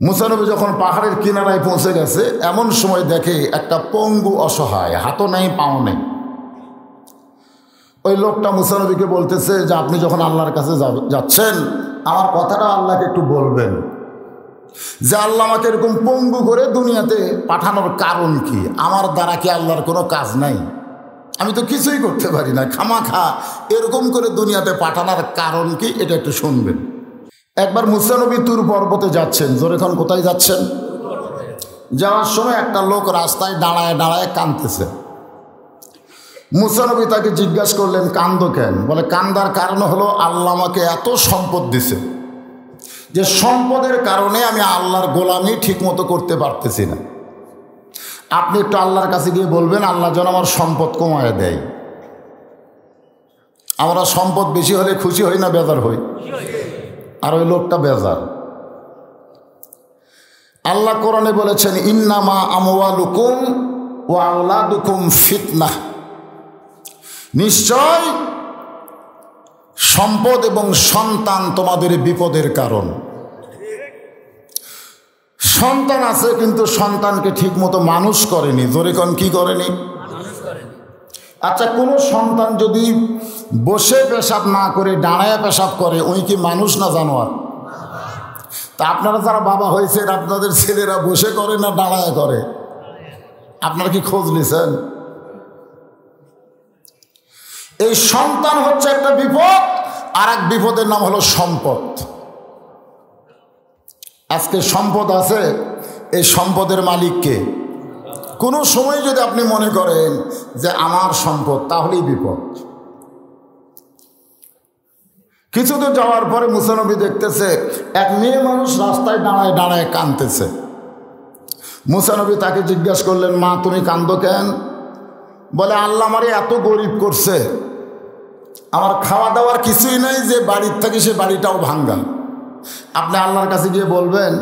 মুসা নবী যখন পাহাড়ের কিনারায় পৌঁছে গেছে, এমন সময় দেখে একটা পঙ্গু অসহায়, হাতও নেই পাও নেই। ওই লোকটা মুসা নবীকে বলতেছে যে আপনি যখন আল্লাহর কাছে যাচ্ছেন, আমার কথাটা আল্লাহকে একটু বলবেন যে আল্লাহ আমাকে এরকম পঙ্গু করে দুনিয়াতে পাঠানোর কারণ কি? আমার দ্বারা কি আল্লাহর কোনো কাজ নাই? আমি তো কিছুই করতে পারি না, খামাখা এরকম করে দুনিয়াতে পাঠানোর কারণ কি? এটা একটু শুনবেন। একবার মুসা নবী তুর পর্বতে যাচ্ছেন। জোরেখন কোথায় যাচ্ছেন? যাওয়ার সময় একটা লোক রাস্তায় দাঁড়ায় দাঁড়ায় কাঁদতেছে। মুসা নবী তাকে জিজ্ঞাসা করলেন, কান্দো কেন? বলে, কান্দার কারণ হলো আল্লাহ আমাকে এত সম্পদ দিছে যে সম্পদের কারণে আমি আল্লাহর গোলামি ঠিক মতো করতে পারতেছি না। আপনি একটু আল্লাহর কাছে গিয়ে বলবেন আল্লাহ যেন আমার সম্পদ কমায় দেয়। আমরা সম্পদ বেশি হলে খুশি হই না বেজার হই? আর ওই লোকটা বেজার। আল্লাহ কোরআনে বলেছেন, ইন্নামা আমওয়ালুকুম ওয়া আওলাদুকুম ফিতনাহ, নিশ্চয় সম্পদ এবং সন্তান তোমাদের বিপদের কারণ। সন্তান আছে কিন্তু সন্তানকে ঠিক মতো মানুষ করেনি। জোরে কোন কি করেনি? আচ্ছা, কোনো সন্তান যদি বসে পেশাব না করে দাঁড়ায় পেশাব করে, ওই কি মানুষ না জানোয়ার? তা আপনারা যারা বাবা হয়েছেন, আপনাদের ছেলেরা বসে করে না দাঁড়ায় করে? আপনারা কি খোঁজ নিছেন? এই সন্তান হচ্ছে একটা বিপদ, আর এক বিপদের নাম হলো সম্পদ। আজকে সম্পদ আছে, এই সম্পদের মালিককে কোনো সময় যদি আপনি মনে করেন যে আমার সম্পদ, তাহলেই বিপদ। কিছুদূর যাওয়ার পরে মুসা নবী দেখতেছে এক মেয়ে মানুষ রাস্তায় দাঁড়ায় দাঁড়ায় কাঁদতেছে। মুসা নবী তাকে জিজ্ঞাসা করলেন, মা তুমি কাঁদো কেন? বলে, আল্লাহ আমারে এত গরিব করছে, আমার খাওয়া দাওয়ার কিছুই নাই, যে বাড়ির থেকে সে বাড়িটাও ভাঙ্গা। আপনি আল্লাহর কাছে গিয়ে বলবেন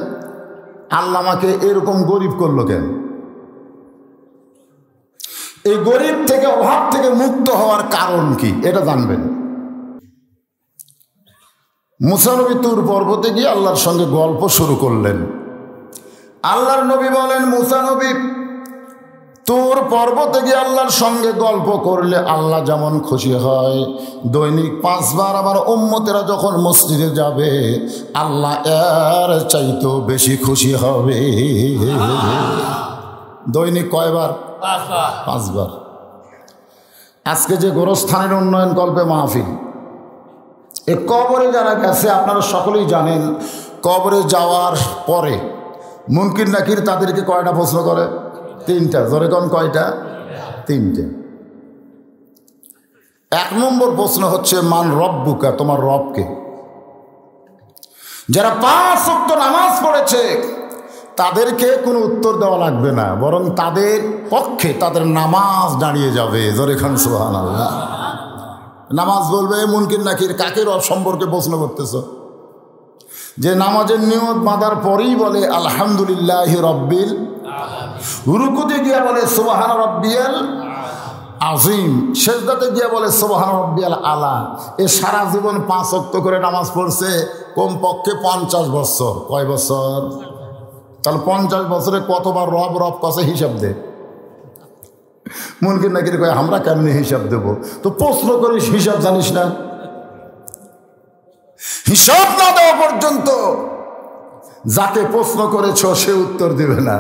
আল্লাহ আমাকে এরকম গরিব করলো কেন? এই গরিব থেকে, অভাব থেকে মুক্ত হওয়ার কারণ কি, এটা জানবেন। মুসা নবী তুর পর্বতে গিয়ে আল্লাহর সঙ্গে গল্প শুরু করলেন। আল্লাহর নবী বলেন, মুসা নবী তুর পর্বতে গিয়ে আল্লাহর সঙ্গে গল্প করলে আল্লাহ যেমন খুশি হয়, দৈনিক 5 বার আমার উম্মতেরা যখন মসজিদে যাবে, আল্লাহ এর চাইতেও বেশি খুশি হবে। দৈনিক কয়বার? 5 বার। আজকে যে গোরস্থানের উন্নয়ন কল্পে মাহফিল, এ কবরে যারা গেছে আপনারা সকলেই জানেন, কবরে যাওয়ার পরে মুনকির নাকির তাদেরকে কয়টা প্রশ্ন করে? 3টা। জোরে কোন কয়টা? 3টে। 1 নম্বর প্রশ্ন হচ্ছে, মান রব্বুকা, তোমার রবকে। যারা 5 ওয়াক্ত নামাজ পড়েছে তাদেরকে কোনো উত্তর দেওয়া লাগবে না, বরং তাদের পক্ষে তাদের নামাজ দাঁড়িয়ে যাবে। জোরে খান সুবহানাল্লাহ। নামাজ বলবে, মুনকির নাকির কাকে রব সম্পর্কে প্রশ্ন করতেছ? যে নামাজের নিয়ত বাঁধার পরেই বলে আলহামদুলিল্লাহি রব্বিল, রুকুতে গিয়া বলে সুবহান রব্বিয়াল আজিম, সেজদাতে গিয়া বলে সুবহান রব্বিয়াল আলা। এ সারা জীবন 5 ওয়াক্ত করে নামাজ পড়ছে, কমপক্ষে 50 বছর। কয় বছর? তাহলে 50 বছরে কতবার রব রব কাছে হিসাব দে। মুনকির নাকির কয় আমরা কেমনি হিসাব দেব? তো প্রশ্ন করিস, হিসাব জানিস না? হিসাব না দেওয়া পর্যন্ত যাকে প্রশ্ন করেছ সে উত্তর দিবে না।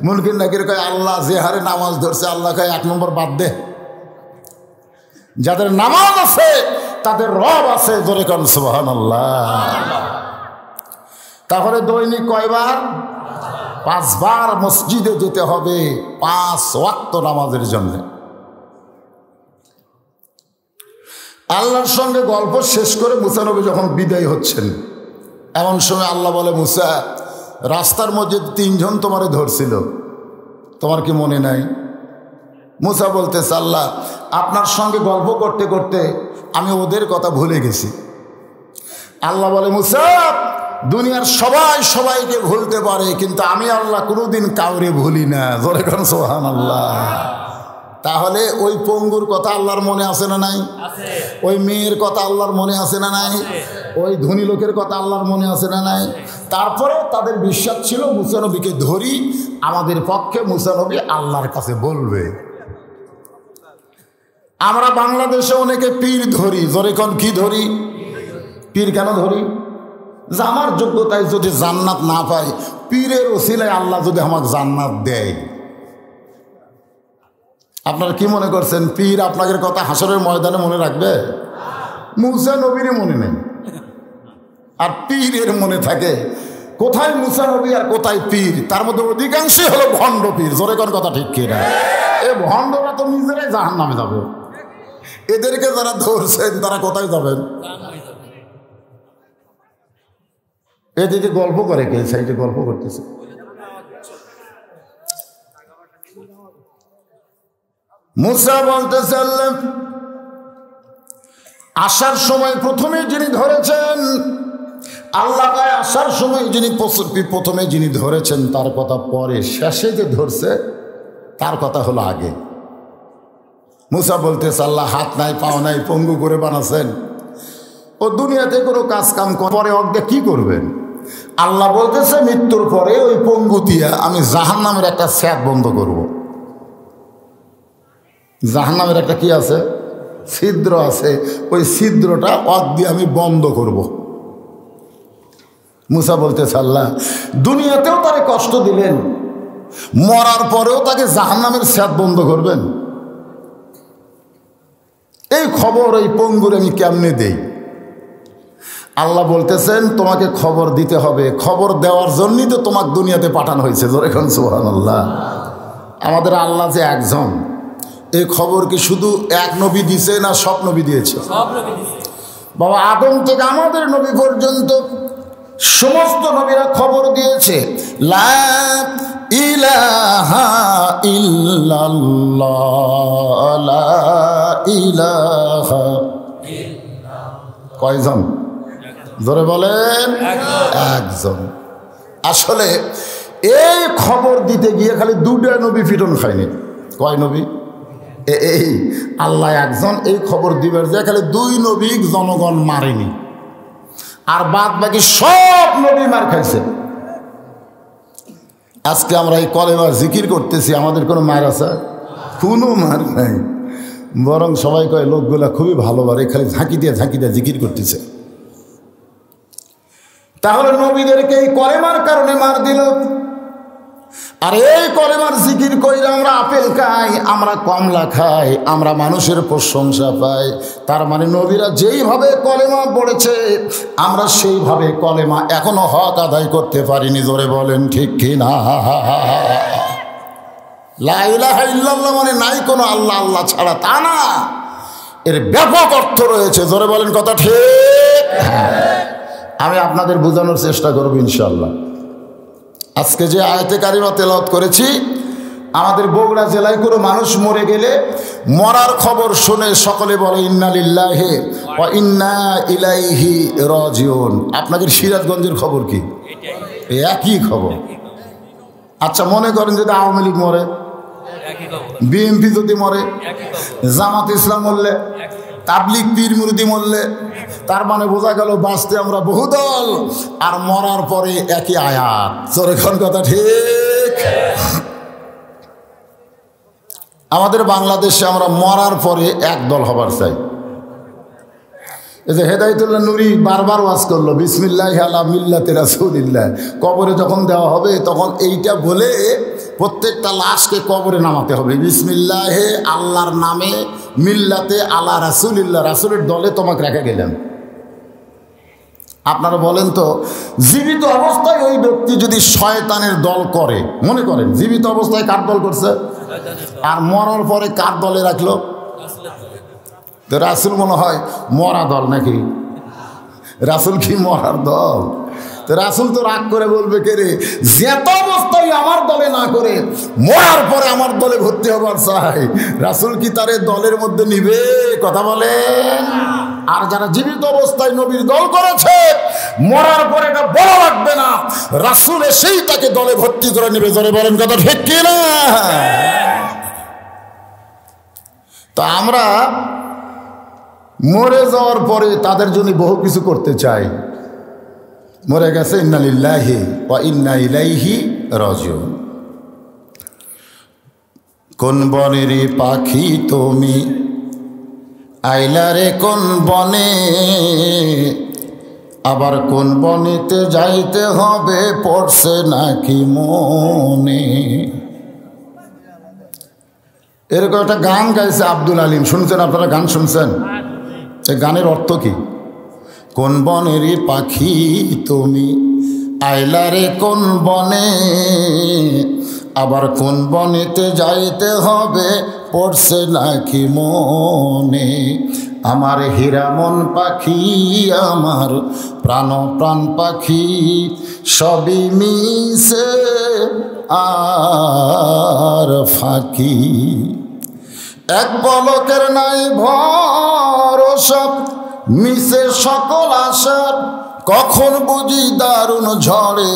মুনকির নাকির কয় আল্লাহ যে হারে নামাজ ধরছে, আল্লাহ কয় 1 নম্বর বাদ দে। যাদের নামাজ আছে তাদের রব আছে। জোরে কোন সুবহানাল্লাহ। তাহলে দৈনিক কয়বার? 5 বার মসজিদে যেতে হবে 5 ওয়াক্ত নামাজের জন্য। আল্লাহর সঙ্গে গল্প শেষ করে মুসা নবী যখন বিদায় হচ্ছেন, এমন সময় আল্লাহ বলে, মুসা রাস্তার মধ্যে 3 জন তোমারে ধরছিল, তোমার কি মনে নাই? মুসা বলতেছে, আল্লাহ আপনার সঙ্গে গল্প করতে করতে আমি ওদের কথা ভুলে গেছি। আল্লাহ বলে, মুসা দুনিয়ার সবাই সবাইকে ভুলতে পারে, কিন্তু আমি আল্লাহ কোনোদিন কাউরে ভুলি না। জোরে কোন সুবহানাল্লাহ। তাহলে ওই পঙ্গুর কথা আল্লাহর মনে আছে না নাই? ওই মেয়ের কথা আল্লাহর মনে আছে না নাই? ওই ধনী লোকের কথা আল্লাহর মনে আছে না নাই? তারপরেও তাদের বিশ্বাস ছিল মুসা নবীকে ধরি, আমাদের পক্ষে মুসা নবী আল্লাহর কাছে বলবে। আমরা বাংলাদেশে অনেকে পীর ধরি, জোরে কোন কি ধরি? পীর কেন ধরি? যে আমার যোগ্যতায় যদি জান্নাত না পাই, পীরের ওসিলায় আল্লাহ যদি আমাকে জান্নাত দেয়। আপনারা কি মনে করছেন পীর আপনাদের কথা হাসরের ময়দানে মনে রাখবে? মুসা নবীর মনে নেই, আর পীরের মনে থাকে। কোথায় মুসা নবী আর কোথায় পীর? তার মধ্যে অধিকাংশই হলো ভণ্ড পীর। জোরে কোন কথা ঠিক কিনা? এই ভণ্ডরা তো নিজেরাই জাহান্নামে যাবে। এদেরকে যারা ধরছেন তারা কোথায় যাবেন? এদিকে গল্প করে, কে সাইডে গল্প করতেছে। মুসা বলতেছে আসার সময় প্রথমে যিনি ধরেছেন, আল্লাহ আসার সময় যিনি প্রথমে যিনি ধরেছেন তার কথা পরে, শেষে যে ধরছে তার কথা হলো আগে। মুসা বলতেছে আল্লাহ হাত নাই পাও নাই পঙ্গু করে বানাচ্ছেন, ও দুনিয়াতে কোনো কাজ কাম করে অজ্ঞা কি করবেন? আল্লাহ বলতেছে মৃত্যুর পরে ওই পঙ্গু দিয়া আমি জাহান্নামের একটা স্যাট বন্ধ করব। জাহান্নামের একটা কি আছে? ছিদ্র আছে, ওই ছিদ্রটা অগ দিয়ে আমি বন্ধ করব। মুসা বলতেছে আল্লাহ দুনিয়াতেও তাকে কষ্ট দিলেন, মরার পরেও তাকে জাহান্নামের স্যাট বন্ধ করবেন? এই খবর এই পঙ্গুর আমি কেমনে দেই? আল্লাহ বলতেছেন তোমাকে খবর দিতে হবে, খবর দেওয়ার জন্যই তো তোমাকে দুনিয়াতে পাঠানো হয়েছে। এখন সুবহানাল্লাহ। আমাদের আল্লাহ যে একজন, এই খবর কি শুধু এক নবী দিছে না সব নবী দিয়েছে? বাবা আদম থেকে আমাদের নবী পর্যন্ত সমস্ত নবীরা খবর দিয়েছে। লা ইলাহা ইল্লাল্লাহ, লা ইলাহা। কয়জন? ধরে বলেন একজন। আসলে এই খবর দিতে গিয়ে খালি দুটা নবী পিটন খায়নি। কয় নবী? এই আল্লাহ একজন, এই খবর দিবার যে খালি দুই নবী জনগণ মারেনি, আর বাদ বাকি সব নবী মার খাইছে। আজকে আমরা এই কলেমা জিকির করতেছি, আমাদের কোনো মার আছে? কোনো মার নাই। বরং সবাই কয় লোকগুলা খুবই ভালো বারে, খালি ঝাঁকি দিয়ে জিকির করতেছে। তাহলে নবীদেরকে এই কলেমার কারণে মার দিল। আর এই কলেমার জিকির কইরা আমরা আপেল খাই, আমরা কমলা খাই, আমরা মানুষের প্রশংসা পাই। তার মানে নবীরা যেইভাবে কলেমা পড়েছে আমরা সেইভাবে কলেমা এখনো হক আদায় করতে পারিনি। জোরে বলেন ঠিক কিনা? লা ইলাহা ইল্লাল্লাহ মানে নাই কোনো আল্লাহ আল্লাহ ছাড়া, তা না, এর ব্যাপক অর্থ রয়েছে। জোরে বলেন কথা ঠিক? আমি আপনাদের বোঝানোর চেষ্টা করব ইনশাআল্লাহ। আজকে যে আয়াতে কারিমা তেলাওয়াত করেছি, আমাদের বগুড়া জেলায় কোনো মানুষ মরে গেলে মরার খবর শুনে সকলে বলে ইন্না লিল্লাহি ওয়া ইন্না ইলাইহি রাজিউন। আপনাদের সিরাজগঞ্জের খবর কি? একই খবর। আচ্ছা মনে করেন যদি আওয়ামী লীগ মরে, বিএনপি যদি মরে, জামাত ইসলাম মরলে, তাবলিগ পীর মুরিদি মরলে, তার মানে বোঝা গেল বাঁচতে আমরা বহুদল, আর মরার পরে একই আয়াত। সরকার কথা ঠিক। আমাদের বাংলাদেশে আমরা মরার পরে এক দল হবার চাই। এই যে হেদায়েতুল্লাহ নুরি বারবার ওয়াজ করলো বিসমিল্লাহি আলা মিল্লাতি রাসূলিল্লাহ। কবরে যখন দেওয়া হবে তখন এইটা বলে প্রত্যেকটা লাশকে কবরে নামাতে হবে। বিসমিল্লাহে আল্লাহর নামে, মিল্লাতে আলা রাসূলিল্লাহ, রাসূলের দলে তোমাকে রেখে গেলেন। আপনারা বলেন তো, জীবিত অবস্থায় ওই ব্যক্তি যদি শয়তানের দল করে, মনে করেন জীবিত অবস্থায় কার দল করছে, আর মরার পরে কার দলে রাখলো? তো রাসূল মনে হয় মরা দল নাকি? রাসূল কি মরার দল? তো রাসূল তো রাগ করে বলবে কে রে, যেত অবস্থায় আমার দলে না করে মরার পরে আমার দলে ভর্তি হবার চাই, রাসূল কি তার দলের মধ্যে নিবে? কথা বলেন। আর যারা জীবিত অবস্থায় নবীর দল করেছে, মরার পরে এটা বলা লাগবে না, রাসূল এসেই তাকে দলে ভর্তি করে নেবে। জোরে বলেন কথা ঠিক কি না? তো আমরা মরে যাওয়ার পরে তাদের জন্য বহু কিছু করতে চাই। মরে গেছে, ইন্না লিল্লাহি ওয়া ইন্না ইলাইহি রাজিউন। কোন বনের পাখি তুমি আইলারে কোন বনে, আবার কোন বনেতে যাইতে হবে পড়ছে নাকি মনে। এরকম একটা গান গাইছে আব্দুল আলিম, শুনছেন আপনারা? গান শুনছেন? এই গানের অর্থ কি? কোন বনেরই পাখি তুমি আইলারে কোন বনে, আবার কোন বনেতে যাইতে হবে পড়ছে নাকি মনে। আমার হীরামন পাখি, আমার প্রাণ পাখি, সবই মিশে আর ফাঁকি। এক পলকের নাই ভরসা, মিশে সকল আশার, কখন বুঝি দারুণ ঝড়ে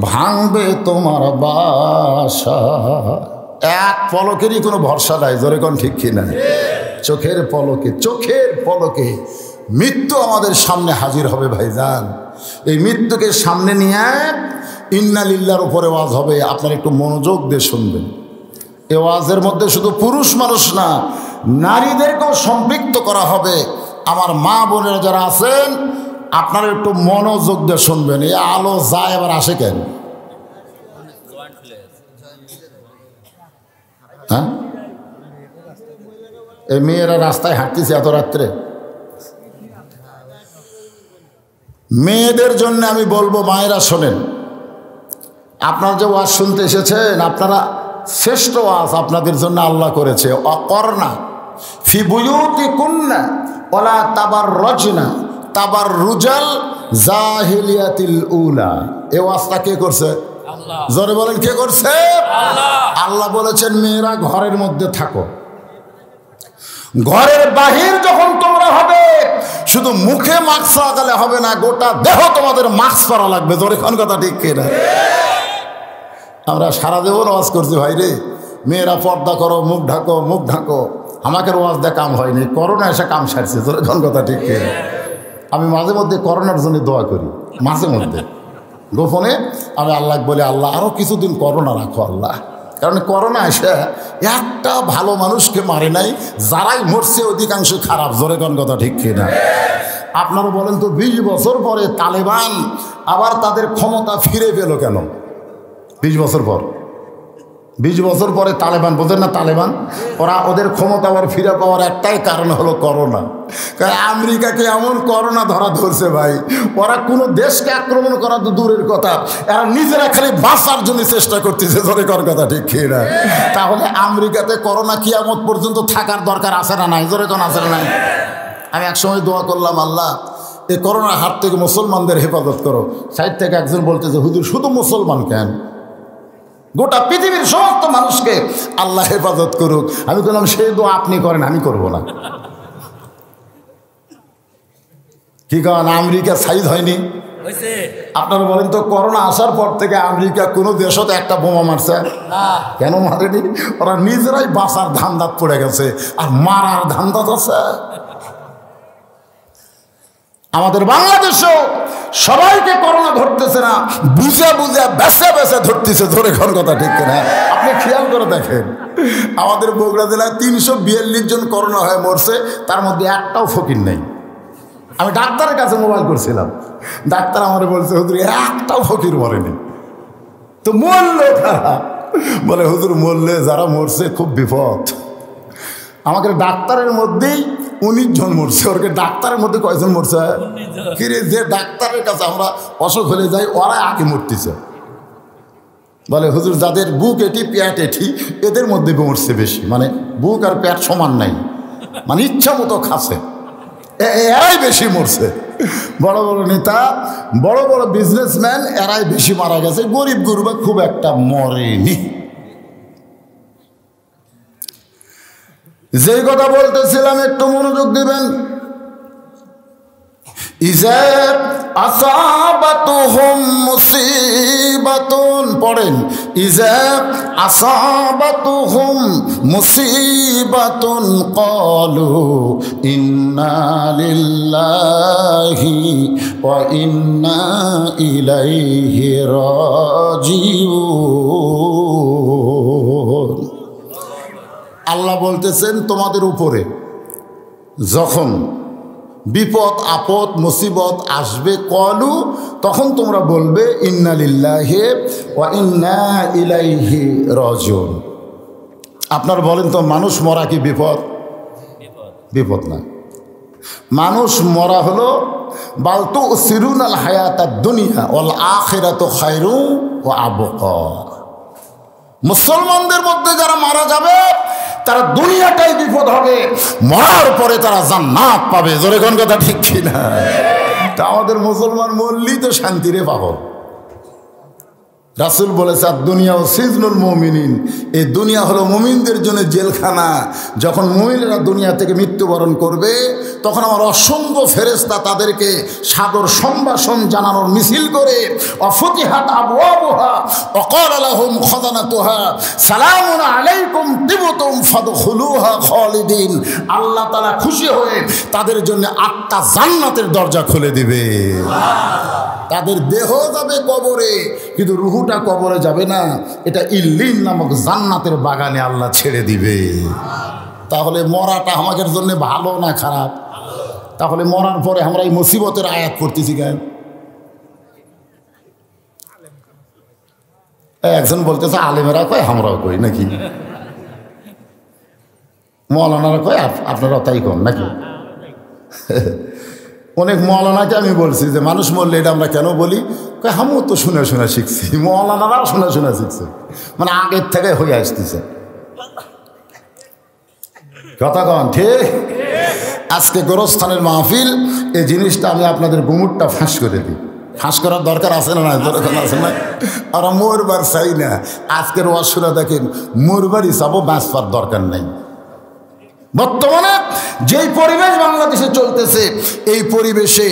ভাঙবে তোমার বাসা। এক পলকেরই কোনো ভরসা নাই, জোরে কোন ঠিক কিনা? চোখের পলকে মৃত্যু আমাদের সামনে হাজির হবে ভাইজান। এই মৃত্যুকে সামনে নিয়ে ইন্না লিল্লাহর উপরে ওয়াজ হবে। আপনারা একটু মনোযোগ দিয়ে শুনবেন। এ ওয়াজের মধ্যে শুধু পুরুষ মানুষ না, নারীদেরকেও সম্পৃক্ত করা হবে। আমার মা বোনেরা যারা আছেন, আপনারা একটু মনোযোগ দিয়ে শুনবেন। এই আলো যায় এবার আসে কেন? হ্যাঁ, এই মেয়েরা রাস্তায় হাঁটতেছে এত রাত্রে। মেয়েদের জন্য আমি বলবো, মায়েরা শোনেন, আপনারা যে ওয়াজ শুনতে এসেছেন, আপনারা শ্রেষ্ঠ ওয়াজ আপনাদের জন্য আল্লাহ করেছে। অকর্ণা ফি বুয়ুতিকুন্না ওয়ালা তাবাররাজনা তাবাররুজাল জাহিলিয়াতিল উলা। এই ওয়াজটা কে করছে? আল্লাহ। জোরে বলেন, কে করছে? আল্লাহ। আল্লাহ বলেছেন মেয়েরা ঘরের মধ্যে থাকো, ঘরের বাহির যখন তোমরা হবে শুধু মুখে মাস্ক লাগালে হবে না, গোটা দেহ তোমাদের মাস্ক পরা লাগবে। জোরে কোন কথা ঠিক কিনা? আমরা সারা দেব ওয়াজ করছি ভাই রে, মেয়েরা পর্দা করো, মুখ ঢাকো, মুখ ঢাকো। আমাকে ওয়াজ দিয়ে কাম হয়নি, করোনা এসে কাম সারছে। জোরে কোন কথা ঠিক কিনা? আমি মাঝে মধ্যে করোনার জন্য দোয়া করি, মাঝে মধ্যে গোপনে আমি আল্লাহ বলে, আল্লাহ আরও কিছুদিন করোনা রাখো আল্লাহ। কারণ করোনা এসে একটা ভালো মানুষকে মারে নাই, যারাই মরছে অধিকাংশ খারাপ। জোরে কোন কথা ঠিক কিনা? আপনারা বলেন তো, 20 বছর পরে তালেবান আবার তাদের ক্ষমতা ফিরে পেল কেন? 20 বছর পর, 20 বছর পরে তালেবান, বোঝেন না তালেবান, ওরা ওদের ক্ষমতা আবার ফিরে পাওয়ার একটাই কারণ হলো করোনা। কারণ আমেরিকাকে এমন করোনা ধরছে ভাই, ওরা কোনো দেশকে আক্রমণ করা তো দূরের কথা, এরা নিজেরা খালি বাঁচার জন্য চেষ্টা করতেছে। জোরে কর কথা ঠিক না? তাহলে আমেরিকাতে করোনা কিয়ামত পর্যন্ত থাকার দরকার আছে না নাই? জোরে কোন আছে না নাই? আমি একসময় দোয়া করলাম, আল্লাহ এই করোনার হাত থেকে মুসলমানদের হেফাজত করো। সাইড থেকে একজন বলতেছে, হুজুর শুধু মুসলমান কেন, গোটা পৃথিবীর সমস্ত মানুষকে আল্লাহ হেফাজত করুক। আমি বললাম, সেই দোয়া আপনি করেন, আমি করব না। কি কারণ আমেরিকা সাইজ হয়নি? আপনারা বলেন তো, করোনা আসার পর থেকে আমেরিকা কোনো দেশতে একটা বোমা মারছে? কেন মারেনি? ওরা নিজেরাই বাঁচার ধান্দাত পড়ে গেছে, আর মারার ধান্দাত আছে। আমাদের বাংলাদেশেও সবাইকে করোনা ধরতেছে না, বুঝে বেছে ধরতেছে। ধরে কোন কথা ঠিক কিনা? আপনি খেয়াল করে দেখেন, আমাদের বগুড়া জেলায় 342 জন করোনা হয়ে মরছে, তার মধ্যে একটাও ফকির নেই। আমি ডাক্তারের কাছে মোবাইল করছিলাম, ডাক্তার আমার বলছে, হুজুর একটাও ফকির মরেনি। তো মরল তারা, বলে হুজুর মরলে যারা মরছে খুব বিপদ। আমাকে ডাক্তারের মধ্যেই 19 জন মরছে। ওরকে ডাক্তারের মধ্যে কয়জন মরছে? কিরে, যে ডাক্তারের কাছে আমরা অসুখ হলে যাই, ওরা আগে মরতেছে। বলে হুজুর যাদের বুক এটি পেট এটি, এদের মধ্যে মরছে বেশি। মানে বুক আর পেট সমান নাই, মানে ইচ্ছা মতো খাচ্ছে, এরাই বেশি মরছে। বড় বড় নেতা, বড় বড় বিজনেসম্যান, এরাই বেশি মারা গেছে। গরিব গুরবা খুব একটা মরেনি। যে কথা বলতেছিলাম একটু মনোযোগ দিবেন। ইজা আসাবাতুহুম মুসিবাতুন পড়েন, ইজা আসাবাতুহুম মুসিবাতুন ক্বালু ইন্না লিল্লাহি ওয়া ইন্না ইলাইহি রাজিউন। আল্লাহ বলতেছেন তোমাদের উপরে যখন বিপদ আপদ মুসিবত আসবে কলু, তখন তোমরা বলবে ইন্না লিল্লাহি ওয়া ইন্না ইলাইহি রাজিউন। আপনার বলেন তো, মানুষ মরা কি বিপদ? বিপদ না। মানুষ মরা হলো বাল তুসিরুনাল হায়াতাদ দুনিয়া ওয়াল আখিরাতু খায়রুন ওয়া আবকা। মুসলমানদের মধ্যে যারা মারা যাবে তারা দুনিয়াটাই বিপদ হবে, মরার পরে তারা জান্নাত পাবে। জোরে কোন কথা ঠিক কিনা? তা আমাদের মুসলমান মরলেই তো শান্তিরে পাবো। রাসূল বলেছে দুনিয়া ও সিজনুল মুমিনিন, এই দুনিয়া হলো মুমিনদের জন্য জেলখানা। যখন মুমিনেরা দুনিয়া থেকে মৃত্যুবরণ করবে তখন আমার অসংখ্য ফেরেশতা তাদেরকে সাদর সম্ভাষণ জানানোর মিছিল করে অফতিহাত আবওয়াবুহা ওয়া ক্বালা লাহুম খাযানাতুহা সালামুন আলাইকুম তিবতুম ফাদখুলুহা খালিদিন। আল্লাহ তাআলা খুশি হয়ে তাদের জন্য 8টা জান্নাতের দরজা খুলে দিবে। তাদের দেহ যাবে কবরে, কিন্তু রুহুটা কবরে যাবে না। এটা ইল্লিন নামক জান্নাতের বাগানে আল্লাহ ছেড়ে দিবে। তাহলে মরাটা আমাদের জন্য ভালো না খারাপ? তাহলে মরার পরে আমরা এই মুসিবতের আয়াত করতেছি কেন? একজন বলতেছে আলেমেরা কয় আমরাও কই নাকি, মৌলানারা কয় আপনারাও তাই কন নাকি? অনেক মৌলানাকে আমি বলছি যে মানুষ মরলে এটা আমরা কেন বলি, আমিও তো শুনে শুনে শিখছি, মৌলানারাও শুনে শুনে শিখছে, মানে আগের থেকে হয়ে আসতেছে। কথা কন ঠিক? আজকে গোরস্থানের মাহফিল, এই জিনিসটা আমি আপনাদের গুমুরটা ফাঁস করে দিই। ফাঁস করার দরকার আছে না? দরকার আছে না? আর মরবার চাই না। আজকের ওয়াসুরা দেখেন, মরবারই চাবো, বাঁচবার দরকার নাই। বর্তমানে যেই পরিবেশ বাংলাদেশে চলতেছে, এই পরিবেশে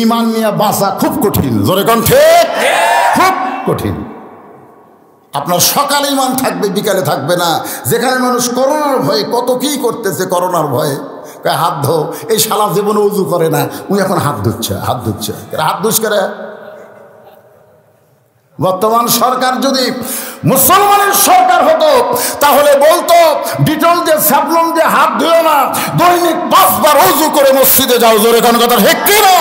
ঈমান নিয়ে বাঁচা খুব কঠিন। জোরে কোন ঠিক? খুব কঠিন। আপনার সকালে ঈমান থাকবে, বিকালে থাকবে না। যেখানে মানুষ করোনার ভয়ে কত কী করতেছে, করোনার ভয়ে হাত ধো, এই শালা জীবনে উজু করে না, উনি এখন হাত ধুচ্ছে, হাত ধুচ্ছে, হাত ধুস করে। বর্তমান সরকার যদি মুসলমানের সরকার হতো তাহলে বলতো ডিটল দিয়ে সাবলন দিয়ে হাত ধুও না, দৈনিক 5 বার ওযু করে মসজিদে যাও। জোরে কোন কথা ঠিক কি না?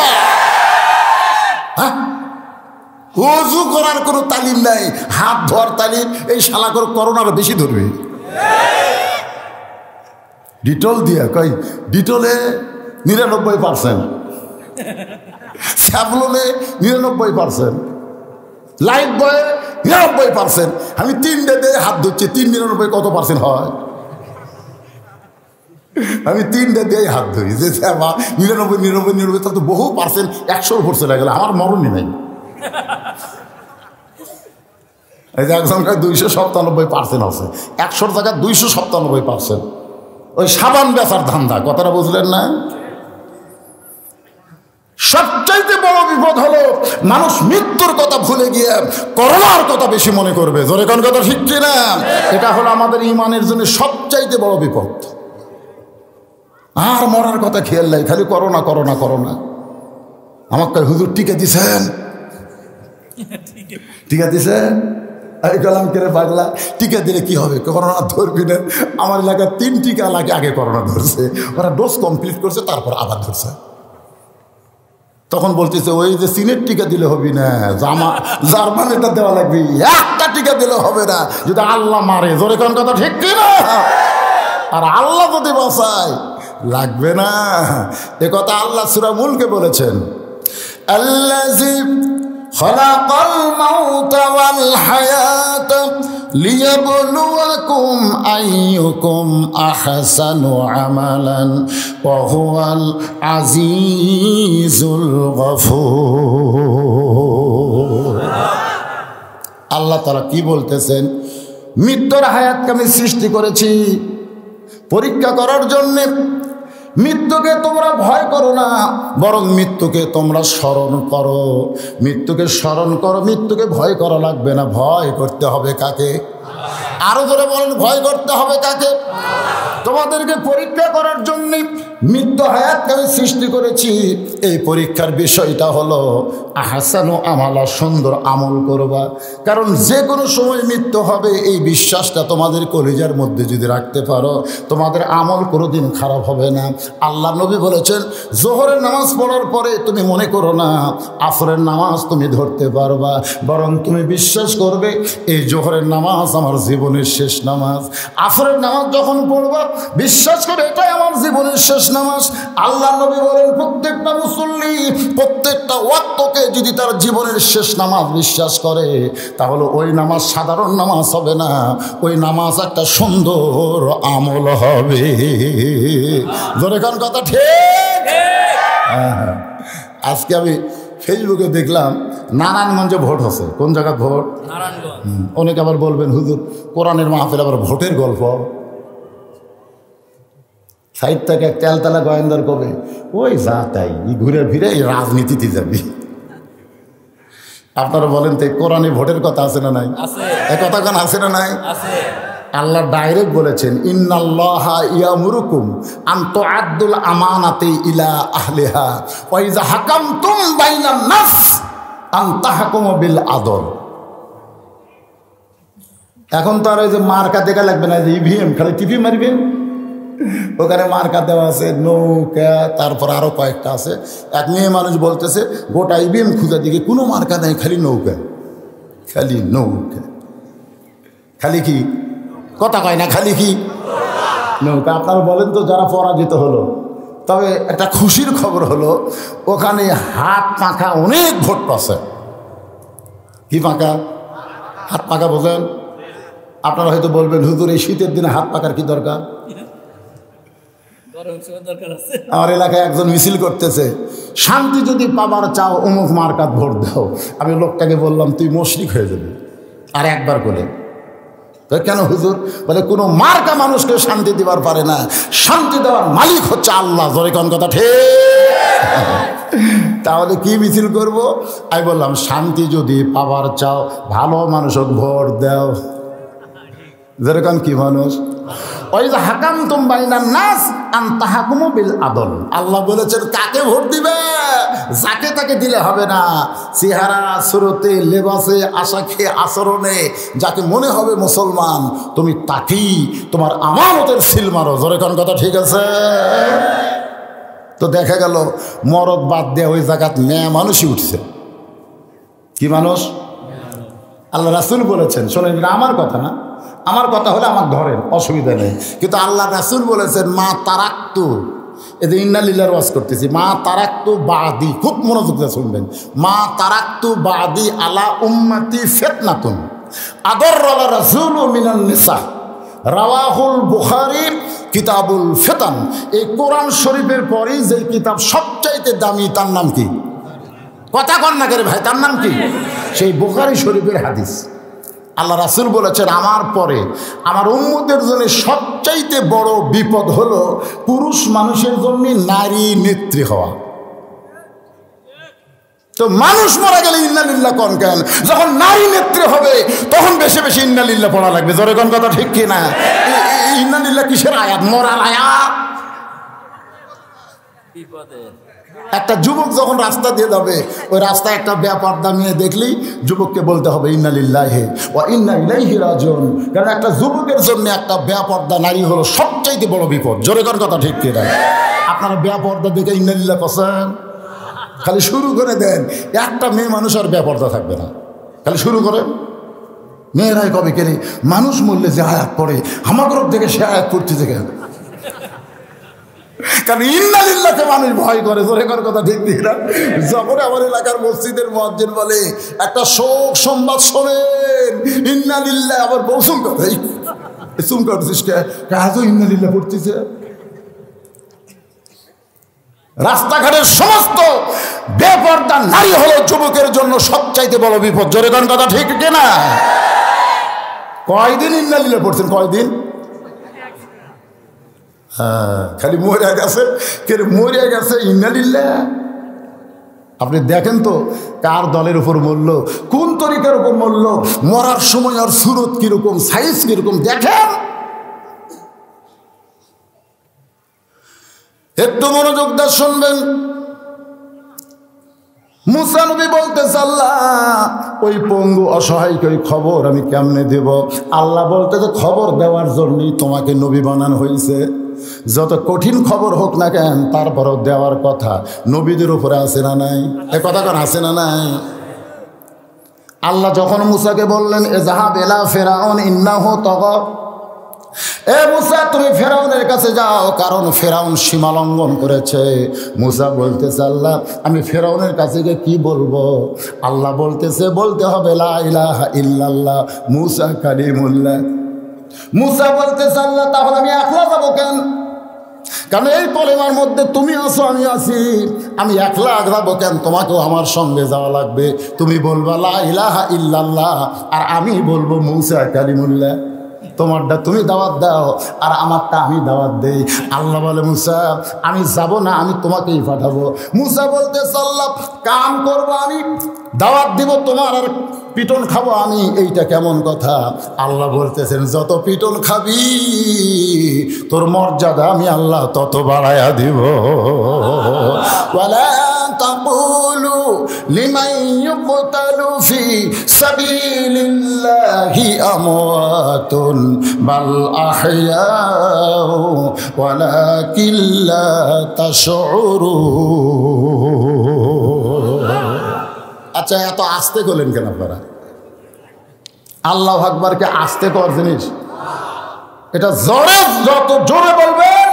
ওযু করার কোনো তালিম নাই, হাত ধোয়ার তালিম। এই শালা করে করোনার বেশি ধরবে। ডিটল দিয়া কই, ডিটলে 99%, সাবলনে 99%, লাইট বয়ে 99%। আমি 3টে দিয়ে হাত ধুচ্ছি, 399 কত পার্সেন্ট হয়? আমি 3টে দিয়ে হাত ধরি যে 99 তার তো বহু পার্সেন্ট 100 উপর চলে গেল, আমার মরণই নাই। এই যে একজন 297% আছে, 100 জায়গায় 297%। ওই সাবান বেচার ধান্দা, কথাটা বুঝলেন না? সবচাইতে বড় বিপদ হলো মানুষ মৃত্যুর কথা ভুলে গিয়ে করোনার কথা বেশি মনে করবে। জোরে কোন কথা ঠিক কিনা? এটা হলো আমাদের ঈমানের জন্য সবচাইতে বড় বিপদ। আর মরার কথা খেয়াল নাই, খালি করোনা করোনা করোনা। আমাকে হুজুর টিকা দিছেন, টিকা দিছেন, এই গেলাম কেড়ে পাগলা, টিকা দিলে কি হবে? করোনা ধরবি না। আমার এলাকায় 3 টিকা লাগে, আগে করোনা ধরছে, ওরা ডোজ কমপ্লিট করছে, তারপর আবার ধরছে। তখন বলতেছে ওই যে চীনের টিকা দিলে হবে না, জার্মানিটা দেওয়া লাগবে, একটা টিকা দিলে হবে না, যদি আল্লাহ মারে। জোরে কোন কথা ঠিক কিনা? আর আল্লাহ যদি বাঁচায় লাগবে না। এ কথা আল্লাহ সূরা মুলকে বলেছেন, আল্লাযী খালাকাল মাউতা ওয়াল হায়াতা লিয়াবলুয়াকুম আইয়ুকুম আহসানু আমালান ওয়া হুয়াল আজিজুল গফুর। আল্লাহ তাআলা কি বলতেছেন? মৃত্যুর হায়াতকে আমি সৃষ্টি করেছি পরীক্ষা করার জন্যে, মৃত্যুকে তোমরা ভয় করো না, বরং মৃত্যুকে তোমরা স্মরণ করো। মৃত্যুকে স্মরণ করো, মৃত্যুকে ভয় করা লাগবে না। ভয় করতে হবে কাকে? আরো ধরে বলেন, ভয় করতে হবে কাকে? তোমাদেরকে পরীক্ষা করার জন্য মৃত্যু হায়াতকে আমি সৃষ্টি করেছি। এই পরীক্ষার বিষয়টা হলো আহসানু আমালা, সুন্দর আমল করবা। কারণ যে কোনো সময় মৃত্যু হবে, এই বিশ্বাসটা তোমাদের কলিজার মধ্যে যদি রাখতে পারো, তোমাদের আমল কোনোদিন খারাপ হবে না। আল্লাহ নবী বলেছেন, জোহরের নামাজ পড়ার পরে তুমি মনে করো না আসরের নামাজ তুমি ধরতে পারবা, বরং তুমি বিশ্বাস করবে এই জোহরের নামাজ আমার জীবনের শেষ নামাজ। আসরের নামাজ যখন পড়বা বিশ্বাস করে এটাই আমার জীবনের শেষ নামাজ। আল্লাহ নবী বলেন, প্রত্যেকটা মুসল্লি প্রত্যেকটা ওয়াক্তকে যদি তার জীবনের শেষ নামাজ বিশ্বাস করে, তাহলে ওই নামাজ সাধারণ নামাজ হবে না, ওই নামাজ একটা সুন্দর আমল হবে। ধরে কোন কথা ঠিক? হ্যাঁ। আজকে আমি ফেসবুকে দেখলাম নারায়ণগঞ্জে ভোট হচ্ছে। কোন জায়গায় ভোট? অনেকে আবার বলবেন, হুজুর কোরআনের মাহফিল আবার ভোটের গল্প। সাইড থেকে তেলতলা গোয়েন্দার কবে ওই যা তাই ঘুরে ফিরে এই রাজনীতিতে যাবি। আপনারা বলেন তো কোরআনে ভোটের কথা আছে না নাই? এ কথা কেন আছে না নাই? আল্লাহ ডাইরেক্ট বলেছেন, ইন্নাল্লাহা ইয়ামুরুকুম আন তুআদ্দুল আমানাতি ইলা আহলিহা ওয়া ইযা হাকামতুম বাইনান নাস আন তাহকুমু বিল আদল। এখন তো আর ওই যে মার্কা দেখা লাগবে না, যে ইভিএম খালি টিপি মারবেন, ওখানে মার্কা দেওয়া আছে, নৌকা, তারপর আরো কয়েকটা আছে। এক মেয়ে মানুষ বলতেছে গোটা ইভিএম খুঁজে দিকে কোনো মার্কা নেই, খালি নৌকা, খালি নৌকা, খালি কি কথা কয় না, খালি কি নৌকা। আপনারা বলেন তো যারা পরাজিত হলো, তবে একটা খুশির খবর হলো ওখানে হাত পাখা অনেক ভোট পাচ্ছে। কি পাখা? হাত পাখা বোঝেন? আপনারা হয়তো বলবেন, হুজুর এই শীতের দিনে হাত পাখার কি দরকার? আমার এলাকায় একজন মিছিল করতেছে, শান্তি যদি পাবার চাও অমুক মার্কাত ভোট দাও। আমি লোকটাকে বললাম, তুই মুশরিক হয়ে যাবি। আর একবার করে কেন হুজুর? বলে কোনো মার্কা মানুষকে শান্তি দিবার পারে না, শান্তি দেওয়ার মালিক হচ্ছে আল্লাহ। জোরে কোন কথা ঠিক? তাহলে কি মিছিল করব? আমি বললাম, শান্তি যদি পাবার চাও ভালো মানুষক ভোট দাও। যেরকম কি মানুষ? ওই যে হাকামতুম বাইনান নাস আন তাহকুমু বিল আদল। আল্লাহ বলেছেন কাকে ভোট দিবে? যাকে তাকে দিলে হবে না। চেহারা, সুরতে, লেবাসে, আশাকে, আচরণে যাকে মনে হবে মুসলমান, তুমি তাকেই তোমার আমানতের সিল মারো। জোরে কোন কথা ঠিক আছে? তো দেখা গেল মরদ বাদ দিয়ে ওই জায়গাত মেয়ে মানুষই উঠছে। কি মানুষ? আল্লাহ রাসূল বলেছেন, শোনেন, আমার কথা না, আমার কথা হলে আমার ধরেন, অসুবিধা নেই, কিন্তু আল্লাহ রাসূল বলেছেন মা তারাক্তু, এতে ইন্নালিল্লাহর ওয়াজ করতেছি, মা তারাক্তু বাদি, খুব মনোযোগ দিয়ে শুনবেন, মা তারাক্তু বাদি আলা উম্মতি ফিতনাতুন আদররা রাসূলু মিনান নিসা, রাওয়াহুল বুখারী কিতাবুল ফিতান। এই কোরআন শরীফের পরেই যে কিতাব সবচাইতে দামি, তার নাম কি? কথা কন না করে ভাই, তার নাম কি? সেই বুখারী শরীফের হাদিস। আল্লাহ রাসূল বলেছেন, আমার পরে আমার উম্মতের জন্য সবচাইতে বড় বিপদ হলো পুরুষ মানুষের জন্য নারী নেত্রী হওয়া। তো মানুষ মারা গেলে ইন্নালিল্লাহ কোন কেন? যখন নারী নেত্রী হবে তখন বেশি বেশি ইন্নালিল্লাহ পড়া লাগবে। জোরে কোন কথা ঠিক কি না? ইন্নালিল্লাহ কিসের আয়াত? মরার আয়াত। একটা যুবক যখন রাস্তা দিয়ে যাবে, ওই রাস্তায় একটা বেপরদা মেয়ে দেখলেই যুবককে বলতে হবে ইন্না লিল্লাহি ওয়া ইন্না ইলাইহি রাজিউন। কারণ একটা যুবকের জন্য একটা বেপরদা নারী হলো সবচাইতে বড় বিপদ। জোরে কোন কথা ঠিক কি না? আপনারা বেপরদা দেখে ইন্না লিল্লাহ কসেন, খালি শুরু করে দেন, একটা মেয়ে মানুষ আর বেপরদা থাকবে না। খালি শুরু করেন, মেয়েরাই কবে কেনে মানুষ মরলে যে আয়াত পড়ে আমাদের থেকে সে আয়াত পড়তেছে কেন? কারণ ইন্নালিল্লাহকে মানুষ ভয় করে। জোরে কর কথা ঠিক ঠিক না? যখন আমার এলাকার মসজিদের মুয়াজ্জিন বলে একটা শোক সংবাদ শোনেন, ইন্নালিল্লাহ, আবার বউ চুমকা ভাই, চুমকা উঠছিস কে? আজও ইন্নালিল্লাহ পড়তেছে। রাস্তাঘাটের সমস্ত বেপরদা নারী হলো যুবকের জন্য সবচাইতে বড় বিপদ। জোরে কর কথা ঠিক কিনা? কয়দিন ইন্নালিল্লাহ পড়ছেন? কয়দিন? হ্যাঁ, খালি মরিয়া গেছে, কে মরিয়া গেছে ইন্নালিল্লাহ। আপনি দেখেন তো কার দলের উপর মরল, কোন তরিকার উপর মরল, মরার সময় আর সুরত কিরকম, সাইজ কিরকম দেখেন। একটু মনোযোগ দিয়ে শুনবেন। মুসা নবী বলতেছে, আল্লাহ ওই পঙ্গু অসহায়কে ওই খবর আমি কেমনে দেব? আল্লাহ বলতেছে, খবর দেওয়ার জন্যই তোমাকে নবী বানানো হয়েছে। যত কঠিন খবর হোক না কেন, তারপরও দেওয়ার কথা নবীদের উপরে আছে না নাই? এ কথা কেন আছে না নাই? আল্লাহ যখন মুসাকে বললেন, এজাহাব ইলা ফিরআউন ইন্নাহু তাগা, এ মুসা তুমি ফেরাউনের কাছে যাও, কারণ ফেরাউন সীমা লঙ্ঘন করেছে। মুসা বলতেছে, আল্লাহ আমি ফেরাউনের কাছে গিয়ে কি বলবো? আল্লাহ বলতেছে, বলতে হবে লা ইলাহা ইল্লাল্লাহ মুসা কালিমুল্লাহ। মুসা বলতেছে, আল্লাহ তাহলে আমি একলা যাবো কেন? কারণ এই পরিমার মধ্যে তুমি আছো, আমি আছি, আমি একলা যাবো কেন? তোমাকেও আমার সঙ্গে যাওয়া লাগবে। তুমি বলবা লা ইলাহা ইল্লাল্লাহ, আর আমি বলবো মুসা কালিমুল্লাহ। তোমারটা তুমি দাওয়াত দাও, আর আমারটা আমি দাওয়াত দেই। আল্লাহ বলে, মুসা আমি যাব না, আমি তোমাকেই পাঠাবো। মুসা বলতে, আল্লাহ কাম করবো আমি, দাওয়াত দিব তোমার, আর পিটন খাবো আমি, এইটা কেমন কথা? আল্লাহ বলতেছেন, যত পিটন খাবি তোর মর্যাদা আমি আল্লাহ তত বাড়ায়া দিব। ওয়ালা তাকুলু লিমান ইউকতালু ফি সাবিলিল্লাহি আমওয়াতুন বাল আহইয়াউ ওয়ালাকিন লা তাশউরুন। আচ্ছা, এত আস্তে করলেন কেন আপনারা? আল্লাহু আকবারকে আস্তে কর জিনিস? এটা জোরে, যত জোরে বলবেন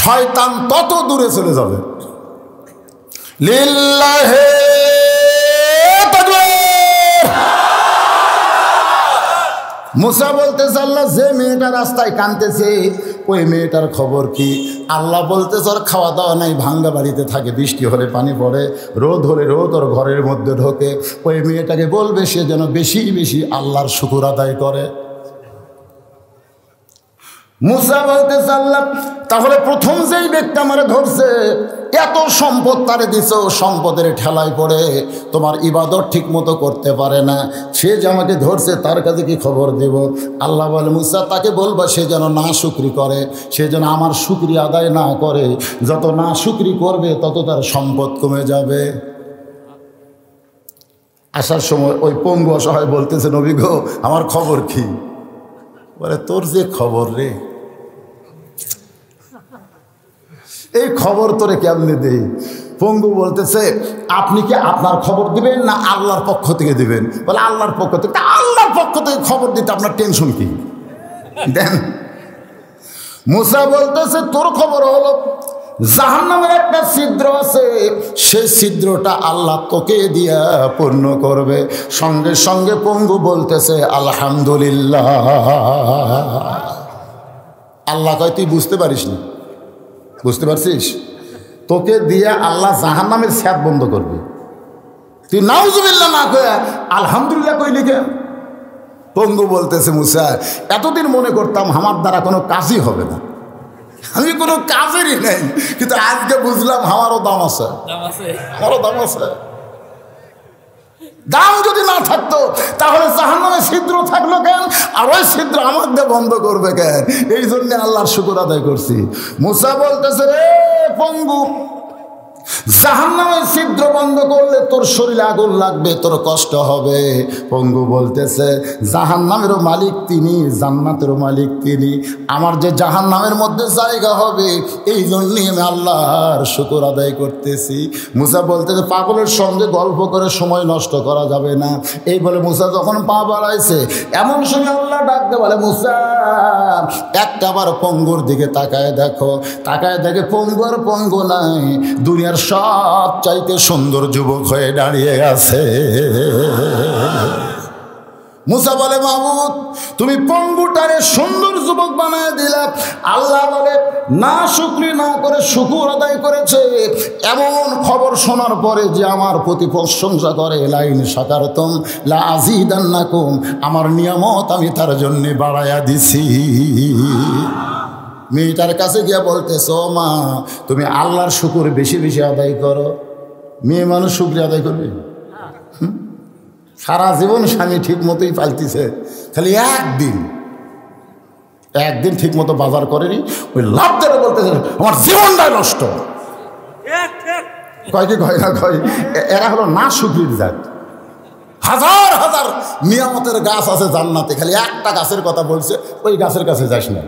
শয়তান তত দূরে চলে যাবে। লিল্লাহি তাকবীর। মুসা বলতেছে, আল্লাহ যে মেয়েটা রাস্তায় কাঁদতেছে ওই মেয়েটার খবর কি? আল্লাহ বলতেছে, ওর খাওয়া দাওয়া নাই, ভাঙ্গা বাড়িতে থাকে, বৃষ্টি হলে পানি পড়ে, রোদ হলে রোদ ওর ঘরের মধ্যে ঢোকে। ওই মেয়েটাকে বলবে সে যেন বেশি বেশি আল্লাহর শুকর আদায় করে। মুসা বলতেছে, আল্লাহ তাহলে প্রথম যেই ব্যক্তি আমারে ধরছে, এত সম্পদ তারে দিছ, সম্পদের ঠেলায় পড়ে তোমার ইবাদত ঠিক মতো করতে পারে না, সে যে আমাকে ধরছে তার কাছে কি খবর দেব? আল্লাহ বলে, মুসা তাকে বলবা সে যেন না শুকরি করে, সে যেন আমার শুকরি আদায় না করে। যত না শুকরি করবে তত তার সম্পদ কমে যাবে। আসার সময় ওই পঙ্গু অসহায় বলতেছে, নবী গো আমার খবর কি? বলে, তোর যে খবর রে, এই খবর তোরে কেমনে দেই? পঙ্গু বলতেছে, আপনি কি আপনার খবর দিবেন না আল্লাহর পক্ষ থেকে দিবেন? বলে, আল্লাহর পক্ষ থেকে। আল্লাহর পক্ষ থেকে খবর দিতে আপনার টেনশন কি? দেন। মুসা বলতেছে, তোর খবর হলো জাহান্নামের একটা ছিদ্র আছে, সেই ছিদ্রটা আল্লাহ তোকে দিয়া পূর্ণ করবে। সঙ্গে সঙ্গে পঙ্গু বলতেছে, আলহামদুলিল্লাহ। আল্লাহ কয়, তুই বুঝতে পারিস না? বুঝতে পারছিস? তোকে দিয়ে আল্লাহ জাহান্নামের স্যাদ বন্ধ করবে। তুই নাউজুবিল্লাহ না কয়ে আলহামদুলিল্লাহ কইলি কেন? পঙ্গু বলতেছে, মুসা এতদিন মনে করতাম আমার দ্বারা কোনো কাজই হবে না, আমি কোনো কাজেরই নেই, কিন্তু আজকে বুঝলাম আমারও দাম আছে, আমারও দাম আছে। দাম যদি না থাকতো তাহলে জাহান্নামে ছিদ্র থাকলো কেন? আর ওই ছিদ্র আমাকে বন্ধ করবে কেন? এই জন্য আল্লাহর শুকর আদায় করছি। মুসা বলতেছে, রে পঙ্গু, জাহান্নামের ছিদ্র বন্ধ করলে তোর শরীরে আগুন লাগবে, তোর কষ্ট হবে। পঙ্গু বলতেছে, জাহান্নামেরও মালিক তিনি, জান্নাতেরও মালিক তিনি, আমার যে জাহান্নামের মধ্যে জায়গা হবে এই জন্যই আমি আল্লাহর শুকর আদায় করতেছি। মুসা বলতেছে, পাগলের সঙ্গে গল্প করে সময় নষ্ট করা যাবে না। এই বলে মুসা যখন পা বাড়াইছে, এমন সময় আল্লাহ ডাকতে বলে, মুসা একটাবার পঙ্গুর দিকে তাকায় দেখো। তাকায় দেখে পঙ্গু আর পঙ্গু নাই, দুনিয়ার সব চাইতে সুন্দর যুবক হয়ে দাঁড়িয়ে আছে। মুসা বলে, মাবুদ তুমি পঙ্গুটারে সুন্দর যুবক বানায় দিলা। আল্লাহ বলে, না শুকরি না করে শুকুর আদায় করেছে। এমন খবর শোনার পরে যে আমার প্রতি প্রশংসা করে, লাইন শাকারতুম লা আযীদান্নাকুম, আমার নিয়ামত আমি তার জন্য বাড়াইয়া দিছি। মেয়েটার কাছে গিয়ে বলতেছো, মা তুমি আল্লাহর শুকুর বেশি বেশি আদায় করো। মেয়ে মানুষ শুক্রিয়া আদায় করবে? সারা জীবন স্বামী ঠিক মতোই পালতিছে, খালি একদিন ঠিক মতো বাজার করেনি, ওই লাভ ধরে বলতেছে আমার জীবনটাই নষ্ট। কয় কি কয় না কয়, এরা হলো না শুকরির জাত। হাজার হাজার নিয়ামতের গাছ আছে জান্নাতে, খালি একটা গাছের কথা বলছে, ওই গাছের কাছে যাস না।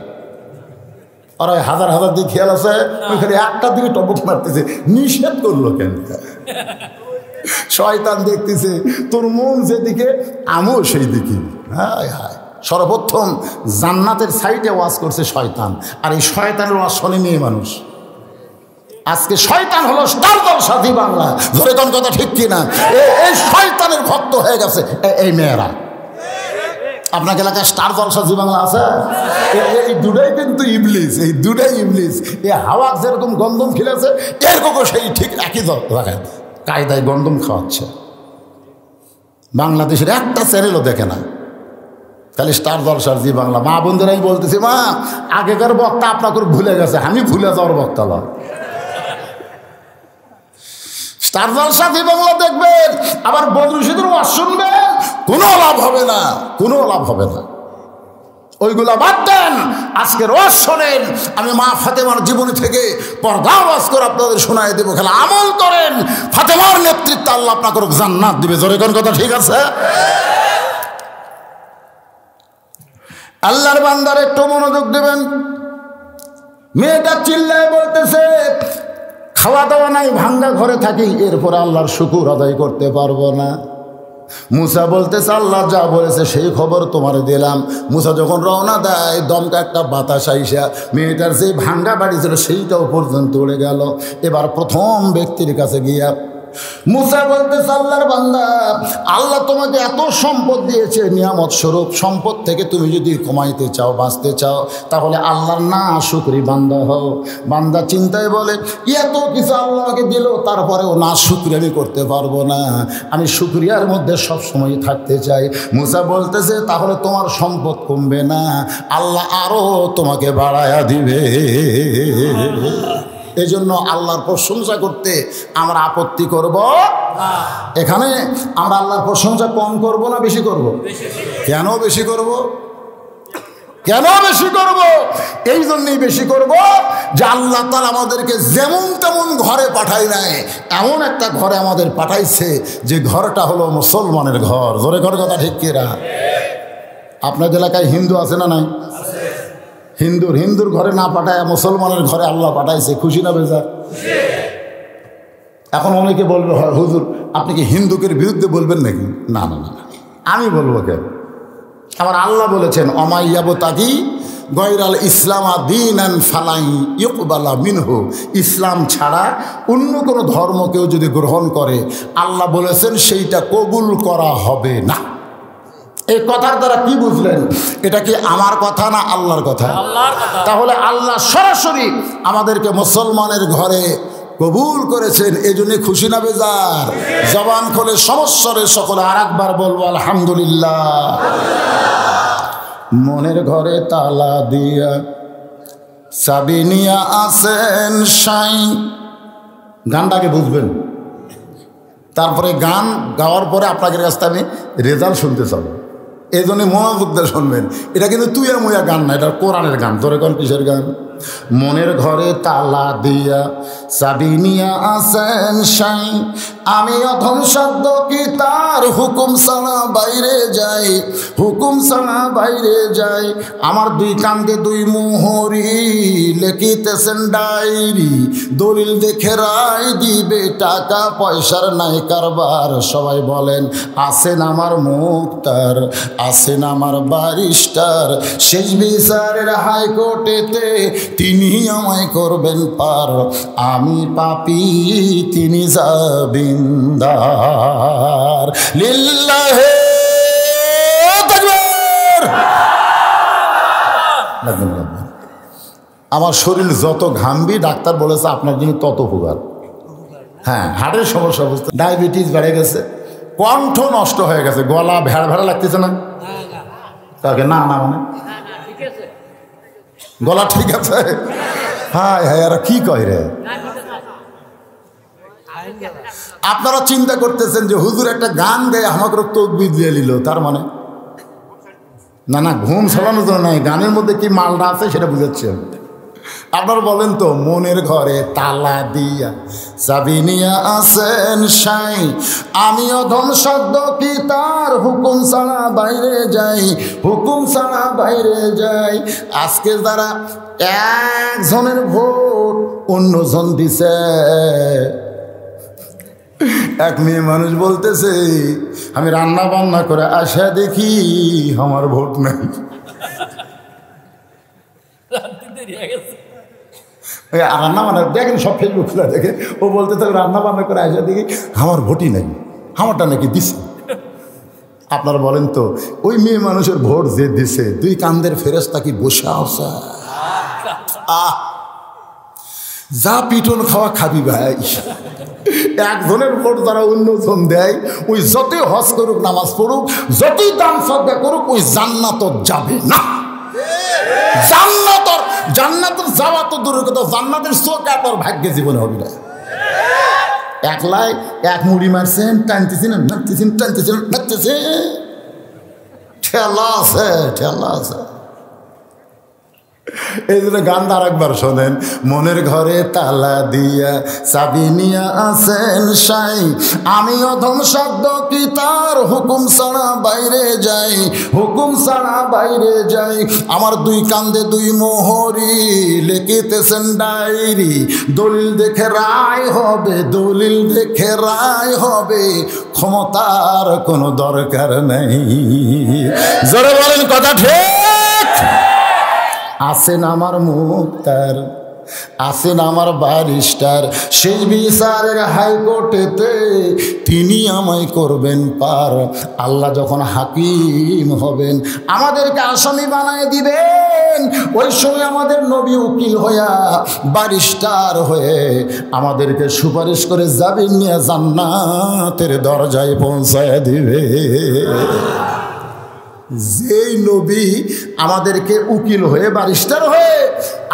আর ওই হাজার হাজার দিকে খেয়াল আছে, ওই খালি একটা দিকে টপক মারতেছে, নিষেধ করলো কেন? শয়তান দেখতেছে তোর মন যেদিকে আমিও সেই দিকে। হায় হায়, সর্বপ্রথম জান্নাতের সাইডে ওয়াজ করছে শয়তান, আর এই শয়তানের ওয়াজ শোনে মেয়ে মানুষ। আজকে শয়তান হলো স্টার জলসা জি বাংলা, ধরে কোন কথা ঠিক কিনা? এই শয়তানের ভক্ত হয়ে গেছে এই মেয়েরা। আপনার এলাকায় স্টার জলসা জি বাংলা আছে? এই দুটাই কিন্তু ইবলিস, এই দুটাই ইবলিস। এই হাওয়া যেরকম গন্ধম খেলেছে, এরকম সেই ঠিক একই জায়গায় কায়দায় গন্ধম খাওয়াচ্ছে। বাংলাদেশের একটা চ্যানেলও দেখে না, খালি স্টার জলসার জি বাংলা। মা বোনদেরাই বলতেছি, মা আগেকার বক্তা আপনাকে ভুলে গেছে, আমি ভুলে যাওয়ার বক্তা না। স্টার জলসা জি বাংলা দেখবেন, আবার বদরুশিদের ওয়াজ শুনবেন, কোনো লাভ হবে না, কোনো লাভ হবে না। ওইগুলা বাদ দেন, আজকের ওয়াজ শোনেন। আমি মা ফাতেমার জীবনী থেকে পর্দা ওয়াজ করে আপনাদের শোনায় দেবো, খালি আমল করেন। ফাতেমার নেতৃত্বে আল্লাহ আপনাকে জান্নাত দিবে। জোরে কোন কথা ঠিক আছে? আল্লাহর বান্দার একটু মনোযোগ দেবেন। মেয়েটা চিল্লায় বলতেছে খাওয়া দাওয়া নাই, ভাঙ্গা ঘরে থাকি, এরপর আল্লাহর শুকুর আদায় করতে পারবো না। মুসা বলতেছে আল্লাহ যা বলেছে সেই খবর তোমার দিলাম। মুসা যখন রওনা দেয়, দমকা একটা বাতাস আইসা মেয়েটার যে ভাঙ্গা বাড়ি ছিল সেইটাও পর্যন্ত উড়ে গেল। এবার প্রথম ব্যক্তির কাছে গিয়া মুসা বলতেছে আল্লাহর বান্দা, আল্লাহ তোমাকে এত সম্পদ দিয়েছে নিয়ামত স্বরূপ, সম্পদ থেকে তুমি যদি কমাইতে চাও, বাঁচতে চাও, তাহলে আল্লাহর না শুকরি বান্দা হও। বান্দা চিন্তায় বলে এত কিছু আল্লাহ আমাকে দিল, তারপরেও না শুকরি আমি করতে পারবো না, আমি শুকরিয়ার মধ্যে সবসময় থাকতে চাই। মুসা বলতেছে তাহলে তোমার সম্পদ কমবে না, আল্লাহ আরো তোমাকে বাড়ায়া দিবে। এই জন্য আল্লাহর প্রশংসা করতে আমরা আপত্তি করব না। এখানে আমরা আল্লাহর প্রশংসা কম করব না বেশি করব? কেন বেশি করব? কেন বেশি করব? এই জন্যই বেশি করব যে আল্লাহ তাআলা আমাদেরকে যেমন তেমন ঘরে পাঠায় নাই, এমন একটা ঘরে আমাদের পাঠাইছে যে ঘরটা হলো মুসলমানের ঘর। জোরে ঘর কথা ঠিক কিনা? আপনাদের এলাকায় হিন্দু আছে না নাই? হিন্দুর ঘরে না পাঠায় মুসলমানের ঘরে আল্লাহ পাঠাইছে, খুশি না বেজার? এখন অনেকে বলবে হুজুর আপনি কি হিন্দুকের বিরুদ্ধে বলবেন নাকি? না না না, আমি বলবো কেন? আমার আল্লাহ বলেছেন অমাইয়াবতাগি গয়রাল ইসলামা দীনান ফালাই ইউকবালা মিনহু, ইসলাম ছাড়া অন্য কোনো ধর্ম কেউ যদি গ্রহণ করে আল্লাহ বলেছেন সেইটা কবুল করা হবে না। এই কথার দ্বারা কি বুঝলেন? এটা কি আমার কথা না আল্লাহর কথা? তাহলে আল্লাহ সরাসরি আমাদেরকে মুসলমানের ঘরে কবুল করেছেন, এই জন্য খুশি না বেজার? জবান খোলে সমস্যরে সকলে আর একবার বলবো আলহামদুলিল্লাহ। মনের ঘরে তালা দিয়া চাবি নিয়া আসেন সাই, গানটাকে বুঝবেন। তারপরে গান গাওয়ার পরে আপনাদের কাছ থেকে আমি রেজাল্ট শুনতে চাবো, এই জন্য মনোযোগ দিয়ে শুনবেন। এটা কিন্তু তুইয়া মুয়া গান না, এটা কোরআনের গান। তোরে কোন কিসের গান? মনের ঘরে তালা দিয়া চাবি নিয়া আসেন সাই, আমি অধম শব্দ কি তার হুকুম ছাড়া বাইরে যাই, হুকুম ছাড়া বাইরে যাই। আমার দুই কান্দে দুই মোহরি লেখিতেছেন ডায়েরি, দলিল দেখে রায় দিবে, টাকা পয়সার নাই কারবার। সবাই বলেন আছেন আমার মুক্তার, আছেন আমার ব্যারিস্টার, শেষ বিচারের হাইকোর্টেতে তিনি আমায় করবেন পার। আমি পাপী তিনি জামিনদার। লিল্লাহে তাকবীর। আমার শরীর যত ঘামবি ডাক্তার বলেছে আপনার জন্য তত উপকার। হ্যাঁ, হার্টের সমস্যা বুঝতে, ডায়াবেটিস বেড়ে গেছে, কণ্ঠ নষ্ট হয়ে গেছে, গলা ভেড়া ভেড়া লাগতেছে না? তাকে না না মানে গলা ঠিক আছে? হায় হায়, আর কি কয় রে? আপনারা চিন্তা করতেছেন যে হুজুর একটা গান গায়ে আমাকে তকবির দিয়ে নিল, তার মানে না না, ঘুম ছাড়ানোর জন্য নয়, গানের মধ্যে কি মালটা আছে সেটা বুঝাচ্ছি। আপনারা বলেন তো, মনের ঘরে তালা দিয়া চাবি নিয়া আসেন সাই, আমিও ধন শব্দ কি তার হুকুম ছাড়া বাইরে যাই, হুকুম ছাড়া বাইরে যাই। আজকে যারা একজনের ভোট অন্যজন দিছে, এক মেয়ে মানুষ বলতেছে আমি রান্না বান্না করে আসা দেখি আমার ভোট নাই। রান্না বান্না দেখেন, সব ফেসবুক খুলে দেখে, ও বলতে থাকে রান্না বান্না করে আসা দেখি আমার ভোটই নেই, আমারটা নাকি দিছে। আপনারা বলেন তো, ওই মেয়ে মানুষের ভোট যে দিছে, দুই কান্দের ফেরেশতা কি বসে আছে? যা পিটন খাওয়া খাবি ভাই। একজনের ভোট যারা অন্যজন দেয়, ওই যতই হজ করুক, নামাজ পড়ুক, যতই দান সদকা করুক, ওই জান্নাত যাবে না। জান্নাতের যাওয়া তো দূরের কথা, জান্নাতের চোখ আপনার ভাগ্যে জীবনে হবে না। একলাই এক মুড়ি মারছেন, টানতেছেন নাচতেছেন, টানতেছেন নাচতেছে, ঠেলা আছে, ঠেলা আছে। এই জন্য গান আর একবার শোনেন, মনের ঘরে তালা দিয়া চাবি নিয়া আসেন সাই, আমি অধম শব্দ কি তার হুকুম ছাড়া বাইরে যাই, হুকুম ছাড়া বাইরে যাই। আমার দুই কান্দে দুই মোহরি লিখিতেছেন ডায়েরি, দলিল দেখে রায় হবে, দলিল দেখে রায় হবে, ক্ষমতার কোনো দরকার নেই। জোরে বলেন কথা ঠিক? আছেন আমার মুক্তার, আছেন আমার ব্যারিস্টার, সেই বিচারের হাইকোর্টেতে তিনি আমায় করবেন পার। আল্লাহ যখন হাকিম হবেন, আমাদেরকে আসামি বানায় দিবেন, ওই সময় আমাদের নবী উকিল হইয়া, ব্যারিস্টার হয়ে আমাদেরকে সুপারিশ করে যাবেন, নিয়ে জান্নাতের দরজায় পৌঁছায় দিবে। যেই নবী আমাদেরকে উকিল হয়ে, ব্যারিস্টার হয়ে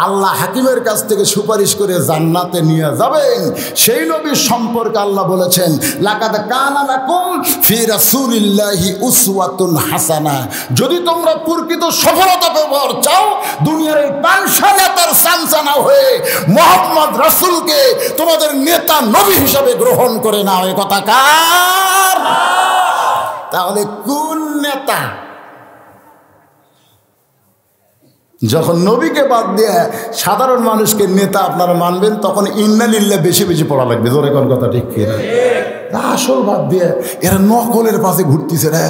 আল্লাহ হাকিমের কাছ থেকে সুপারিশ করে জান্নাতে নিয়ে যাবেন, সেই নবীর সম্পর্কে আল্লাহ বলেছেন, লাকাদ কানা লাকুম ফি রাসূলিল্লাহি উসওয়াতুন হাসানা। যদি তোমরা প্রকৃত সফলতা পাবার চাও, দুনিয়ার এই পাঁচশো নেতার চামচানা হয়ে মুহাম্মদ রাসূলকে তোমাদের নেতা নবী হিসাবে গ্রহণ করে নাও। এ কথা কার? তাহলে কোন নেতা? যখন নবীকে বাদ দিয়ে সাধারণ মানুষকে নেতা আপনারা মানবেন, তখন ইন্না লিল্লাহ বেশি বেশি পড়া লাগবে। জোরে কোন কথা ঠিক কিনা? আসল বাদ দিয়ে এরা নকলের পাশে ঘুরতেছে রে।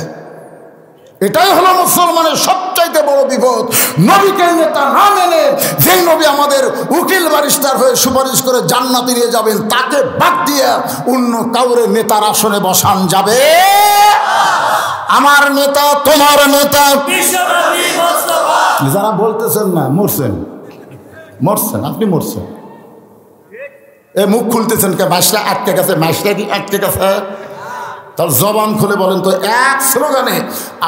এটাই হলো মুসলমানের সবচাইতে বড় বিপদ। নবীকে নেতা না মেনে, যেই নবী আমাদের উকিল ব্যারিস্টার হয়ে সুপারিশ করে জান্নাতে নিয়ে যাবেন, তাকে বাদ দিয়ে অন্য কাউরে নেতার আসনে বসান যাবে। আমার নেতা, তোমার নেতা, যারা বলতেছেন না মরছেন, মরছেন, আপনি মরছেন, এ মুখ খুলতেছেন কে? মাসটা আটকে গেছে, মাসটা কি আটকে গেছে? তার জবান খুলে বলেন তো, এক স্লোগানে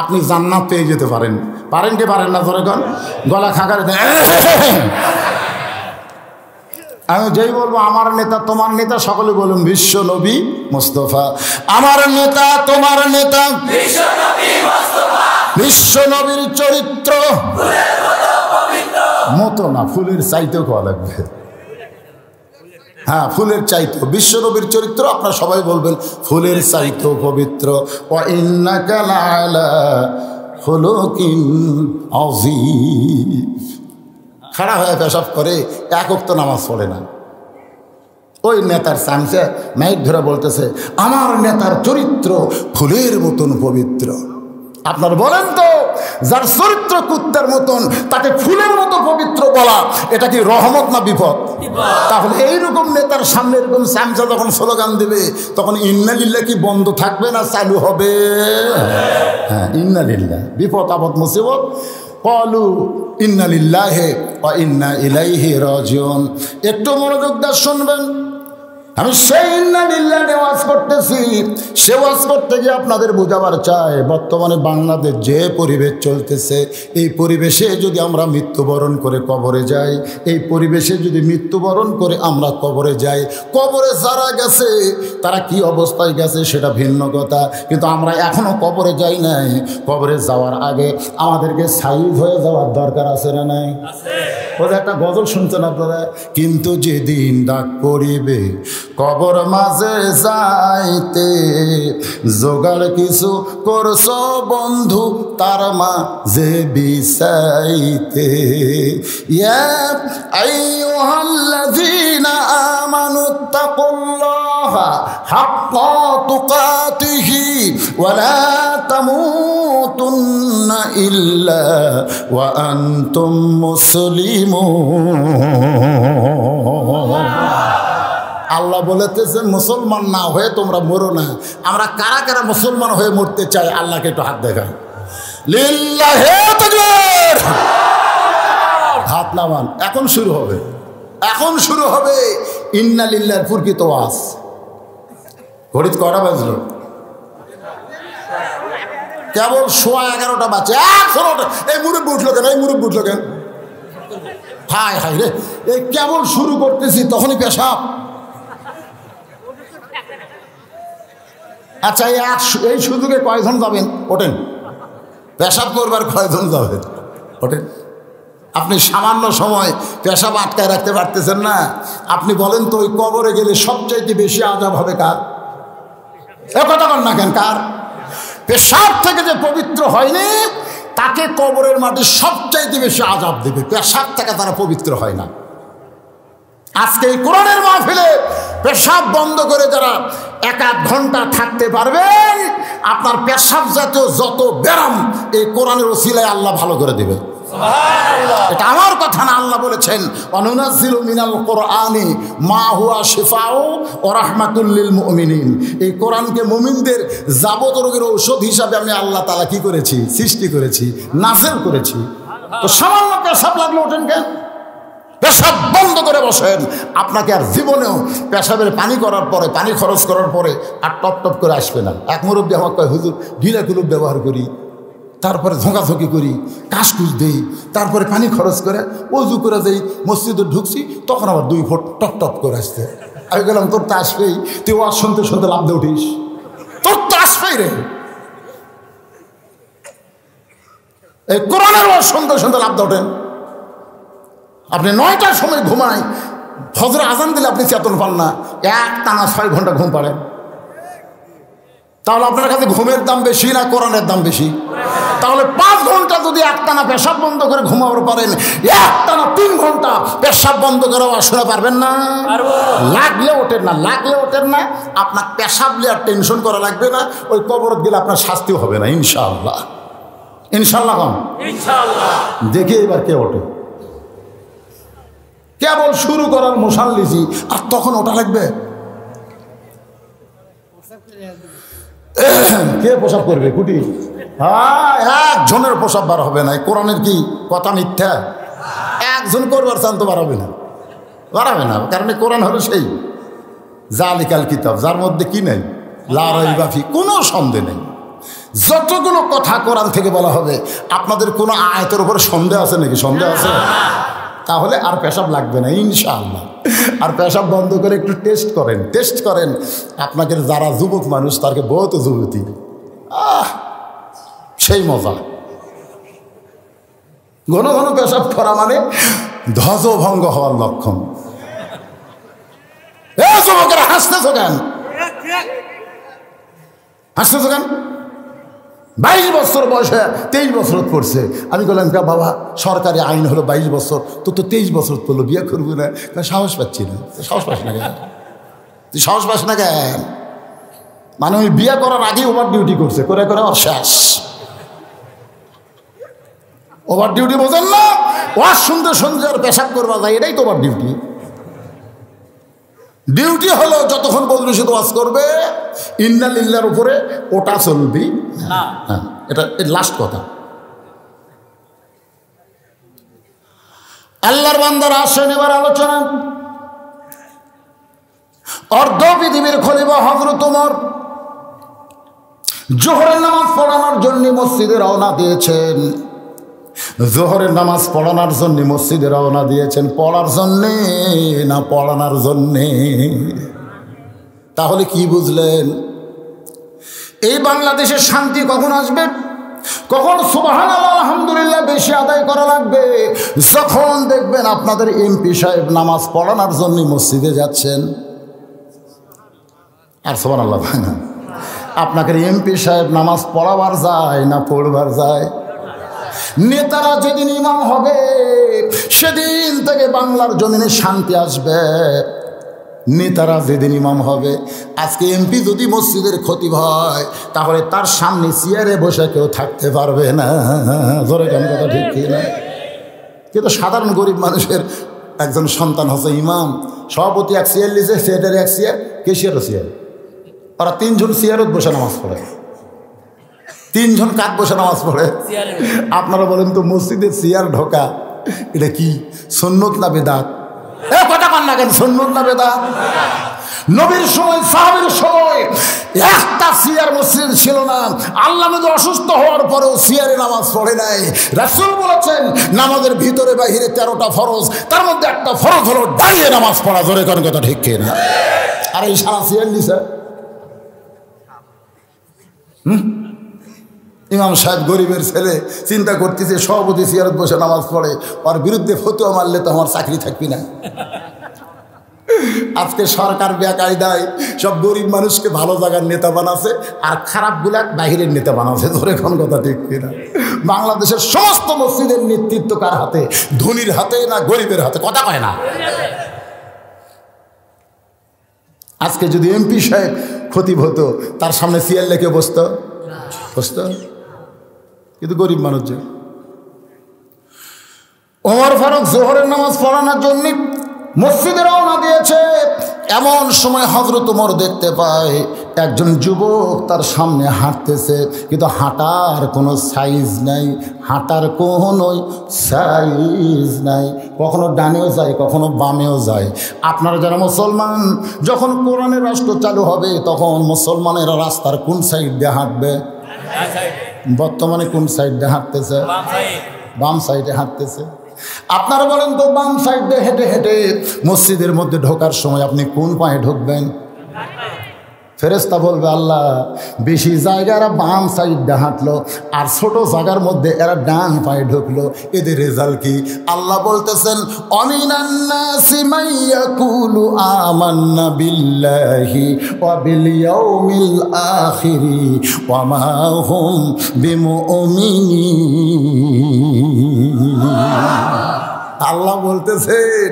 আপনি জান্নাত পেয়ে যেতে পারেন। পারেন কি পারেন না? ধরে কন, গলা খাঁকারে দেন। আমি যেই বলবো আমার নেতা, তোমার নেতা, সকলে বলুন বিশ্ব নবী মুস্তাফা। আমার নেতা, তোমার নেতা, বিশ্ব নবীর চরিত্র মতো না, ফুলের চাইতেও খাওয়া লাগবে। হ্যাঁ, ফুলের চাইতেও বিশ্ব নবীর চরিত্র। আপনারা সবাই বলবেন ফুলের চাইতেও পবিত্র। ওয়া ইন্নাকা লাআলা খুলুকিন আযীম। খাড়া হয়ে পেশাব করে, এক ওয়াক্ত নামাজ পড়ে না। ওই নেতার সামনে মাইক ধরে বলতেছে আমার নেতার চরিত্র ফুলের মতন পবিত্র। আপনার বলেন তো, যার চরিত্র কুত্তার মতন, তাকে ফুলের মতো পবিত্র বলা, এটা কি রহমত না বিপদ? তাহলে এইরকম নেতার সামনে এরকম সামসা যখন স্লোগান দিবে, তখন ইন্না লিল্লাহ কি বন্ধ থাকবে না চালু হবে? হ্যাঁ, ইন্না লিল্লাহ, বিপদ আপদ মুসিবত ক্বালু ইন্না লিল্লাহি ওয়া ইন্না ইলাইহি রাজিউন। একটু মনোযোগ দিয়ে শুনবেন। আমি সেই ইন্নালিল্লাহ ওয়াজ করতেছি। সে ওয়াজ করতে গিয়ে আপনাদের বোঝাবার চাই, বর্তমানে বাংলাদেশ যে পরিবেশ চলতেছে, এই পরিবেশে যদি আমরা মৃত্যুবরণ করে কবরে যাই, এই পরিবেশে যদি মৃত্যুবরণ করে আমরা কবরে যাই, কবরে যারা গেছে তারা কি অবস্থায় গেছে সেটা ভিন্ন কথা, কিন্তু আমরা এখনও কবরে যাই নাই। কবরে যাওয়ার আগে আমাদেরকে সাইজ হয়ে যাওয়ার দরকার আছে না নাই? ওদের একটা গজল শুনছেন আপনারা, কিন্তু যেদিন ডাক পড়িবে কবর মাঝে যাইতে, জোগাড় কিছু করছো বন্ধু তার মাঝে বিছাইতে। ইয়া আইয়ুহাল্লাযীনা আমানুত্তাকুল্লাহা হাক্কা তুকাতিহি ওয়া লা তামুতুন্না ইল্লা ওয়া আনতুম মুসলিমুন। আল্লাহ বলেতেছেন মুসলমান না হয়ে তোমরা মরো না। আমরা কারা কারা মুসলমান হয়ে মরতে চাই? আল্লাহকে একটু হাত দেখা, লিল্লাহে তাকবীর, হাত নামান। এখন শুরু হবে, এখন শুরু হবে ইন্না লিল্লাহর প্রকৃত ওয়াজ। ঘড়িতে কটা বাজলো? কেবল 11:15 বাজে। এই মুরব্বি উঠলো কেন? এই মুরব্বি উঠলো কেন? হায় হায় রে, এই কেবল শুরু করতেছি তখনই পেশাব। আচ্ছা, এই সুযোগে কয়জন যাবেন? ওঠেন, পেশাব করবার কয়জন যাবেন? ওঠেন। আপনি সামান্য সময় পেশাব আটকায় রাখতে পারতেছেন না। আপনি বলেন তো, ওই কবরে গেলে সবচাইতে বেশি আযাব হবে কার? এ কথা বল না কেন? কার? পেশাব থেকে যে পবিত্র হয়নি তাকে কবরের মাটি সবচাইতে বেশি আযাব দেবে। পেশাব থেকে তারা পবিত্র হয় না। আজকে এই কোরআনের মাহফিলে পেশাব বন্ধ করে যারা 1-1 ঘন্টা থাকতে পারবেন, আপনার পেশাব জাতীয় যত ব্যারাম এই কোরআনের ওসিলায় আল্লাহ ভালো করে দেবে। এটা আমার কথা না, আল্লাহ বলেছেন অনুনাজ্জিলু মিনাল কোরআনি মা হুয়া শিফাউ ওয়া রাহমাতুল লিল মুমিনিন। এই কোরআনকে মুমিনদের যাবতীয় রোগের ঔষধ হিসাবে আমি আল্লাহ তাআলা কি করেছি? সৃষ্টি করেছি, নাযিল করেছি। তো সামান্য পেশাব লাগলে ওঠেন কেন? পেশাব বন্ধ করে বসেন। আপনাকে আর জীবনেও পেশাবের পানি করার পরে, পানি খরচ করার পরে আর টপ টপ করে আসবে না। এক মুরব্বী আমাকে কয়, হুজুর ঢিলা কুলুপ ব্যবহার করি, তারপরে ঝোঁকাঝোঁকি করি, কাশকুশ দেই, তারপরে পানি খরচ করে অজু করে দেই, মসজিদে ঢুকছি তখন আবার 2 ফুট টপ টপ করে আসতে। আমি গেলাম, তোর তো আসবেই, তুই ওয়াজ শুনতে শুনতে লাভ দিয়ে উঠিস, তোর তো আসবেই রে। এই কোরআনের ওয়াজ শুনতে শুনতে লাভ দিয়ে ওঠেন। আপনি 9টার সময় ঘুমায়, ফজর আজান দিলে আপনি চেতন পান না, একটানা 6 ঘন্টা ঘুম পাড়েন। তাহলে আপনার কাছে ঘুমের দাম বেশি না কোরআনের দাম বেশি? তাহলে 5 ঘন্টা যদি একটানা পেশাব বন্ধ করে ঘুমাতে পারেন, একটানা 3 ঘন্টা পেশাব বন্ধ করে শোনা পারবেন না? লাগলে ওঠেন না, লাগলে ওঠেন না। আপনার পেশাব নিয়ে আর টেনশন করা লাগবে না। ওই কবরত গেলে আপনার শাস্তিও হবে না ইনশাআল্লাহ। ইনশাআল্লাহ কম ইনশাআল্লাহ। দেখি এবার কে ওঠে। কেবল শুরু করার মুসাল্লিজি, আর তখন ওটা লাগবে। কে প্রসাব করবে? কুটি? হ্যাঁ, একজনের প্রসাব বার হবে না। কোরআনের কি কথা মিথ্যা? একজন করবার চান তো বার হবে না, বার হবে না। কারণ কোরআন হলো সেই জালিকাল কিতাব, যার মধ্যে কি নেই? লা রাইবা ফি, কোনো সন্দেহ নেই। যতগুলো কথা কোরআন থেকে বলা হবে, আপনাদের কোনো আয়াতের উপরে সন্দেহ আছে নাকি? সন্দেহ আছে? তাহলে আর পেশাব লাগবে না ইনশাআল্লাহ। আর পেশাব বন্ধ করে একটু টেস্ট করেন, টেস্ট করেন। আপনাদের যারা যুবক মানুষ, তারকে বহুত যুবতী, সেই মজা। ঘন ঘন পেশাব করা মানে ধ্বজভঙ্গ হওয়ার লক্ষণ। যুবকেরা হাসতেছ কেন? হাসতেছ কেন? 22 বছর বয়সে 23 বছর পড়ছে। আমি বললাম, বাবা সরকারি আইন হলো 22 বছর, তো 23 বছর পড়লো, বিয়ে করবো না। সাহস পাচ্ছি না। সাহস পাস না কেন? তুই সাহস পাস না কেন? মানে ওই বিয়ে করার আগেই ওভার ডিউটি করছে, করে করে ওর শেষ। ওভার ডিউটি বোঝেন না? ওয়াজ শুনতে শুনতে আর পেশাব করবা যায়, এটাই তো ওভার ডিউটি। ডিউটি হলো যতক্ষণ বলবি শুধু ওয়াজ করবে, ইন্না লিল্লাহর উপরে ওটা চলবি না। হ্যাঁ, এটা লাস্ট কথা। আল্লাহর বান্দারা আসেন, এবার আলোচনা। অর্ধ পৃথিবীর খলিফা হযরত ওমর জোহরের নামাজ পড়ানোর জন্য মসজিদে রওনা দিয়েছেন। জোহরের নামাজ পড়ানোর জন্য মসজিদে রওনা দিয়েছেন, পড়ার জন্যে না পড়ানোর জন্যে? তাহলে কি বুঝলেন? এই বাংলাদেশে শান্তি কখন আসবে, কখন সুবহানাল্লাহ আলহামদুলিল্লাহ বেশি আদায় করা লাগবে? যখন দেখবেন আপনাদের এমপি সাহেব নামাজ পড়ানোর জন্য মসজিদে যাচ্ছেন। আর সুবহানাল্লাহ ভাই না, আপনাকে এমপি সাহেব নামাজ পড়াবার যায় না পড়বার যায়? নেতারা যেদিন ইমাম হবে সেদিন থেকে বাংলার জমিনে শান্তি আসবে। নেতারা যেদিন ইমাম হবে, আজকে এমপি যদি মসজিদের খতিব হয় তাহলে তার সামনে চেয়ারে বসে কেউ থাকতে পারবে না। জোরে কেন কথা ঠিক কি না? কিন্তু সাধারণ গরিব মানুষের একজন সন্তান হচ্ছে ইমাম, সভাপতি এক চেয়ার লিখে, সেটার এক চেয়ার, কেশিয়ারও চেয়ার, ওরা তিনজন চেয়ারত বসে নামাজ পড়ে, তিনজন কাঠ বসে নামাজ পড়ে। আপনারা বলেন তো মসজিদের চেয়ার ঢোকা এটা কি সুন্নত না বেদাত? কথা কন না কেন, সুন্নত না বেদাত? নবীর সময় সাহাবীর সময় একটা চেয়ার মসজিদ ছিল না। আল্লাহ নবী অসুস্থ হওয়ার পরেও চেয়ারে নামাজ পড়ে নাই। রাসূল বলেছেন নামাজের ভিতরে বাহিরে 13টা ফরজ, তার মধ্যে একটা ফরজ হলো দাঁড়িয়ে নামাজ পড়া। জোরে কোন কথা ঠিক কিনা? আর এই সারা চেয়ার নিছে ইমাম সাহেব গরিবের ছেলে, চিন্তা করতেছে সভাপতি চেয়ারত বসে নামাজ পড়ে, ওর বিরুদ্ধে ফতোয়া মারলে তো আমার চাকরি থাকবি না। আজকে সরকার বেকায়দায় সব গরিব মানুষকে ভালো জায়গার নেতা বানাচ্ছে আর খারাপগুলা বাহিরের নেতা বানাচ্ছে। ধরে কোন কথা ঠিক কিনা? বাংলাদেশের সমস্ত মসজিদের নেতৃত্ব কার হাতে? ধনীর হাতে না গরিবের হাতে? কথা কয় না। আজকে যদি এমপি সাহেব খতিব হতো তার সামনে চেয়ার লেখে বসতো? কিন্তু গরিব মানুষ যে। ওমর ফারুক জোহরের নামাজ পড়ানোর জন্য মসজিদে রওনা দিয়েছে। এমন সময় হযরত ওমর দেখতে পায় একজন যুবক তার সামনে হাঁটতেছে, কিন্তু হাঁটার কোনো সাইজ নাই, হাঁটার কোনো সাইজ নাই, কখনো ডানেও যায় কখনো বামেও যায়। আপনারা যারা মুসলমান, যখন কোরআনের রাষ্ট্র চালু হবে তখন মুসলমানেরা রাস্তার কোন সাইড দিয়ে হাঁটবে? বর্তমানে কোন সাইড দিয়ে হাঁটতেছে? বাম সাইডে হাঁটতেছে। আপনারা বলেন তো বাম সাইডে হেঁটে হেঁটে মসজিদের মধ্যে ঢোকার সময় আপনি কোন পায়ে ঢুকবেন? ফেরেশতা বলবে আল্লাহ বেশি জায়গা এরা বাম সাইডে হাঁটলো আর ছোট জায়গার মধ্যে এরা ডান পায়ে ঢুকলো, এদের রেজাল্ট কি? আল্লাহ বলতেছেন অমিনান নাসি মাইয়াকুলু আমান্না বিল্লাহি ওয়া বিল ইয়াউমিল আখিরি ওয়া মা হুম বিমুমিনিন। আল্লাহ বলতেছেন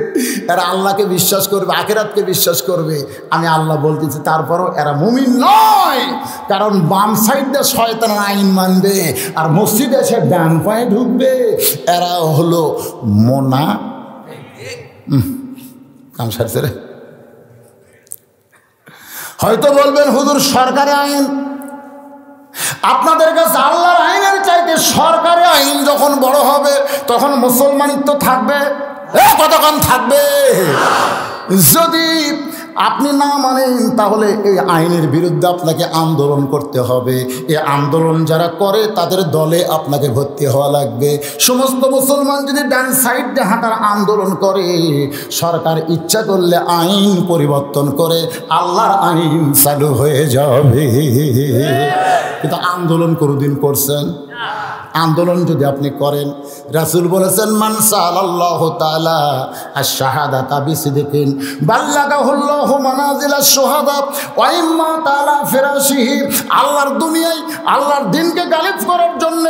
এরা আল্লাহকে বিশ্বাস করবে, আখিরাতকে বিশ্বাস করবে। আমি আল্লাহ বলতেছি তারপরও এরা মুমিন নয়, কারণ বাম সাইডে শয়তানের আইন মানবে আর মসজিদে এসে ডান পায়ে ঢুকবে। এরা হলো মোনা কাম সারছে রে। হয়তো বলবেন হুজুর সরকারি আইন, আপনাদের কাছে আল্লাহর আইনের চাইতে সরকারি আইন যখন বড় হবে তখন মুসলমানিত্ব থাকবে? কতক্ষণ থাকবে? যদি আপনি না মানেন তাহলে এই আইনের বিরুদ্ধে আপনাকে আন্দোলন করতে হবে। এই আন্দোলন যারা করে তাদের দলে আপনাকে ভর্তি হওয়া লাগবে। সমস্ত মুসলমান যদি ডান সাইড দিয়ে হাঁটার আন্দোলন করে, সরকার ইচ্ছা করলে আইন পরিবর্তন করে আল্লাহর আইন চালু হয়ে যাবে। কিন্তু আন্দোলন কোনদিন করছেন? আন্দোলন যদি আপনি করেন, রাসূল বলেছেন মান সাআলাল্লাহু তাআলা আশ-শাহাদাতা বিসিদকিন বাল্লাগাহুল্লাহু মানাজিলাশ শুহাদা ওয়া ইম্মা তাআলা ফিরাশিহি। আল্লাহর দুনিয়ায় আল্লাহর দ্বীনকে গালিব করার জন্য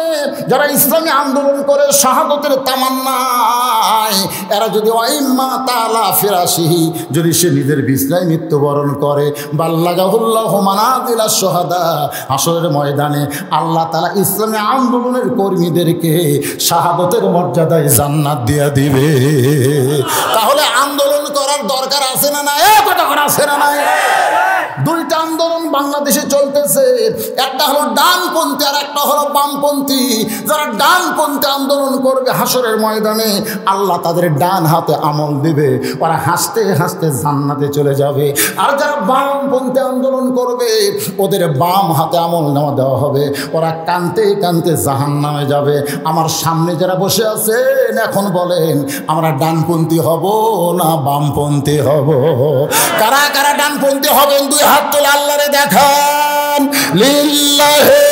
যারা ইসলামী আন্দোলন করে শাহাদাতের তামান্নায়, এরা যদি ওয়া ইম্মা তাআলা ফিরাশিহি, যদি সে নিজের বিছানায় মৃত্যুবরণ করে, বাল্লাগাহুল্লাহু মানাজিলাশ শুহাদা, হাসরের ময়দানে আল্লাহ তাআলা ইসলামী আন্দোলনের কর্মীদেরকে শাহাদাতের মর্যাদায় জান্নাত দিয়ে দিবে। তাহলে আন্দোলন করার দরকার আছে না নাই? কতক্ষণ আছে না নাই? দুইটা দুইটা আন্দোলন বাংলাদেশে চলতেছে, একটা হলো ডানপন্থী আর একটা হলো বামপন্থী। যারা ডানপন্থী আন্দোলন করবে হাসরের ময়দানে আল্লাহ তাদের ডান হাতে আমল দিবে, ওরা হাসতে হাসতে জান্নাতে চলে যাবে। আর যারা বামপন্থী আন্দোলন করবে ওদের বাম হাতে আমল নেওয়া দেওয়া হবে, ওরা কানতে কানতে জাহান্নামে যাবে। আমার সামনে যারা বসে আছেন এখন বলেন আমরা ডানপন্থী হব না বামপন্থী হব? কারা কারা ডানপন্থী হবেন দুই হাত তুলে আল্লাহরে দেখান। লিল্লাহি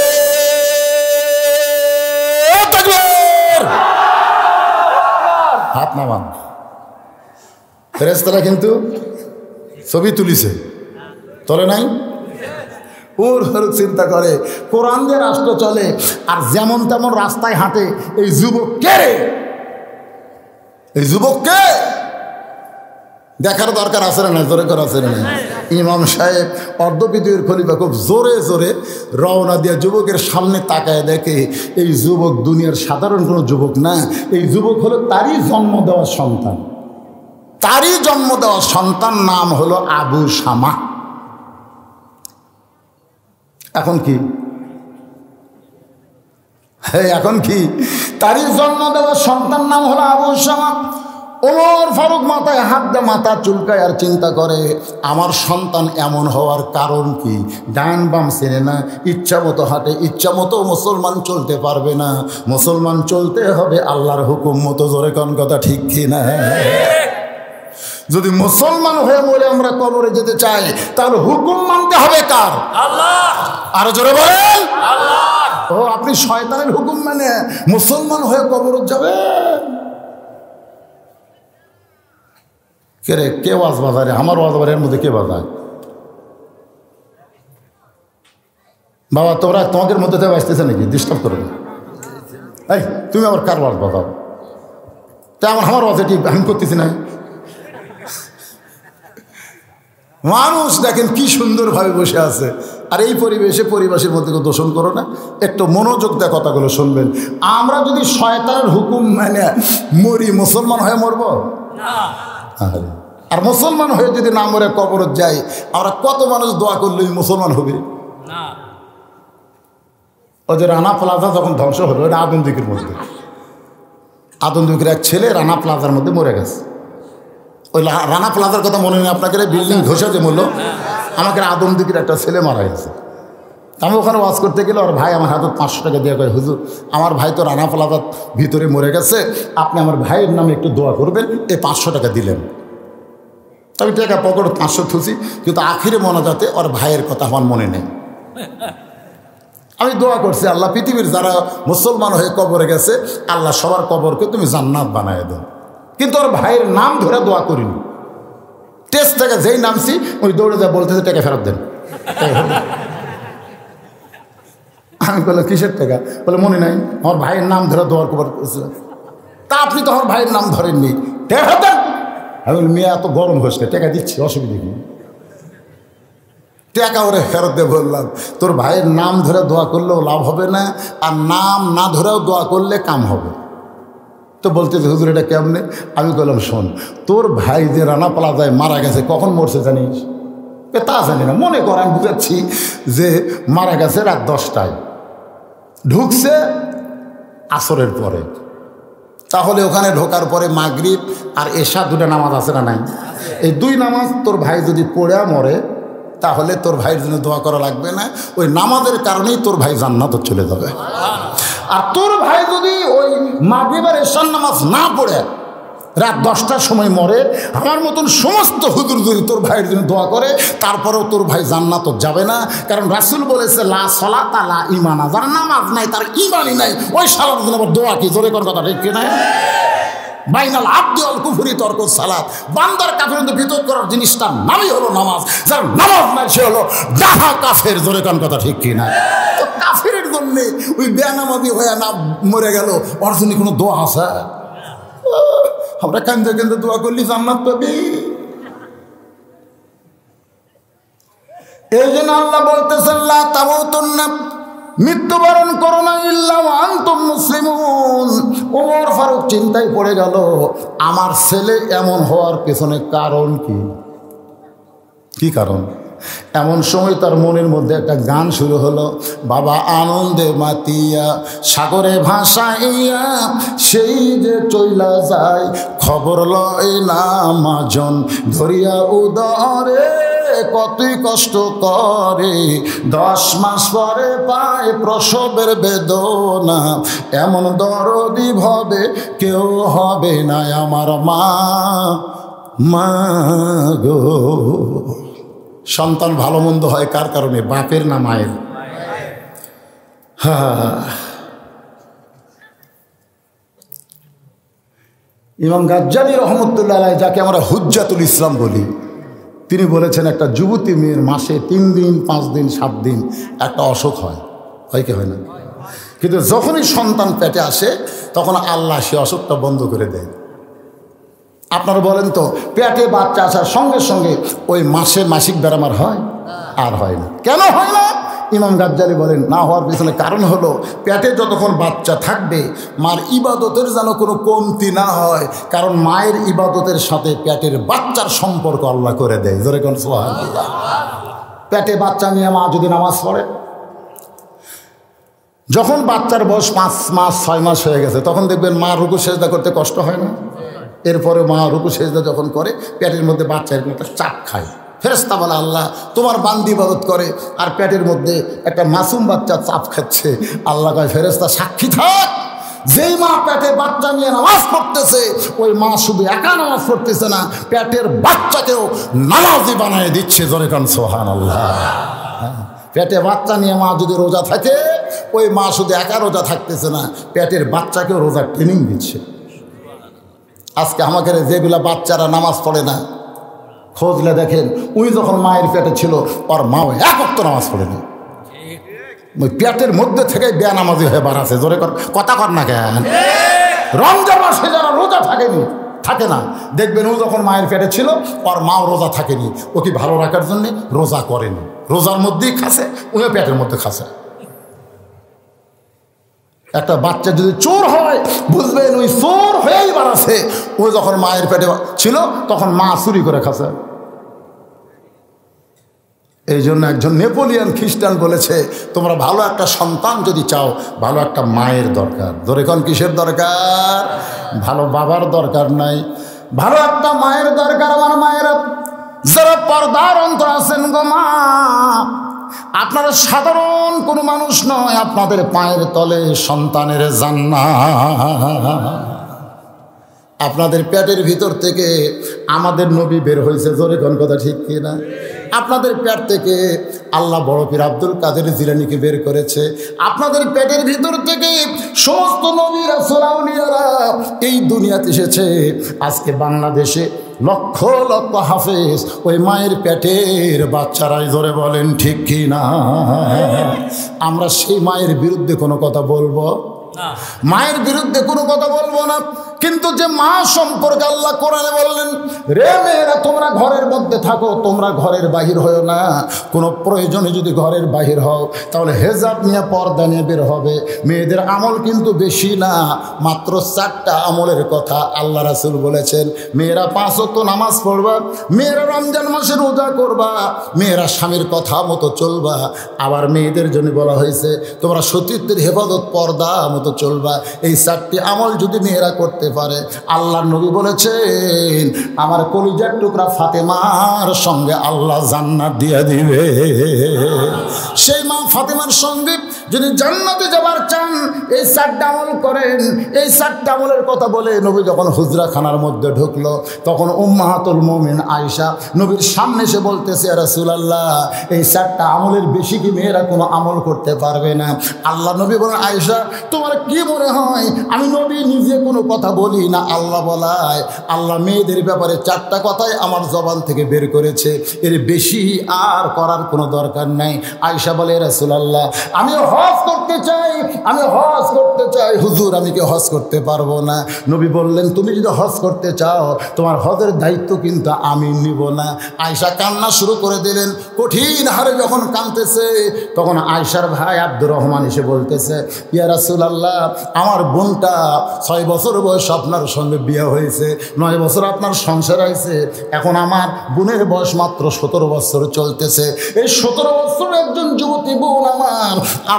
তাকবীর। হাত নামান। ফেরেশতারা কিন্তু ছবি তুলিছে, তোলে নাই? ওর চিন্তা করে কোরআন দিয়ে রাষ্ট্র চলে আর যেমন তেমন রাস্তায় হাঁটে এই যুবক কে রে? এই যুবক কে? দেখার দরকার আছে না? জোরে করে আছে না? ইমাম সাহেব অর্ধপৃথিবীর খলিফা খুব জোরে জোরে রওনা দিয়ে যুবকের সামনে তাকায় দেখে এই যুবক দুনিয়ার সাধারণ কোনো যুবক না, এই যুবক হলো তারই জন্ম দেওয়া সন্তান। তারই জন্ম দেওয়া সন্তান নাম হলো আবু শামা। এখন কি? এখন কি? তারই জন্ম দেওয়া সন্তান নাম হলো আবু শামা। ওমর ফারুক মাথায় হাত দিয়ে মাথা চুলকায় আর চিন্তা করে আমার সন্তান এমন হওয়ার কারণ কি? ডান বাম চেনে না, ইচ্ছা মতো হাঁটে, ইচ্ছা মতো মুসলমান চলতে পারবে না। মুসলমান চলতে হবে আল্লাহর হুকুম মতো। জোরে কোন কথা ঠিক কি না? যদি মুসলমান হয়ে মরে আমরা কবরে যেতে চাই তাহলে হুকুম মানতে হবে কার? আল্লাহ। আরো জোরে বলেন আল্লাহ। ও আপনি শয়তানের হুকুম মানে মুসলমান হয়ে কবরে যাবেন? কে রে? কে ওয়াজ বাজারে? আমার ওয়াজ বাজারের মধ্যে কে বাজায়? বাবা তোমরা তোমাদের মধ্যে থেকে আসতেছে নাকি? ডিস্টার্ব করবে। এই তুমি আবার কার ওয়াজ বাজাও? তা আমার ওয়াজ এটি আমি করতেছি না। মানুষ দেখেন কি সুন্দরভাবে বসে আছে, আর এই পরিবেশের মধ্যে কেউ দূষণ করো না, একটু মনোযোগ দিয়ে কথাগুলো শুনবেন। আমরা যদি শয়তানের হুকুম মানে মরি, মুসলমান হয়ে মরব? আর মুসলমান হয়ে যদি না মরে কবরত যাই, আমরা কত মানুষ দোয়া করলেই মুসলমান হবে? ও যে রানা প্লাজা যখন ধ্বংস হলো, এটা আদমদিকের মধ্যে, আদমদিকের এক ছেলে রানা প্লাজার মধ্যে মরে গেছে। ওই রানা প্লাজার কথা মনে নেই আপনাকে? বিল্ডিং ধসে যে মরলো, আমাকে আদমদিকের একটা ছেলে মারা গেছে। আমি ওখানে ওয়াজ করতে গেলে ওর ভাই আমার হাতে 500 টাকা দিয়ে কয়, হুজুর আমার ভাই তো রানা প্লাজার ভিতরে মরে গেছে, আপনি আমার ভাইয়ের নামে একটু দোয়া করবেন। এই 500 টাকা দিলেন। আমি টাকা পকেটে 500 থুছি, কিন্তু আখিরে মোনাজাতে ওর ভাইয়ের কথা আমার মনে নেই। আমি দোয়া করছি, আল্লাহ পৃথিবীর যারা মুসলমান হয়ে কবরে গেছে আল্লাহ সবার কবরকে তুমি জান্নাত বানায় দাও। কিন্তু ওর ভাইয়ের নাম ধরে দোয়া করিনি। টেস্ট থেকে যেই নামছি ওই দৌড়ে যা বলতেছে টাকা ফেরত দেন। আমি বললাম কিসের টাকা? বলে মনে নাই, আমার ভাইয়ের নাম ধরে দোয়ার কবর করেছিলাম। তা আপনি তো আমার ভাইয়ের নাম ধরেননি, টাকা দেন। আমি বলি মেয়ে এত গরম হয়েছে, টাকা দিচ্ছি, অসুবিধা কি? টাকা ওরে ফেরত দিয়ে বললাম তোর ভাইয়ের নাম ধরে দোয়া করলেও লাভ হবে না, আর নাম না ধরেও দোয়া করলে কাম হবে। তো বলতেছে হুজুর এটা কেমনে? আমি বললাম শোন, তোর ভাই যে রানা প্লাজায় মারা গেছে কখন মরছে জানিস? তা জানি না, মনে কর আমি বুঝাচ্ছি যে মারা গেছে রাত 10টায়, ঢুকছে আসরের পরে। তাহলে ওখানে ঢোকার পরে মাগরিব আর এশা দুটো নামাজ আছে না নাই? এই 2 নামাজ তোর ভাই যদি পড়ে মরে তাহলে তোর ভাইয়ের জন্য দোয়া করা লাগবে না, ওই নামাজের কারণেই তোর ভাই জান্নাতে চলে যাবে। আর তোর ভাই যদি ওই মাগরিব আর এশার নামাজ না পড়ে রাত 10টার সময় মরে, আমার মতন সমস্ত হুজুর যদি তোর ভাইয়ের জন্য দোয়া করে তারপরেও তোর ভাই জান্নাতে যাবে না। কারণ রাসূল বলেছে লা সালাতা লা ঈমানা, যার নামাজ নাই তার ঈমানই নাই, ওই সালাতের জন্য আবার দোয়া কি? জোরে কোন কথা ঠিক কি না? বাইনাল আব্দি ওয়াল কুফরি তরকু সালাত, বান্দার কাফের মধ্যে বিতর্ক করার জিনিসটার নামই হলো নামাজ। যার নামাজ নাই সে হলো ডাহা কাফের। জোরে কোন কথা ঠিক কি না? তো কাফের জন্য ওই বেনামাজি হয়ে না মরে গেল, ওর জন্য কোনো দোয়া আছে? আমরা কান্দে কান্দে দোয়া করলি জান্নাত পাবি। এই জন্য আল্লাহ বলতেছেন লা তামুতুন্না, মৃত্যুবরণ করো না ইল্লা ওয়া আনতুম মুসলিমুন। ওমর ফারুক চিন্তায় পড়ে গেল, আমার ছেলে এমন হওয়ার পেছনে কারণ কি? কি কারণ? এমন সময় তার মনের মধ্যে একটা গান শুরু হলো, বাবা আনন্দে মাতিয়া সাগরে ভাসাইয়া সেই যে চইলা যায়, খবর লয় না মাজন ধরিয়া উদরে, কতই কষ্ট করে 10 মাস পরে পায় প্রসবের বেদনা, এমন দরদি ভবে কেউ হবে না আমার মা, মা গো। সন্তান ভালো মন্দ হয় কার কারণে? বাপের না মায়ের? ইমাম গাজ্জালী রহমতুল্লাহ আলাইহি, যাকে আমরা হুজ্জাতুল ইসলাম বলি, তিনি বলেছেন একটা যুবতী মেয়ের মাসে 3 দিন 5 দিন 7 দিন একটা অসুখ হয়, হয় কি হয় না? কিন্তু যখনই সন্তান পেটে আসে তখন আল্লাহ সে অসুখটা বন্ধ করে দেয়। আপনারা বলেন তো, পেটে বাচ্চা আসার সঙ্গে সঙ্গে ওই মাসিক ব্যারাম আর হয়? আর হয় না। কেন হয় না? ইমাম গাজ্জালী বলেন, না হওয়ার পিছনে কারণ হলো, পেটে যতক্ষণ বাচ্চা থাকবে মার ইবাদতের যেন কোনো কমতি না হয়, কারণ মায়ের ইবাদতের সাথে পেটের বাচ্চার সম্পর্ক আল্লাহ করে দেয়। জোরে কোন সুবহানাল্লাহ। পেটে বাচ্চা নিয়ে মা যদি নামাজ পড়ে, যখন বাচ্চার বয়স 5 মাস 6 মাস হয়ে গেছে, তখন দেখবেন মা রুকু সেজদা করতে কষ্ট হয় না? এরপরে মা রুকু সেজদা যখন করে, পেটের মধ্যে বাচ্চা এরকম একটা চাপ খায়। ফেরেশতা বলে, আল্লাহ তোমার বান্দি ইবাদত করে আর পেটের মধ্যে একটা মাসুম বাচ্চা চাপ খাচ্ছে। আল্লাহ কয়, ফেরেশতা সাক্ষী থাক, যেই মা পেটে বাচ্চা নিয়ে নামাজ পড়তেছে, ওই মা শুধু একা নামাজ পড়তেছে না, পেটের বাচ্চাকেও নামাজি বানায় দিচ্ছে। জোরে কান সুবহানাল্লাহ। পেটে বাচ্চা নিয়ে মা যদি রোজা থাকে, ওই মা শুধু একা রোজা থাকতেছে না, পেটের বাচ্চাকেও রোজার ট্রেনিং দিচ্ছে। আজকে আমাদের যেগুলা বাচ্চারা নামাজ পড়ে না, খোঁজলে দেখেন উনি যখন মায়ের পেটে ছিল ওর মাও 1 ওয়াক্ত নামাজ পড়েনি। ওই পেটের মধ্যে থেকে বেনামাজি হয়ে বাড়াছে। জোরে কথা কর না কেন? রমজান মাসে যারা রোজা থাকে না, দেখবেন ও যখন মায়ের পেটে ছিল ওর মাও রোজা থাকেনি, ও কি ভালো রাখার জন্য রোজা করেনি, রোজার মধ্যেই খাসে, উনি পেটের মধ্যে খাসে। একটা বাচ্চা যদি চোর হয়, বুঝবেন ওই চোর হয়েই বাড়াছে। ও যখন মায়ের পেটে ছিল তখন মা চুরি করে খাসে। এই জন্য একজন নেপোলিয়ান খ্রিস্টান বলেছে, তোমরা ভালো একটা সন্তান যদি চাও, ভালো একটা মায়ের দরকার। ধরে কোন কিসের দরকার? ভালো বাবার দরকার নাই, ভালো একটা মায়ের দরকার। আমার মায়েরা যারা পর্দার অন্তর আছেন গো মা, আপনারা সাধারণ কোনো মানুষ নয়, আপনাদের পায়ের তলে সন্তানের জান্নাত। আপনাদের পেটের ভিতর থেকে আমাদের নবী বের হয়েছে। জোরে কোন কথা ঠিক কিনা? আপনাদের পেট থেকে আল্লাহ বড় পীর আব্দুল কাদের জিলানীকে বের করেছে। আপনাদের পেটের ভিতর থেকে সমস্ত নবী রাসূল আউলিয়ারা এই দুনিয়াতে এসেছে। আজকে বাংলাদেশে লক্ষ লক্ষ হাফেজ ওই মায়ের পেটের বাচ্চারাই। জোরে বলেন ঠিক কিনা? আমরা সেই মায়ের বিরুদ্ধে কোনো কথা বলবো? মায়ের বিরুদ্ধে কোনো কথা বলবো না। কিন্তু যে মা সম্পর্কে আল্লাহ কোরআনে বললেন, রে মেয়েরা তোমরা ঘরের মধ্যে থাকো, তোমরা ঘরের বাহির হও না। কোনো প্রয়োজনে যদি ঘরের বাহির হও তাহলে হেজাব নিয়ে পর্দা নিয়ে বের হবে। মেয়েদের আমল কিন্তু বেশি না, মাত্র 4টা আমলের কথা আল্লাহ রাসূল বলেছেন। মেয়েরা 5 ওয়াক্ত নামাজ পড়বা, মেয়েরা রমজান মাসে রোজা করবা, মেয়েরা স্বামীর কথা মতো চলবা। আবার মেয়েদের জন্য বলা হয়েছে তোমরা সতীত্বের হেফাজত পর্দা মতো চলবা। এই 4টি আমল যদি মেয়েরা করতে পারে, আল্লাহ নবী বলেছেন আমার কলিজার টুকরা ফাতেমার সঙ্গে আল্লাহ জান্নাত দিয়ে দিবে। সেই মা ফাতেমার সঙ্গে যদি জান্নাতে যাবার চান, এই 4টা আমল করেন। এই 4টা আমলের কথা বলে নবী যখন হুজরাখানার মধ্যে ঢুকলো, তখন উম্মাহাতুল মুমিন আয়েশা নবীর সামনে এসে বলতেছে, ইয়া রাসূলুল্লাহ, এই 4টা আমলের বেশি কি মেয়েরা কোনো আমল করতে পারবে না? আল্লাহ নবী বলেন, আয়েশা তোমার কি মনে হয় আমি নবী নিজে কোনো কথা বলি না? আল্লাহ বলায়, আল্লাহ মেয়েদের ব্যাপারে 4টা কথাই আমার জবান থেকে বের করেছে, এর বেশি আর করার কোনো দরকার নাই। আয়েশা বলে, রাসূলুল্লাহ, আমিও হজ করতে চাই, আমি হজ করতে চাই। হুজুর আমি কি হজ করতে পারবো না? নবী বললেন তুমি যদি হজ করতে চাও তোমার হজের দায়িত্ব কিন্তু আমি নিব না। আয়েশা কান্না শুরু করে দিলেন। কঠিন হারে যখন কাঁদতেছে তখন আয়েশার ভাই আব্দুর রহমান এসে বলতেছে, ইয়া রাসূলুল্লাহ, আমার বোনটা 6 বছর বয়স আপনার সঙ্গে বিয়ে হয়েছে, 9 বছর আপনার সংসার হয়েছে, এখন আমার বোনের বয়স মাত্র 17 বছর চলতেছে। এই 17 বছর একজন যুবতী বোন আমার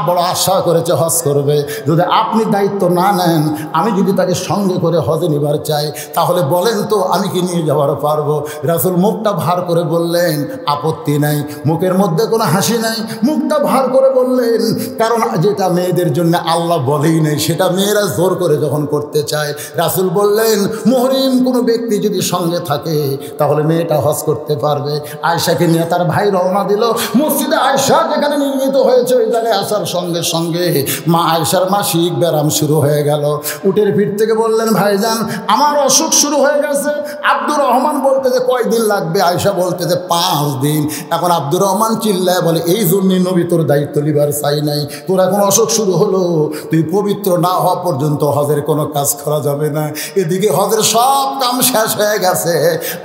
বড় আশা করেছে হজ করবে। যদি আপনি দায়িত্ব না নেন, আমি যদি তাকে সঙ্গে করে হজে নিবার চাই, তাহলে বলেন তো আমি কি নিয়ে যাওয়ার পারবো? রাসূল মুখটা ভার করে বললেন, আপত্তি নাই। মুখের মধ্যে কোনো হাসি নাই, মুখটা ভার করে বললেন, কারণ যেটা মেয়েদের জন্য আল্লাহ বলেই নেই সেটা মেয়েরা জোর করে যখন করতে চায়। রাসূল বললেন, মুহরিম কোনো ব্যক্তি যদি সঙ্গে থাকে তাহলে মেয়েটা হজ করতে পারবে। আয়েশাকে নিয়ে তার ভাই রওনা দিল। মসজিদে আয়েশা যেখানে নির্মিত হয়েছে ওই জায়গায় আসার সঙ্গে সঙ্গে মা আয়েশার মাসিক ব্যারাম শুরু হয়ে গেল। উটের পিঠ থেকে বললেন, ভাইজান আমার অসুখ শুরু হয়ে গেছে। আব্দুর রহমান বলতেছে কয়দিন লাগবে? আয়েশা বলতেছে 5 দিন। এখন আব্দুর রহমান চিল্লায় বলে, এই জন্যই নবী তোর দায়িত্ব লিবার চাই নাই। তোর এখন অসুখ শুরু হলো, তুই পবিত্র না হওয়া পর্যন্ত হজের কোনো কাজ করা যাবে না। এদিকে হজের সব কাম শেষ হয়ে গেছে,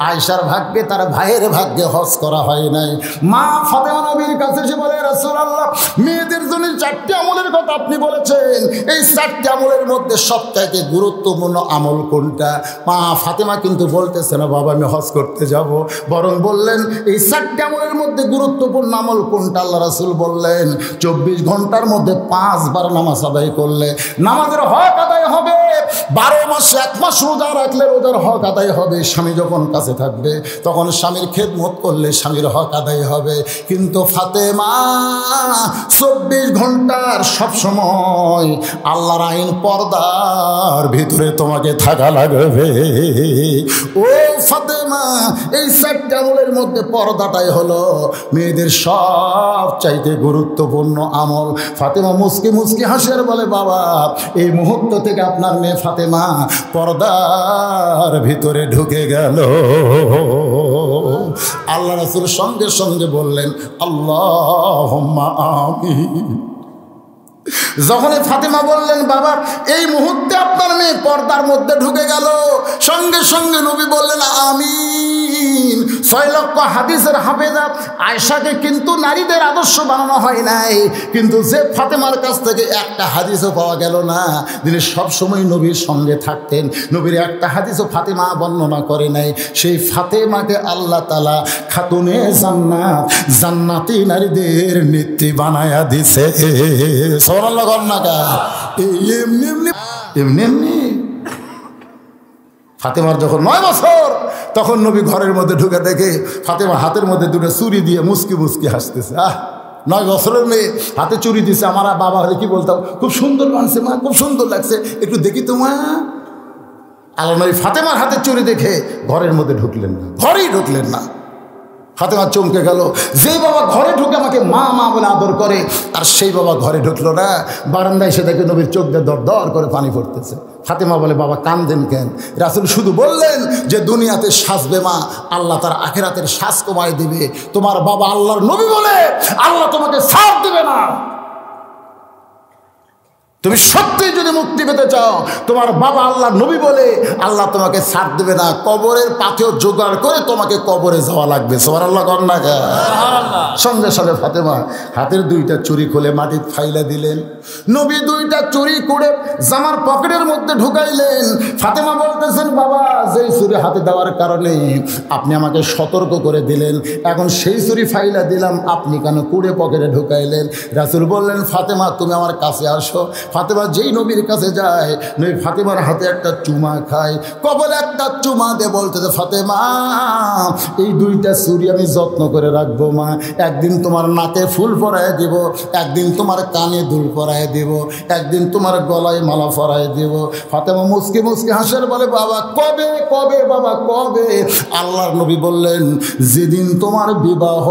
আয়েশার ভাগ্যে তার ভাইয়ের ভাগ্যে হজ করা হয় নাই। মা ফাতেমা নবীর কাছে এসে বলে, রাসূলুল্লাহ, মেয়েদের জন্য 4টি আমলের কথা আপনি বলেছেন, এই 4টি আমলের মধ্যে সবচাইতে গুরুত্বপূর্ণ আমল কোনটা? মা ফাতেমা কিন্তু বলতেছে না বাবা আমি হজ করতে যাব, বরং বললেন এই 4টি আমলের মধ্যে গুরুত্বপূর্ণ আমল কোনটা? আল্লাহ রাসূল বললেন 24 ঘন্টার মধ্যে 5 বার নামাজ আদায় করলে নামাজের হক আদায় হবে। 12 মাসে 1 মাস রোজা রাখলে রোজার হক আদায় হবে। স্বামী যখন কাছে থাকবে তখন স্বামীর খেদমত করলে স্বামীর হক আদায় হবে। কিন্তু ফাতেমা 24 ঘন্টার সবসময় আল্লাহর আইন পর্দার ভিতরে তোমাকে থাকা লাগবে। ও ফাতেমা, এই 4টি আমলের মধ্যে পর্দাটাই হলো মেয়েদের সব চাইতে গুরুত্বপূর্ণ আমল। ফাতেমা মুস্কি মুস্কি হাসির বলে, বাবা এই মুহূর্ত থেকে আপনার মেয়ে ফাতেমা পর্দার ভিতরে ঢুকে গেল। আল্লাহ রাসূল সঙ্গে সঙ্গে বললেন, আল্লাহুম্মা আমিন। যখনই ফাতেমা বললেন বাবা এই মুহূর্তে আপনার মেয়ে পর্দার মধ্যে ঢুকে গেল, সঙ্গে সঙ্গে নবী বললেন আমিন। 6 লক্ষ হাদিসের হাফেজা আয়েশাকে কিন্তু নারীদের আদর্শ বানানো হয় নাই, কিন্তু যে ফাতেমার কাছ থেকে একটা হাদিসও পাওয়া গেল না, যিনি সবসময় নবীর সঙ্গে থাকতেন, নবীর একটা হাদিসও ফাতেমা বর্ণনা করে নাই, সেই ফাতেমাকে আল্লাহ তাআলা খাতুনে জান্নাত, জান্নাতি নারীদের নেত্রী বানায়া দিছে। সুবহানাল্লাহ। এমনি ফাতেমার যখন 9 বছর তখন নবী ঘরের মধ্যে ঢুকে দেখে ফাতেমা হাতের মধ্যে 2টা চুরি দিয়ে মুস্কি মুস্কি হাসতেছে। 9 বছরের মেয়ে হাতে চুরি দিছে। আমার বাবা হলে কি বলতাম, খুব সুন্দর বানছে মা, খুব সুন্দর লাগছে, একটু দেখি তো মা। আল্লাহ নবী ফাতেমার হাতে চুরি দেখে ঘরের মধ্যে ঢুকলেন না, ঘরেই ঢুকলেন না। ফাতেমা চমকে গেল, যে বাবা ঘরে ঢুকে আমাকে মা মা বলে আদর করে, আর সেই বাবা ঘরে ঢুকলো না। বারান্দায় এসে দেখে নবীর চোখ দিয়ে দর দর করে পানি পড়তেছে। ফাতেমা বলে, বাবা কাঁদেন কেন? রাসূল শুধু বললেন যে দুনিয়াতে সাজবে মা, আল্লাহ তার আখিরাতের সাজ কমায় দিবে। তোমার বাবা আল্লাহর নবী বলে আল্লাহ তোমাকে ছাড় দিবে না। তুমি সত্যিই যদি মুক্তি পেতে চাও, তোমার বাবা আল্লাহ নবী বলে আল্লাহ তোমাকে ছাড় দেবে না। কবরের পাথেও জোগাড় করে তোমাকে কবরে যাওয়া লাগবে। সুবহানাল্লাহ। সঙ্গে সঙ্গে ফাতেমা হাতের 2টা চুড়ি খুলে মাটি ফাইলা দিলেন। নবী 2টা চুড়ি করে জামার পকেটের মধ্যে ঢুকাইলেন। ফাতেমা বলতেছেন, বাবা যেই চুড়ি হাতে দেওয়ার কারণে আপনি আমাকে সতর্ক করে দিলেন, এখন সেই চুড়ি ফাইলা দিলাম, আপনি কেন কুড়ে পকেটে ঢুকাইলেন? রাসূল বললেন, ফাতেমা তুমি আমার কাছে আসো। ফাতেমা যেই নবীর কাছে যায়, নবী ফাতেমার হাতে একটা চুমা খায়, কবলে একটা চুমা দিয়ে বলতেছে, ফাতেমা এই 2টা চুড়ি আমি যত্ন করে রাখবো মা। একদিন তোমার নাকে ফুল পরায় দিব, একদিন তোমার কানে দুল পরায় দিব, একদিন তোমার গলায় মালা পরায় দিব। ফাতেমা মুস্কি মুস্কি হাসের বলে, বাবা কবে কবে বাবা কবে? আল্লাহর নবী বললেন, যেদিন তোমার বিবাহ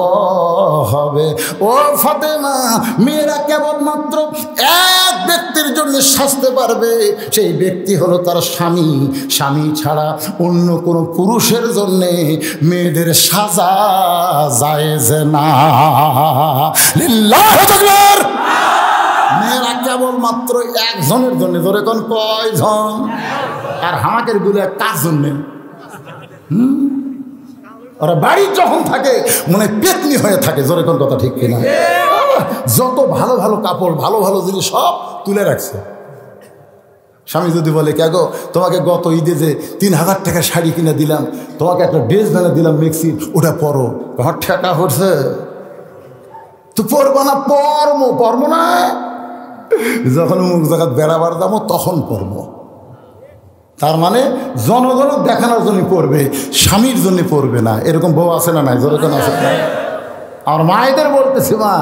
হবে। ও ফাতেমা, মেয়েরা কেবলমাত্র এক ব্যক্তির জন্য সাজতে পারবে, সেই ব্যক্তি হলো তার স্বামী। স্বামী ছাড়া অন্য কোনো পুরুষের জন্যে মেয়েদের সাজা জায়েজ না। লিল্লাহু আকবার। মেয়েরা কেবলমাত্র একজনের জন্য, ধরে কোন কয়জন, আর হামাকের গুলো কার জন্যে? ওরা বাড়ি যখন থাকে মনে পেতনি হয়ে থাকে, জোরে কোন কথা ঠিক কিনা? যত ভালো ভালো কাপড়, ভালো ভালো জিনিস সব তুলে রাখছে। স্বামী যদি বলে, কে গো তোমাকে গত ঈদে যে 3000 টাকা শাড়ি কিনে দিলাম, তোমাকে একটা ড্রেস বানা দিলাম মেক্সির, ওটা পরো। তোমার ঠেকা হচ্ছে তো পরবো না? পরবো না, যখন মুখ জায়গা বেড়াবার যাবো তখন পরবো। তার মানে জনগণ দেখানোর জন্য পড়বে, স্বামীর জন্য পড়বে না। এরকম বউ আছে না নাই? যেরকম আছে না? আমার মায়েদের বলতেছি, মা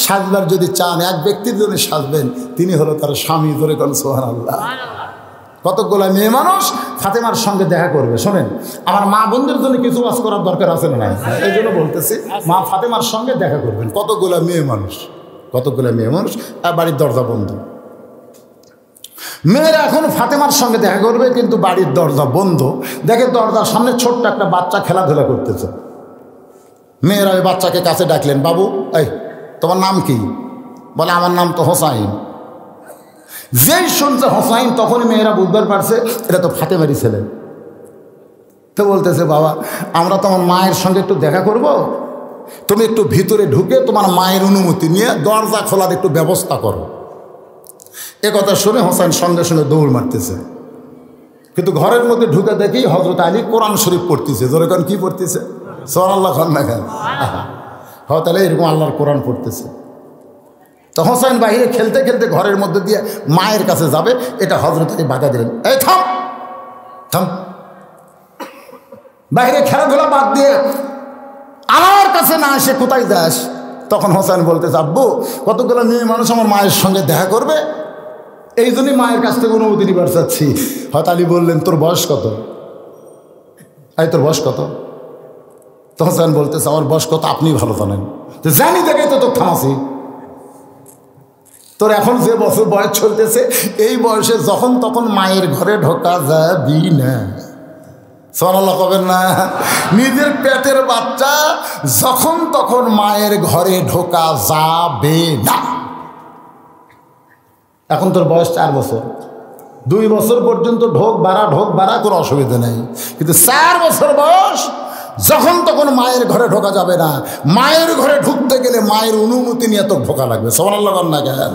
সাজবার যদি চান এক ব্যক্তির জন্য সাজবেন, তিনি হলো তার স্বামী। ধরে কোন সুবহানাল্লাহ। কতগুলো মেয়ে মানুষ ফাতেমার সঙ্গে দেখা করবে। শোনেন, আমার মা বোনদের জন্য কিছু ওয়াজ করার দরকার আছে না নাই? এই জন্য বলতেছি, মা ফাতেমার সঙ্গে দেখা করবেন। কতগুলো মেয়ে মানুষ, কতগুলো মেয়ে মানুষ, আর বাড়ির দরজা বন্ধ। মেয়েরা এখন ফাতেমার সঙ্গে দেখা করবে, কিন্তু বাড়ির দরজা বন্ধ। দেখে দরজার সামনে ছোট্ট একটা বাচ্চা খেলাধুলা করতেছে। মেয়েরা ওই বাচ্চাকে কাছে ডাকলেন, বাবু এই তোমার নাম কি? বলে, আমার নাম তো হোসাইন। যেই শুনছে হোসাইন, তখনই মেয়েরা বুঝবার পারছে এটা তো ফাতেমারই ছেলে। তো বলতেছে, বাবা আমরা তোমার মায়ের সঙ্গে একটু দেখা করব, তুমি একটু ভিতরে ঢুকে তোমার মায়ের অনুমতি নিয়ে দরজা খোলার একটু ব্যবস্থা করো। এ কথা শুনে হোসাইন সঙ্গে সঙ্গে দৌড় মারতেছে, কিন্তু ঘরের মধ্যে ঢুকে দেখি হযরত আলী কোরআন শরীফ পড়তেছে। জোরে কোন কি পড়তেছে? সুবহানাল্লাহ খান না খান? হয়তো এরকম আল্লাহর কোরআন পড়তেছে। তো হোসেন বাহিরে খেলতে খেলতে ঘরের মধ্যে দিয়ে মায়ের কাছে যাবে, এটা হযরত আলী বাধা দিলেন, এই থাম থাম। বাহিরে খেলাধুলা বাদ দিয়ে আমার কাছে না এসে কোথায় যাস? তখন হোসেন বলতেছে, আব্বু কতগুলো মেয়ে মানুষ আমার মায়ের সঙ্গে দেখা করবে, এই জন্যই মায়ের কাছ থেকে অনুমতি নিবার চাচ্ছি। হয়তো আলী বললেন, তোর বয়স কত? এই তোর বয়স কত? তো হোসেন বলতেছে, আমার বয়স কত আপনি ভালো জানেন। তো জানি দেখে তো তোর থামাছি, তোর এখন যে বছর বয়স চলতেছে, এই বয়সে যখন তখন মায়ের ঘরে ঢোকা যাবি না। সুবহানাল্লাহ কবেন না? নিজের পেটের বাচ্চা যখন তখন মায়ের ঘরে ঢোকা যাবে না। এখন তোর বয়স 4 বছর, 2 বছর পর্যন্ত ঢোক বাড়া কোনো অসুবিধা নেই, কিন্তু 4 বছর বয়স যখন তখন মায়ের ঘরে ঢোকা যাবে না। মায়ের ঘরে ঢুকতে গেলে মায়ের অনুমতি নিয়ে তো ঢোকা লাগবে। সুবহানাল্লাহ না কেন?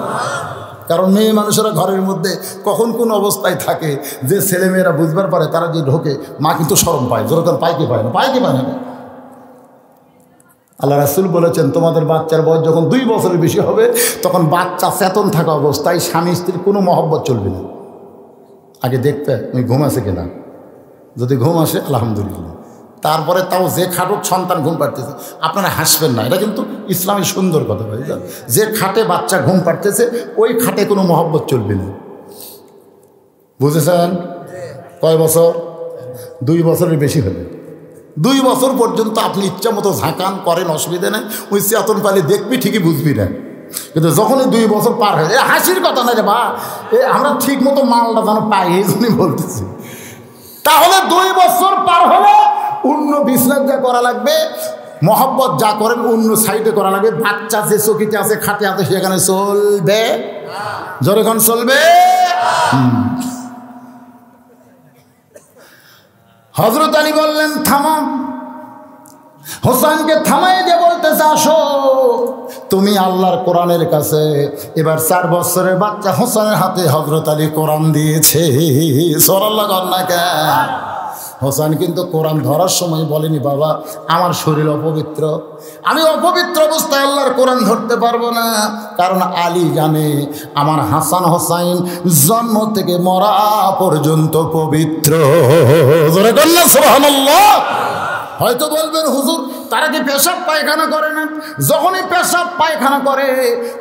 কারণ মেয়ে মানুষেরা ঘরের মধ্যে কখন কোন অবস্থায় থাকে যে ছেলেমেয়েরা বুঝবার পারে, তারা যে ঢোকে মা কিন্তু শরম পায়। যেরকম পায় কি পায় না? পায় কি পায় না? আল্লাহ রাসূল বলেছেন, তোমাদের বাচ্চার বয়স যখন 2 বছরের বেশি হবে, তখন বাচ্চা চেতন থাকা অবস্থায় স্বামী স্ত্রীর কোনো মহব্বত চলবে না। আগে দেখতে তুমি ঘুম আসে কিনা, যদি ঘুম আসে আলহামদুলিল্লাহ, তারপরে তাও যে খাটুক সন্তান ঘুম পাড়তেছে, আপনারা হাসবেন না, এটা কিন্তু ইসলামের সুন্দর কথা ভাই। যে খাটে বাচ্চা ঘুম পাড়তেছে ওই খাটে কোনো মহব্বত চলবে না। বুঝেছেন? কয় বছর? 2 বছরের বেশি হবে। 2 বছর পর্যন্ত আপনি ইচ্ছা মতো ঝাঁকান করেন, অসুবিধা নেই, ওই চেতন পালে দেখবি ঠিকই বুঝবি না। কিন্তু যখনই 2 বছর পার হয়ে যায়, হাসির কথা না রে বা, আমরা ঠিক মতো মালটা যেন পাই, এই জন্যই বলতেছি। তাহলে 2 বছর পার হলে অন্য বিছনাত যা করা লাগবে, মহব্বত যা করেন অন্য সাইডে করা লাগবে। বাচ্চা যে চকিতে আছে, খাটে আছে, সেখানে চলবে। যখন চলবে, হযরত আলী বললেন, থামাম। হোসেনকে থামাই দিয়ে বলতেছে, আসো তুমি আল্লাহর কোরআনের কাছে। এবার 4 বছরের বাচ্চা হোসেনের হাতে হযরত আলী কোরআন দিয়েছে। সুবহানাল্লাহ না কেন? হোসেন কিন্তু কোরআন ধরার সময় বলেনি, বাবা আমার শরীর অপবিত্র, আমি অপবিত্র অবস্থায় আল্লাহর কোরআন ধরতে পারবো না। কারণ আলী জানে আমার হাসান হোসাইন জন্ম থেকে মরা পর্যন্ত পবিত্র। সুবহানাল্লাহ। হয়তো বলবেন, হুজুর তারা কি পেশাব পায়খানা করে না? যখনই পেশাব পায়খানা করে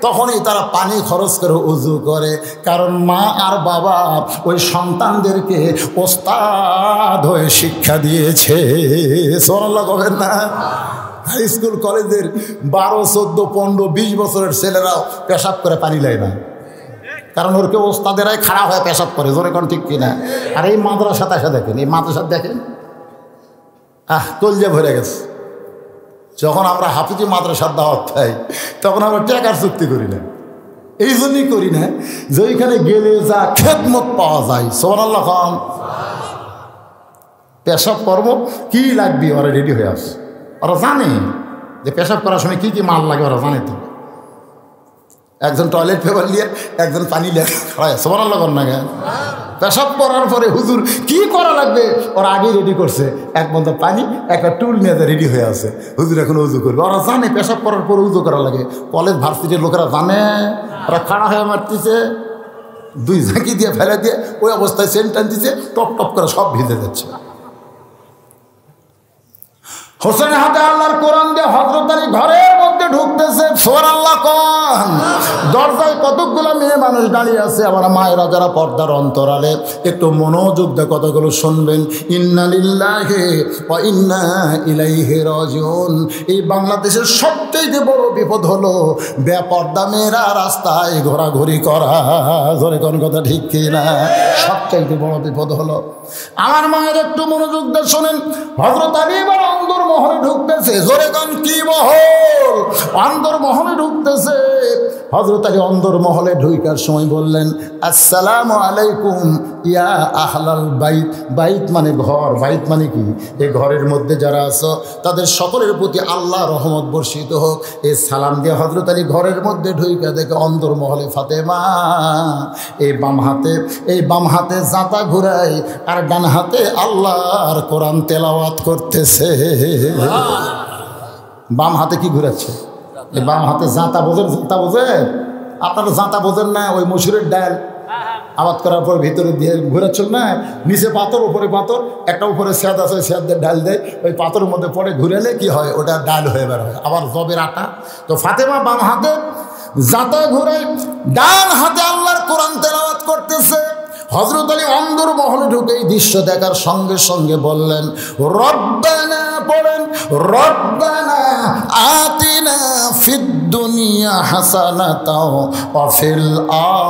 তখনই তারা পানি খরচ করে উযু করে। কারণ মা আর বাবা ওই সন্তানদেরকে ওস্তাদ হয়ে শিক্ষা দিয়েছে। সুবহানাল্লাহ কবেন না? হাই স্কুল কলেজের 12, 14, 15, 20 বছরের ছেলেরাও পেশাব করে পানি নেয় না, কারণ ওর কেউ ওস্তাদেরাই খারাপ হয়ে পেশাব করে। জোরে কোন ঠিক কিনা? আর এই মাদ্রাসাতে এসে দেখেন, এই মাদ্রাসা দেখেন, কলজা ভরে গেছে। যখন আমরা হাফিজি মাদ্রাসার দাওয়াত পাই, তখন আমরা টাকার চুক্তি করি না, এই জন্যই করি না যে ওইখানে গেলে যা খেদমত পাওয়া যায়। সুবহানাল্লাহ খান। পেশাব কর্ম কি লাগবে ওরা রেডি হয়ে আসে, ওরা জানে যে পেশাব করার সময় কি কি মাল লাগে, ওরা জানে তো। একজন টয়লেট পেপার নিয়ে একজন পানি নিয়ে খাড়ায়, সুবহানাল্লাহ খান না কেন? পেশাব করার পরে হুজুর কি করা লাগবে ওরা আগেই রেডি করছে, এক বন্ধ পানি একটা টুল নিয়ে রেডি হয়ে আছে, হুজুর এখন উজু করবে। ওরা জানে পেশাব করার পরে উজু করা লাগে। কলেজ ভার্সিটির লোকেরা জানে, ওরা খাড়া হয়ে মারতেছে, দুই ঝাঁকি দিয়ে ফেলে দিয়ে ওই অবস্থায় সেন্ট টানতেছে, টপ টপ করে সব ভিজে যাচ্ছে। হোসেনের হাতে আল্লাহর কোরআন দিয়ে হযরত আলী ঘরের মধ্যে ঢুকতেছে। সুবহানাল্লাহ কোন দরজায় কতগুলো মেয়ে মানুষ দাঁড়িয়ে আছে। আমার মায়েরা যারা পর্দার অন্তরালে একটু মনোযোগ দিয়ে কথাগুলো শুনবেন। ইন্না লিল্লাহি ওয়া ইন্না ইলাইহি রাজিউন। এই বাংলাদেশের সবচেয়ে বড় বিপদ হলো বেপর্দা মেয়েরা রাস্তায় ঘোরাঘুরি করা। জোরে কোন কথা ঠিক কি না? সবচেয়ে বড় বিপদ হলো। আমার মায়ের একটু মনোযোগ দিয়ে শোনেন। হযরত আলী এবার অন্দর মহলে ঢুকতেছে। জোরে কোন কি মহল? অন্দর মহলে ঢুকতেছে। হযরত আলী অন্দর মহলে ঢুকার সময় বললেন, আসসালামু আলাইকুম ইয়া আহলাল বাইত। বাইত মানে ঘর, বাইত মানে কি? এই ঘরের মধ্যে যারা আছো তাদের সকলের প্রতি আল্লাহ রহমত বর্ষিত হোক। এই সালাম দিয়ে হযরত আলী ঘরের মধ্যে ঢুকা দেখে অন্দর মহলে ফাতেমা এই বাম হাতে জাঁতা ঘুরাই আর ডান হাতে আল্লাহর কোরআন তেলাওয়াত করতেছে। বাম হাতে কি ঘুরাচ্ছে? এই বাম হাতে জাঁতা বোঝেন? জাঁতা বোঝেন? আপনারা জাঁতা বোঝেন না? ওই মসুরের ডাল আবাদ করার পর ভিতরে দিয়ে ঘুরাচ্ছেন না, নিচে পাথর উপরে পাথর, একটা উপরে স্যাদ আছে, স্যাদ দিয়ে ডাল দেয়, ওই পাথরের মধ্যে পড়ে ঘুরেলে কি হয়? ওটা ডাল হয়ে বের হয়, আবার জবের আটা। তো ফাতেমা বাম হাতে জাঁতা ঘুরে ডান হাতে আল্লাহর কোরআন তেলাওয়াত করতেছে। হযরত আলী অন্দর মহলে ঢুকে এই দৃশ্য দেখার সঙ্গে সঙ্গে বললেন, রব্বানা, পড়েন, রব্বানা আতিনা ফিদ দুনিয়া হাসানাতাও ওয়া ফিল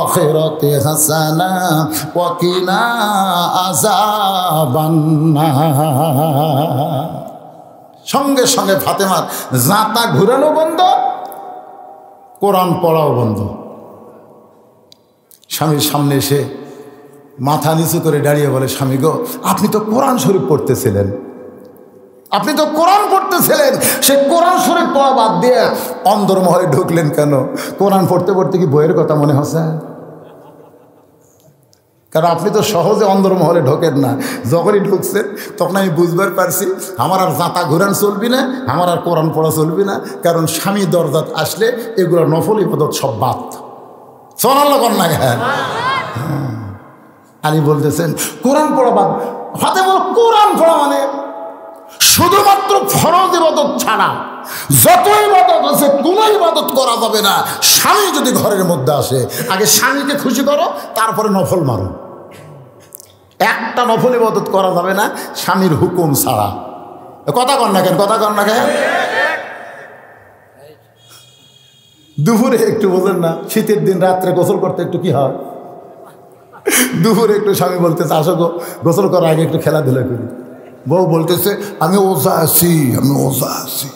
আখিরাতি হাসানা ওয়া কিনা আযাবান নার। সঙ্গে সঙ্গে ফাতেমার জাঁতা ঘুরানো বন্ধ, কোরআন পড়াও বন্ধ। স্বামীর সামনে এসে মাথা নিচু করে দাঁড়িয়ে বলে, স্বামী গো, আপনি তো কোরআন শরীফ পড়তেছিলেন, আপনি তো কোরআন পড়তেছিলেন, সে কোরআন শরীফ পড়া বাদ দিয়ে অন্দর মহলে ঢুকলেন কেন? কোরআন পড়তে পড়তে কি বইয়ের কথা মনে হচ্ছে? কারণ আপনি তো সহজে অন্দর মহলে ঢোকেন না। যখনই ঢুকছেন তখন আমি বুঝবার পারছি আমার আর জাঁতা ঘুরান চলবি না, আমার আর কোরআন পড়া চলবি না। কারণ স্বামী দরজাত আসলে এগুলো নফল ইবাদত সব বাদ। সুবহানাল্লাহ কর না কেন? আলী বলতেছেন কোরআন পড়া বাদ। ফাতেমা বল, কোরআন পড়া মানে শুধুমাত্র ফরজ ইবাদত ছাড়া যত ইবাদত আছে কোনো ইবাদত করা যাবে না স্বামী যদি ঘরের মধ্যে আসে। আগে স্বামীকে খুশি করো, তারপরে নফল মারো। একটা নফল ইবাদত করা যাবে না স্বামীর হুকুম ছাড়া। কথা কন না কেন? কথা কন না কেন? দুপুরে একটু বোঝেন না, শীতের দিন রাত্রে গোসল করতে একটু কি হয়, দুপুরে একটু স্বামী বলতেছে আসো গো গোসল করার আগে একটু খেলাধুলা করি। বউ বলতেছে আমি ওজা আছি, আমি ওজা আছি।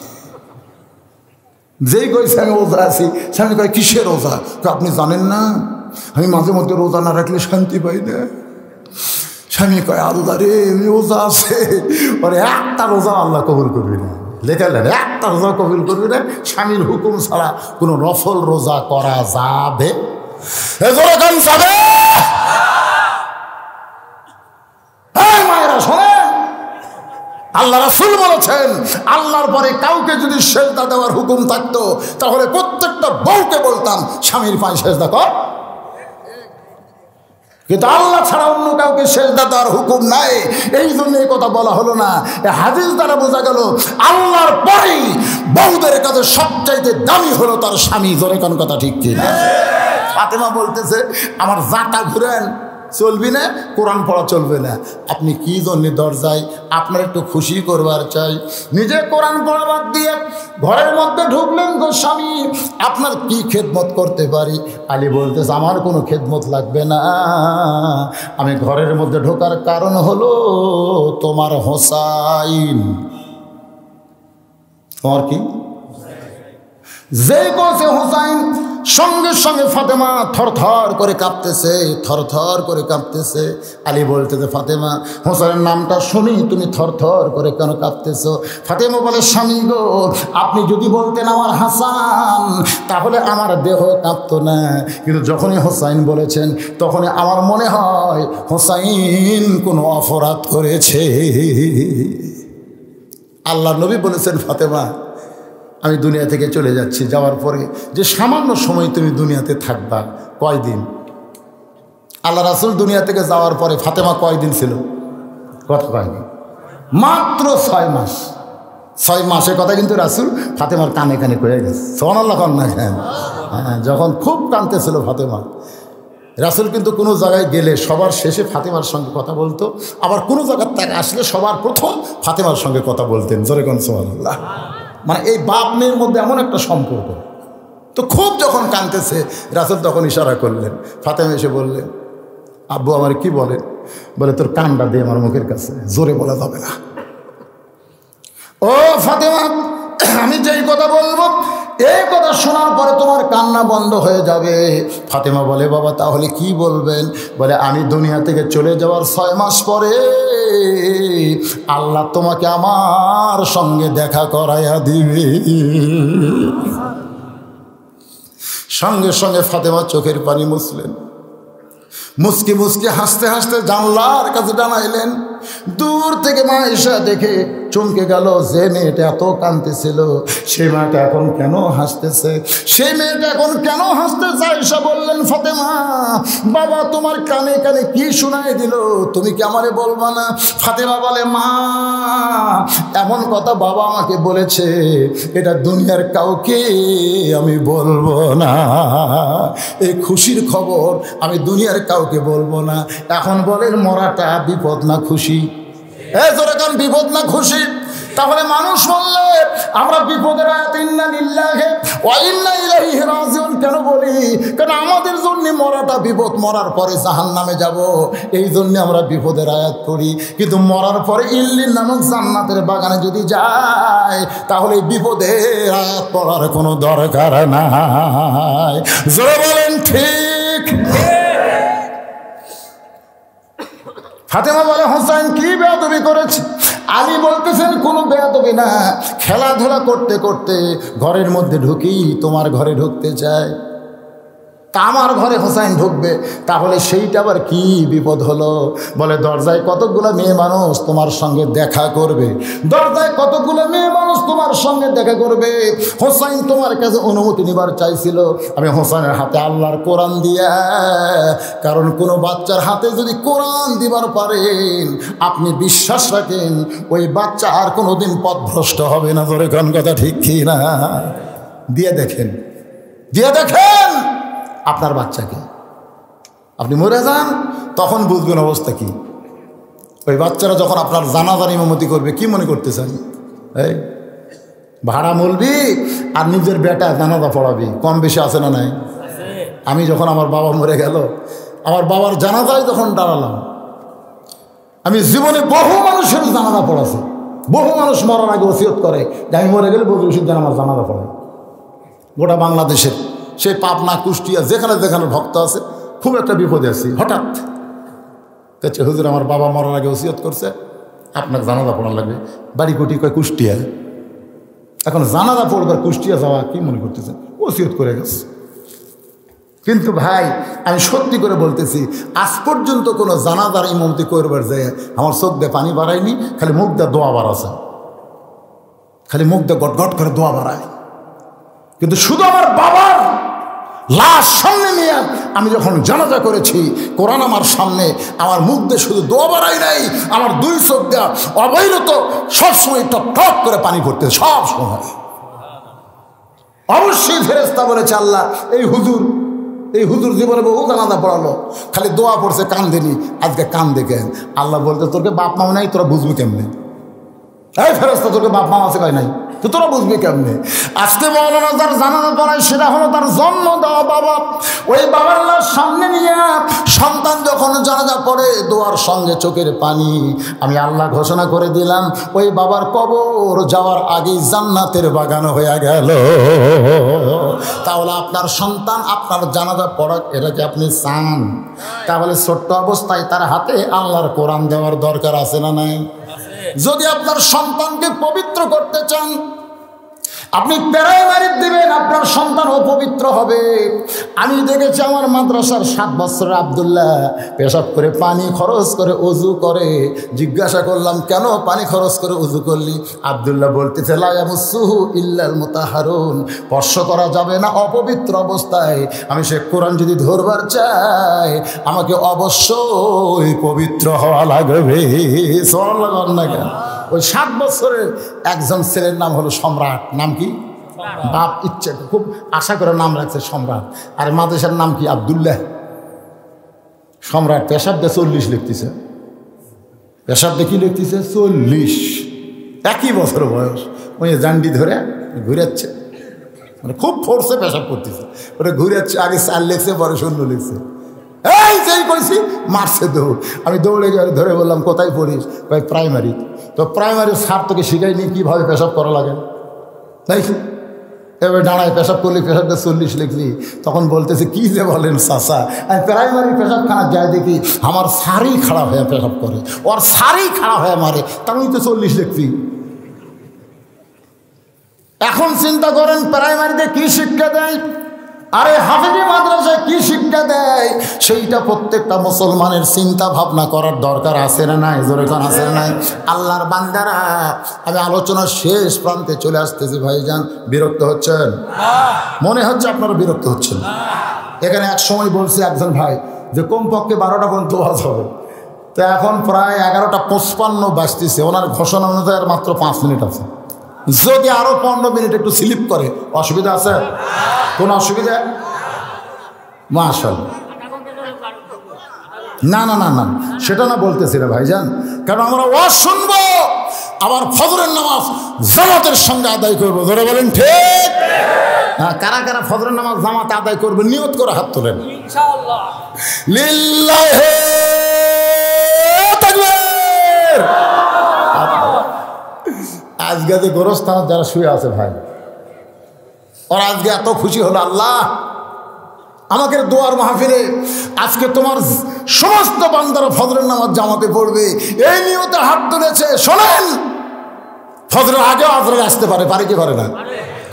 যেই কইছে আমি ওজা আছি, স্বামী কয় কিসের রোজা? আপনি জানেন না আমি মাঝে মধ্যে রোজা না রাখলে শান্তি পাই না। স্বামী কয় আল্লাহ রে, আমি ওজা আছে, ওরে একটা রোজা আল্লাহ কবুল করবি না। লেখালেন একটা রোজা কবুল করবি না, স্বামীর হুকুম ছাড়া কোনো নফল রোজা করা যাবে যাবে? মায়েরা শোনেন, আল্লাহ রাসূল বলেছেন আল্লাহর পরে কাউকে যদি সেজদা দেওয়ার হুকুম থাকতো তাহলে প্রত্যেকটা বউকে বলতাম স্বামীর পায়ে সেজদা কর। কিন্তু আল্লাহ ছাড়া অন্য কাউকে সেজদা দেওয়ার হুকুম নাই। এই জন্য এই কথা বলা হলো না। হাদিস দ্বারা বোঝা গেল আল্লাহর পরেই বউদের কাছে সবচাইতে দামি হলো তার স্বামী। জোরে কোন কথা ঠিক কিনা? ফাতেমা বলতেছে আমার জাঁটা ঘুরেন চলবি না, কোরআন পড়া চলবে না। আপনি কি জন্য দরজায়? আপনার একটু খুশি করবার চাই। নিজে কোরআন পড়া বাদ দিয়ে ঘরের মধ্যে ঢুকলেন গো স্বামী, আপনার কি খেদমত করতে পারি? আলী বলতেছে আমার কোনো খেদমত লাগবে না, আমি ঘরের মধ্যে ঢোকার কারণ হলো তোমার হোসাইন। তোমার কি? যে কোসে হোসাইন সঙ্গে সঙ্গে ফাতেমা থরথর করে কাঁপতেছে, থরথর করে কাঁপতেছে। আলী বলতেছে, ফাতেমা, হোসেনের নামটা শুনি তুমি থরথর করে কেন কাঁপতেছ? ফাতেমা বলে, স্বামী গো, আপনি যদি বলতেন আমার হাসান, তাহলে আমার দেহ কাঁপতো না, কিন্তু যখনই হোসাইন বলেছেন তখনই আমার মনে হয় হোসাইন কোনো অপরাধ করেছে। আল্লাহ নবী বলেছেন, ফাতেমা, আমি দুনিয়া থেকে চলে যাচ্ছি, যাওয়ার পরে যে সামান্য সময় তুমি দুনিয়াতে থাকবা, কয়দিন? আল্লাহ রাসূল দুনিয়া থেকে যাওয়ার পরে ফাতেমা কয়দিন ছিল? কথা কয়নি, মাত্র 6 মাস। 6 মাসের কথা কিন্তু রাসূল ফাতেমার কানে কানে কয়ে গেছে। সুবহানাল্লাহ না? হ্যাঁ, যখন খুব কাঁদতেছিল ফাতেমা, রাসূল কিন্তু কোনো জায়গায় গেলে সবার শেষে ফাতেমার সঙ্গে কথা বলতো, আবার কোনো জায়গার থেকে আসলে সবার প্রথম ফাতেমার সঙ্গে কথা বলতেন। জোরে কোন সুবহানাল্লাহ। মানে এই বাপ মেয়ের মধ্যে এমন একটা সম্পর্ক। তো খুব যখন কাঁদতেছে রাসূল তখন ইশারা করলেন, ফাতেমা এসে বললেন, আব্বু আমার কি বলেন? বলে, তোর কানটা দে আমার মুখের কাছে, জোরে বলা যাবে না। ও ফাতেমা, আমি যেই কথা বলবো এই কথা শোনার পরে তোমার কান্না বন্ধ হয়ে যাবে। ফাতেমা বলে, বাবা তাহলে কি বলবেন? বলে, আমি দুনিয়া থেকে চলে যাওয়ার 6 মাস পরে আল্লাহ তোমাকে আমার সঙ্গে দেখা করাইয়া দিবে। সঙ্গে সঙ্গে ফাতেমা চোখের পানি মুছলেন, মুসকি মুসকি হাসতে হাসতে জানলার কাছে দাঁড়াইলেন। দূর থেকে মা এসে দেখে চমকে গেল, যে মেয়েটা এত কাঁদতেছিল সেই মেয়েটা এখন কেন হাসতেছে, সেই মেয়েটা এখন কেন হাসতেছে। আয়েশা বললেন, ফাতেমা, বাবা তোমার কানে কানে কি শোনায় দিল, তুমি কি আমারে বলবা না? ফাতেমা বলে, মা, এমন কথা বাবা আমাকে বলেছে, এটা দুনিয়ার কাউকে আমি বলবো না। এই খুশির খবর আমি দুনিয়ার কাউকে বলবো না। এখন বলেন, মরাটা বিপদ না খুশি? কারণ বিপদ না খুশি? তাহলে মানুষ বললে আমরা বিপদের আয়াত ইন্না লিল্লাহি ওয়া ইন্না ইলাইহি রাজিউন কেন বলি? কারণ আমাদের জন্য মরাটা বিপদ, মরার পরে জাহান্নামে যাব, এই জন্য আমরা বিপদের আয়াত পড়ি। কিন্তু মরার পরে ইল্লিন নামক জান্নাতের বাগানে যদি যায় তাহলে বিপদের আয়াত পড়ার কোনো দরকার নাই। জোরে বলেন ঠিক? ফাতেমা বলে, হোসেন কি বেয়াদবি করেছে? আলী বলতেছেন, কোনো বেয়াদবি না, খেলাধুলা করতে করতে ঘরের মধ্যে ঢুকি তোমার ঘরে ঢুকতে চায়, তা আমার ঘরে হোসাইন ঢুকবে, তাহলে সেইটা আবার কি বিপদ হলো? বলে, দরজায় কতগুলো মেয়ে মানুষ তোমার সঙ্গে দেখা করবে, দরজায় কতগুলো মেয়ে মানুষ তোমার সঙ্গে দেখা করবে। হোসাইন তোমার কাছে অনুমতি নিবার চাইছিল, আমি হোসাইনের হাতে আল্লাহর কোরআন দিয়া, কারণ কোনো বাচ্চার হাতে যদি কোরআন দিবার পারেন আপনি বিশ্বাস রাখেন ওই বাচ্চা আর কোনোদিন পথভ্রষ্ট হবে না। ধরে কোন কথা ঠিক কি না? দিয়ে দেখেন, দিয়ে দেখেন আপনার বাচ্চাকে, আপনি মরে যান তখন বুঝবেন অবস্থা কি। ওই বাচ্চারা যখন আপনার জানাজার ইমামতি করবে কি মনে করতেছেন? এই ভাড়া মলবি আর নিজের বেটা জানাজা পড়াবি, কম বেশি আছে না নাই? আমি যখন আমার বাবা মরে গেল, আমার বাবার জানাজায় যখন দাঁড়ালাম, আমি জীবনে বহু মানুষের জানাজা পড়াছি। বহু মানুষ মরার আগে ওসিয়ত করে যে আমি মরে গেলে বজরুল যেন আমার জানাজা পড়ে। গোটা বাংলাদেশের সেই পাবনা, কুষ্টিয়া, যেখানে যেখানে ভক্ত আছে, খুব একটা বিপদে আছি, হঠাৎ দেখছে হুজুর আমার বাবা মরার আগে ওসিয়ত করছে আপনার জানাজা পড়া লাগবে। বাড়ি কোটি কয় কুষ্টিয়া, এখন জানাজা পড়বার কুষ্টিয়া যাওয়া কি মনে করতেছেন? ওসিয়ত করে গেছে। কিন্তু ভাই আমি সত্যি করে বলতেছি, আজ পর্যন্ত কোনো জানাজার ইমামতি করবার যায় আমার চোখ দিয়ে পানি বাড়ায়নি, খালি মুখ দিয়ে দোয়া বাড়াছে, খালি মুখ দিয়ে গট গট করে দোয়া বাড়ায়। কিন্তু শুধু আমার বাবার লাশ সামনে নিয়ে আমি যখন জানাজা করেছি, কোরআন আমার সামনে, আমার মুখ দিয়ে শুধু দোয়া বাড়াই নাই, আমার 2 চোখ দেওয়া অবৈরত সবসময় টপ টপ করে পানি পড়তে, সব সময়। অবশ্যই ফেরেশতা বলেছে, আল্লাহ এই হুজুর জীবনে বহু জানাজা পড়ালো, খালি দোয়া পড়ছে, কান দেনি, আজকে কান দেখেন। আল্লাহ বলতে, তোরকে বাপ মা নাই, তোরা বুঝবি কেমনে? এই ফেরেশতা তোকে বাপ মা আছে কয় নাই, তো তোরা বুঝবি কেমনে? আজকে মৌলানা যার জানাজা পড়ায় সেটা হলো তার জন্ম দেওয়া বাবা। ওই বাবার লাশ সামনে নিয়ে সন্তান যখন জানাজা পড়ে দোয়ার সঙ্গে চোখের পানি, আমি আল্লাহ ঘোষণা করে দিলাম ওই বাবার কবর যাওয়ার আগেই জান্নাতের বাগান হয়ে গেল। তাহলে আপনার সন্তান আপনার জানাজা পড়াক, এটা কি আপনি চান? তাহলে ছোট্ট অবস্থায় তার হাতে আল্লাহর কোরআন দেওয়ার দরকার আছে না নাই? যদি আপনার সন্তানকে পবিত্র করতে চান, আপনি প্রাইমারি দিবেন, আপনার সন্তান অপবিত্র হবে। আমি দেখেছি আমার মাদ্রাসার 7 বছরের আব্দুল্লাহ পেশাব করে পানি খরচ করে অজু করে। জিজ্ঞাসা করলাম কেন পানি খরচ করে অজু করলি? আব্দুল্লাহ বলতেছে লা ইয়ামুসুহু ইল্লাল মুতাহহারুন, স্পর্শ করা যাবে না অপবিত্র অবস্থায়। আমি সে কোরআন যদি ধরবার চাই আমাকে অবশ্যই পবিত্র হওয়া লাগবে। সুবহানাল্লাহ না কেন? ওই 7 বছরের একজন ছেলের নাম হলো সম্রাট। নাম কি? বাপ ইচ্ছে খুব আশা করে নাম রাখছে সম্রাট। আর মাদ্রাসার নাম কি? আব্দুল্লাহ। সম্রাট পেশাব দিয়ে 40 লিখতেছে, পেশাব দিয়ে কি লিখতেছে? 40। একই বছর বয়স। ওই জান্ডি ধরে ঘুরাচ্ছে, মানে খুব ফোর্সে পেশাব করতেছে, ওটা ঘুরাচ্ছে। আগে 4 লিখছে, পরে 0 লিখছে। এই যেই কইছি মারছে দৌড়। আমি দৌড়ে গিয়ে ধরে বললাম কোথায় পড়িস? ভাই প্রাইমারি। তো প্রাইমারি স্যার তোকে শিখাইনি কীভাবে পেশাব করা লাগে, তাই এবার দাঁড়ায় পেশাব করলি, পেশাবটা 40 লিখলি। তখন বলতেছে কী যে বলেন চাচা, আমি প্রাইমারি পেশাবখানা যাই দেখি আমার সারই খারাপ হয়ে পেশাব করে, ওর সারই খারাপ হয়ে মারে, তার তো 40 লিখছি। এখন চিন্তা করেন প্রাইমারিতে কি শিক্ষা দেয়, আরে হাফেজি মাদ্রাসায় কি শিক্ষা দেয়, সেইটা প্রত্যেকটা মুসলমানের চিন্তা ভাবনা করার দরকার আছে না নাই? জোরে কোন আছে না নাই? আল্লাহর বান্দারা, আমি আলোচনার শেষ প্রান্তে চলে আসতেছি। ভাইজান বিরক্ত হচ্ছেন? মনে হচ্ছে আপনারা বিরক্ত হচ্ছেন। এখানে এক সময় বলছে একজন ভাই যে কমপক্ষে 12টা পর্যন্ত ওয়াজ হবে, তো এখন প্রায় 11:55 বাজতেছে। ওনার ঘোষণা অনুযায়ী আর মাত্র 5 মিনিট আছে। যদি আরো 15 মিনিট একটু স্লিপ করে অসুবিধা আছে? কোন অসুবিধা? মাশাআল্লাহ। না না না না, সেটা না বলতেছি রে ভাইজান, কারণ আমরা ওয়াজ শুনবো, আবার ফজরের নামাজ জামাতের সঙ্গে আদায় করবো। ধরে বলেন ঠিক? হ্যাঁ, কারা কারা ফজরের নামাজ জামাতে আদায় করবে নিয়ত করে হাত তোলেন। ইনশাআল্লাহ। লিল্লাহি তাকবীর। আজকে যে গোরস্থানে যারা শুয়ে আছে ভাই, ওরা আজকে এত খুশি হলো, আল্লাহ আমাকে দোয়ার মাহফিলে আজকে তোমার সমস্ত বান্দারা ফজরের নামাজ জামাতে পড়বে, এই নিয়তে হাত তুলেছে। শোনেন, ফজরের আগেও আজরাইল আসতে পারে, পারে কি পারে না?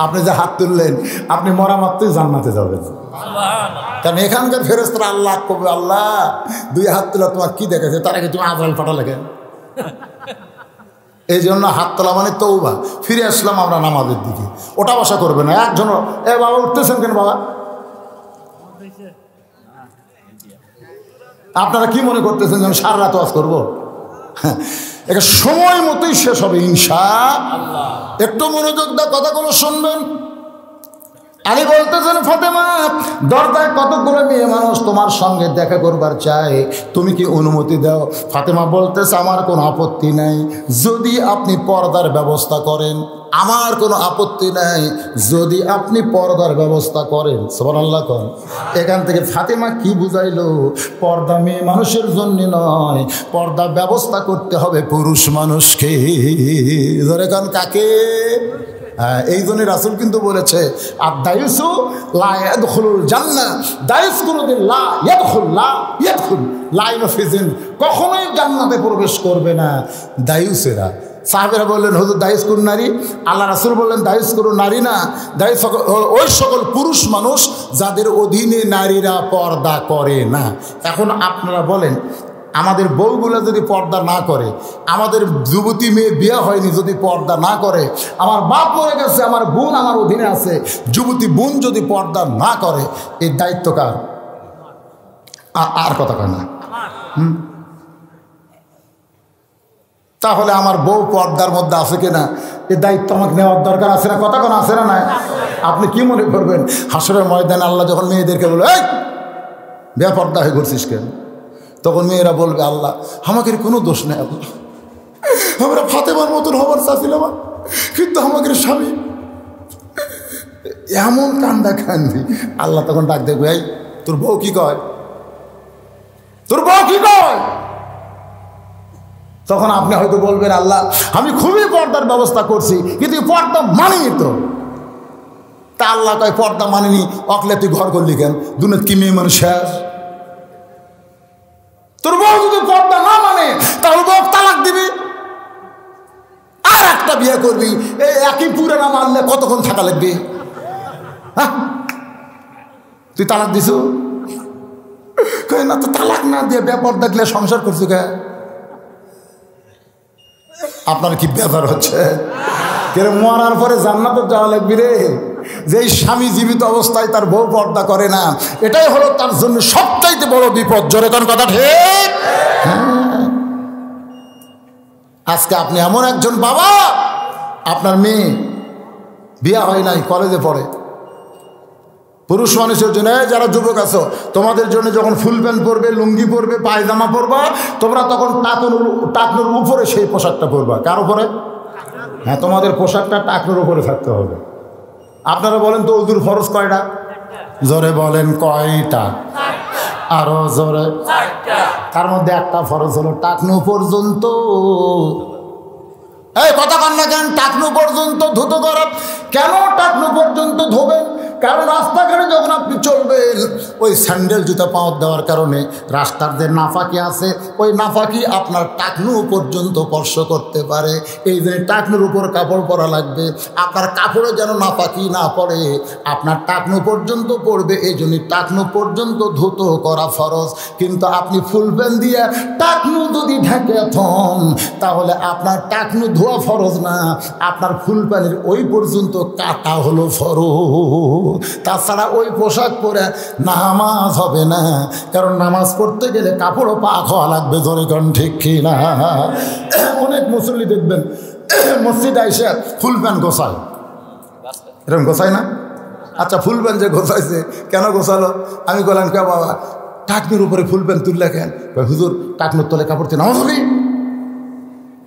আপনি যে হাত তুললেন, আপনি মরা মাত্রই জান্নাতে যাবেন। কারণ এখানকার ফেরেশতারা আল্লাহ কবে, আল্লাহ 2 হাত তোলা তোমার কি দেখেছে, তার আগে তুমি আজরাইল পাঠালে কেন? এই জন্য হাত তোলা মানে তওবা। ফিরে আসলাম আমরা নামাজের দিকে। ওটা বসা করবে না একজন। এ বাবা উঠতেছেন কেন বাবা? আপনারা কি মনে করতেছেন যে আমি সারা রাত ওয়াজ করবো? এটা সময় মতোই শেষ হবে ইনশাআল্লাহ। একটু মনোযোগ দিয়ে কথাগুলো শুনবেন। আলী বলতেছেন, ফাতেমা দরজায় কতগুলো মেয়ে মানুষ তোমার সঙ্গে দেখা করবার চায়, তুমি কি অনুমতি দাও? ফাতেমা বলতেছে, আমার কোনো আপত্তি নাই যদি আপনি পর্দার ব্যবস্থা করেন। আমার কোনো আপত্তি নাই যদি আপনি পর্দার ব্যবস্থা করেন। সুবহানাল্লাহ। এখান থেকে ফাতেমা কি বুঝাইলো? পর্দা মেয়ে মানুষের জন্য নয়, পর্দা ব্যবস্থা করতে হবে পুরুষ মানুষকে। ধরে কান কাকে? হ্যাঁ, এই জন্য রাসূল কিন্তু বলেছে, আর দায়ুসু লা ইয়াদখুলুল জান্নাহ, দায়ুস কোনোদিন লা ইয়াদখুল, লা ইয়াদখুল লাইন অফ ফিজিন, কখনোই জান্নাতে প্রবেশ করবে না দায়ুসেরা। সাহাবেরা বললেন, হুজুর দায়ুস কোন নারী? আল্লাহ রাসূল বললেন, দায়ুস কোন নারী না, দায়ুস ওই সকল পুরুষ মানুষ যাদের অধীনে নারীরা পর্দা করে না। এখন আপনারা বলেন, আমাদের বউগুলো যদি পর্দা না করে, আমাদের যুবতী মেয়ে বিয়ে হয়নি যদি পর্দা না করে, আমার বাপ মরে গেছে, আমার বোন আমার অধীনে আছে, যুবতী বোন যদি পর্দা না করে, এই দায়িত্ব কার? আর কথা কয় না। তাহলে আমার বউ পর্দার মধ্যে আছে কিনা, এই দায়িত্ব আমাকে নেওয়ার দরকার আছে না? কথা কোন আছে না? নাই। আপনি কি মনে করবেন হাসরের ময়দানে আল্লাহ যখন মেয়েদেরকে বলবে, এই বেপর্দা হয়ে ঘুরছিস কেন? তখন মেয়েরা বলবে, আল্লাহ আমাকে কোনো দোষ নেই, আল্লাহ আমরা ফাতেমার মতন হবার চাচ্ছিলাম, কিন্তু আমাদের স্বামী এমন কান্দা কান্দি। আল্লাহ তখন ডাক দেখবে, এই তোর বউ কি কয়, তোর বউ কি কয়? তখন আপনি হয়তো বলবেন, আল্লাহ আমি খুবই পর্দার ব্যবস্থা করছি, কিন্তু পর্দা মানিনি তো। তা আল্লাহ কয় পর্দা মানিনি, অকলে তুই ঘর করলি কেন? দুনিয়াতে কি মেয়ে মানুষ শেষ? তোর বউ যদি পর্দা না মানে তাহলে বউ তালাক দিবি, আর একটা বিয়ে করবি। এই একই পুরে না মানলে কতক্ষণ থাকা লাগবে? হ্যাঁ, তুই তালাক দিছু না? তো তালাক না দিয়ে ব্যাপার দেখলে সংসার করছি কে? আপনার কি ব্যাপার হচ্ছে? কেন মরার পরে জান্নাতে যাওয়া লাগবি রে? যেই স্বামী জীবিত অবস্থায় তার বউ পর্দা করে না, এটাই হলো তার জন্য সবচাইতে বড় বিপদ। জোরে কোন কথা ঠিক? হ্যাঁ। আজকে আপনি এমন একজন বাবা, আপনার মেয়ে বিয়ে হয় নাই, কলেজে পড়ে। পুরুষ মানুষের জন্য, যারা যুবক আছো, তোমাদের জন্য যখন ফুল প্যান্ট পরবে, লুঙ্গি পরবে, পায়জামা পরবা, তোমরা তখন টাকনুর উপরে সেই পোশাকটা পরবা। কার উপরে? হ্যাঁ, তোমাদের পোশাকটা টাকনুর উপরে থাকতে হবে। আপনারা বলেন তো ওযুর ফরজ কয়টা? জোরে বলেন কয়টা? আরো জোরে। তার মধ্যে একটা ফরজ হলো টাকনু পর্যন্ত। এই কথা কন না কেন? টাকনু পর্যন্ত ধুতো করা। কেন টাকনু পর্যন্ত ধোবেন? কারণ রাস্তাঘাটে যখন আপনি চলবেন, ওই স্যান্ডেল জুতা পাওয়ার দেওয়ার কারণে রাস্তার যে নাফাকি আছে, ওই নাফাকি আপনার টাকনু পর্যন্ত স্পর্শ করতে পারে। এই জন্য টাকনুর উপর কাপড় পরা লাগবে। আপনার কাপড়ে যেন নাফাকি না পড়ে, আপনার টাকনু পর্যন্ত পড়বে। এই জন্য টাকনু পর্যন্ত ধুতো করা ফরজ। কিন্তু আপনি ফুল প্যান্ট দিয়ে টাকনু যদি ঢেকে থন, তাহলে আপনার টাকনু ধোয়া ফরজ না, আপনার ফুল প্যান্টের ওই পর্যন্ত কাটা হলো ফরজ। তাছাড়া ওই পোশাক পরে নামাজ হবে না, কারণ নামাজ পড়তে গেলে কাপড়ও পাক হওয়া লাগবে। জোরে কোন ঠিক কি না? অনেক মুসল্লি দেখবেন মসজিদে এসে ফুল প্যান্ট গোছায়, এরকম গোছায় না? আচ্ছা, ফুল প্যান্ট যে গোছাইছে, কেন গোছালো? আমি বললাম, কে বাবা টাকনুর উপরে ফুল প্যান্ট তুললে কেন? হুজুর টাকনুর তলে কাপড় তুলে নামাজ হবে।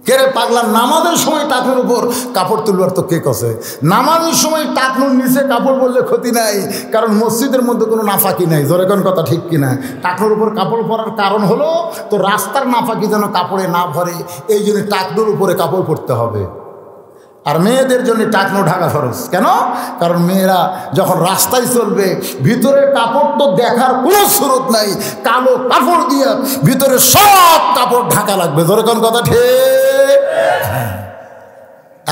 কে রে পাগলা, নামাজের সময় টাকনুর উপর কাপড় তুলবার তো কে কছে? নামাজের সময় টাকনুর নিচে কাপড় বললে ক্ষতি নাই, কারণ মসজিদের মধ্যে কোনো নাফাকি নাই। জোরে কোন কথা ঠিক কিনা? টাকনুর উপর কাপড় পরার কারণ হলো তো রাস্তার নাফাকি যেন কাপড়ে না ভরে, এই জন্য টাকনুর উপরে কাপড় পরতে হবে। আর মেয়েদের জন্য টাকনু ঢাকা ফরজ। কেন? কারণ মেয়েরা যখন রাস্তায় চলবে, ভিতরের কাপড় তো দেখার কোনো সুরত নাই, কালো কাপড় দিয়ে ভিতরে সব কাপড় ঢাকা লাগবে। জোরে কোন কথা ঠিক?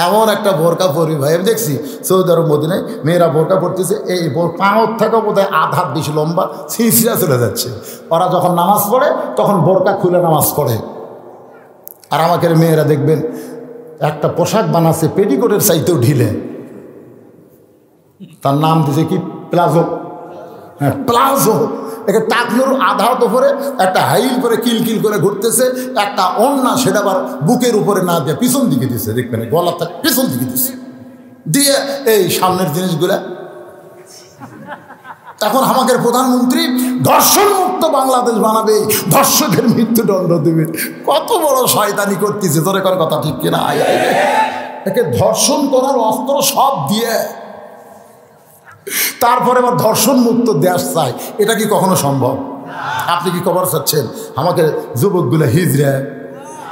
এমন একটা বোরকা পরি ভাই, আমি দেখছি সৌদি আরব মদিনায় মেয়েরা বোরকা পড়তেছে, এই পাঁচ থেকে বোধহয় আধ হাত বেশি লম্বা, ছিঁড়া চলে যাচ্ছে। ওরা যখন নামাজ পড়ে তখন বোরকা খুলে নামাজ পড়ে। আর আমাকে মেয়েরা দেখবেন একটা পোশাক বানাচ্ছে পেটিকোটের চাইতেও ঢিলে, তার নাম দিছে কি? প্লাজো। হ্যাঁ, প্লাজো। একে টাকনুর আধা হাত উপরে একটা হাইল করে কিলকিল করে ঘুরতেছে, একটা ওড়না সেটা আবার বুকের উপরে না দিয়ে পিছন দিকে দিচ্ছে, দেখবেন গলাটা পিছন দিকে দিচ্ছে, দিয়ে এই সামনের জিনিসগুলা। এখন আমাদের প্রধানমন্ত্রী ধর্ষণ মুক্ত বাংলাদেশ বানাবে, ধর্ষকের মৃত্যুদণ্ড দেবে। কত বড় শয়তানি করতেছে। তোরে কোন কথা ঠিক কিনা? একে ধর্ষণ করার অস্ত্র সব দিয়ে তারপরে আবার ধর্ষণ মুক্ত দেশ চায়, এটা কি কখনো সম্ভব? আপনি কি খবর চাচ্ছেন? আমাকে যুবকগুলো হিজড়া,